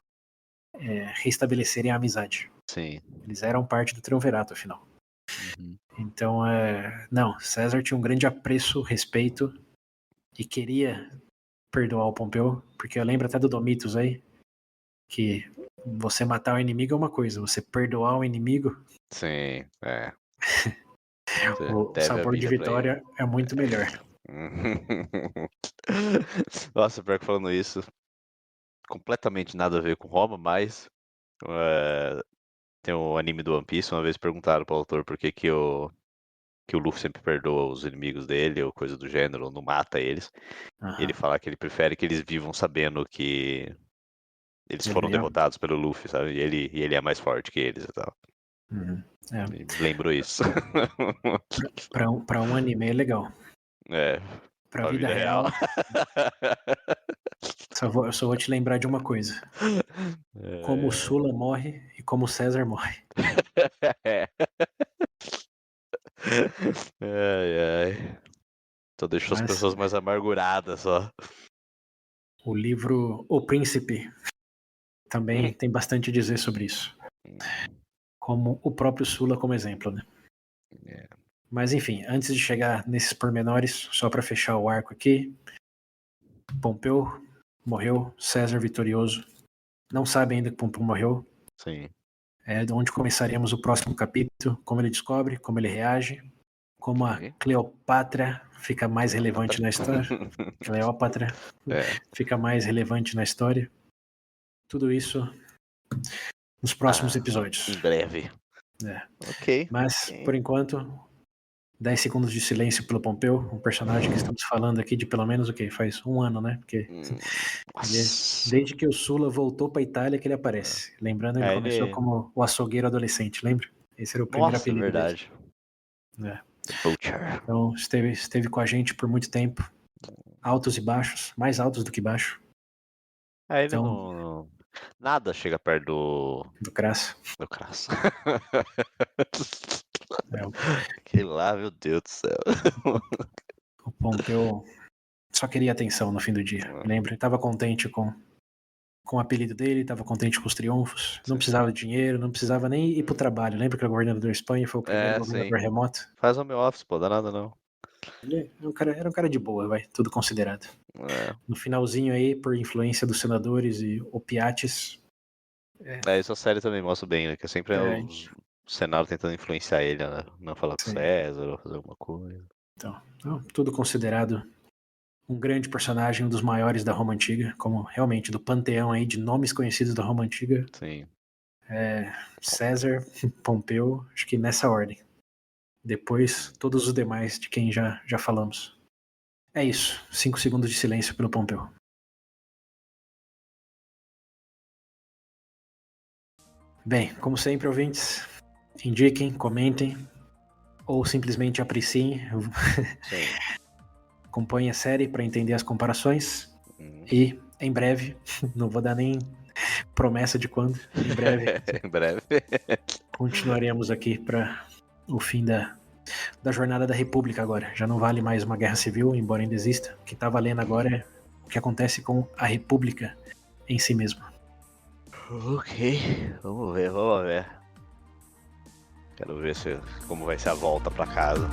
restabelecerem a amizade. Sim. Eles eram parte do triunvirato, afinal. Então, não, César tinha um grande apreço, respeito e queria perdoar o Pompeu, porque eu lembro até do Domitos aí, que você matar o inimigo é uma coisa, você perdoar o inimigo, Sim, o deve a sabor de vida pra ele. vitória é muito melhor. Nossa, pior que falando isso, completamente nada a ver com Roma, mas tem o anime do One Piece, uma vez perguntaram pro autor por que o Luffy sempre perdoa os inimigos dele, ou coisa do gênero, ou não mata eles. E ele fala que ele prefere que eles vivam sabendo que eles foram derrotados pelo Luffy, sabe? E ele é mais forte que eles e tal. Me lembrou isso. Pra um anime é legal. Pra Pra vida real, eu só vou te lembrar de uma coisa. Como o Sula morre e como o César morre. Ai. Então deixou as Mas pessoas mais amarguradas só. o livro O Príncipe também tem bastante a dizer sobre isso. Como o próprio Sula como exemplo, né? Mas enfim, antes de chegar nesses pormenores, só para fechar o arco aqui, Pompeu morreu, César vitorioso. Não sabe ainda que Pompeu morreu. Sim. É de onde começaremos o próximo capítulo, como ele descobre, como ele reage, como a Cleopatra fica mais relevante na história. Cleópatra fica mais relevante na história. Tudo isso nos próximos episódios. Em breve. Ok. Mas, por enquanto, 10 segundos de silêncio pelo Pompeu, um personagem que estamos falando aqui de pelo menos o quê? Faz um ano, né? Porque desde que o Sula voltou para Itália que ele aparece. Lembrando, ele começou como o açougueiro adolescente, lembra? Esse era o primeiro apelido dele. Então, esteve com a gente por muito tempo. Altos e baixos, mais altos do que baixos. Aí ele Então, não. Nada chega perto do Crasso. do Crasso. É, Aquele lá, meu Deus do céu. o Pompeu só queria atenção no fim do dia. Lembra? Ele tava contente com o apelido dele, estava contente com os triunfos, não Sim. precisava de dinheiro, não precisava nem ir pro trabalho. Lembra que o governador da Espanha foi o primeiro Sim. governador remoto? Faz home office, pô, dá nada não. Ele era um cara de boa, vai, tudo considerado. É. No finalzinho aí, por influência dos senadores e opiates, Isso a série também mostra bem, né? Que sempre é é, o Senado tentando influenciar ele, né? Não falar com o sim. César ou fazer alguma coisa. Então, tudo considerado um grande personagem, um dos maiores da Roma Antiga, como realmente do panteão aí de nomes conhecidos da Roma Antiga. Sim. César, Pompeu, acho que nessa ordem. Depois, todos os demais de quem já falamos. É isso. 5 segundos de silêncio pelo Pompeu. Bem, como sempre, ouvintes, indiquem, comentem ou simplesmente apreciem. Sim. Acompanhem a série para entender as comparações. Uhum. E em breve, não vou dar nem promessa de quando, em breve Em breve. continuaremos aqui para o fim da jornada da República agora. Já não vale mais uma guerra civil, embora ainda exista. O que está valendo agora é o que acontece com a República em si mesma. Ok, vamos ver, vamos ver. Quero ver como vai ser a volta pra casa.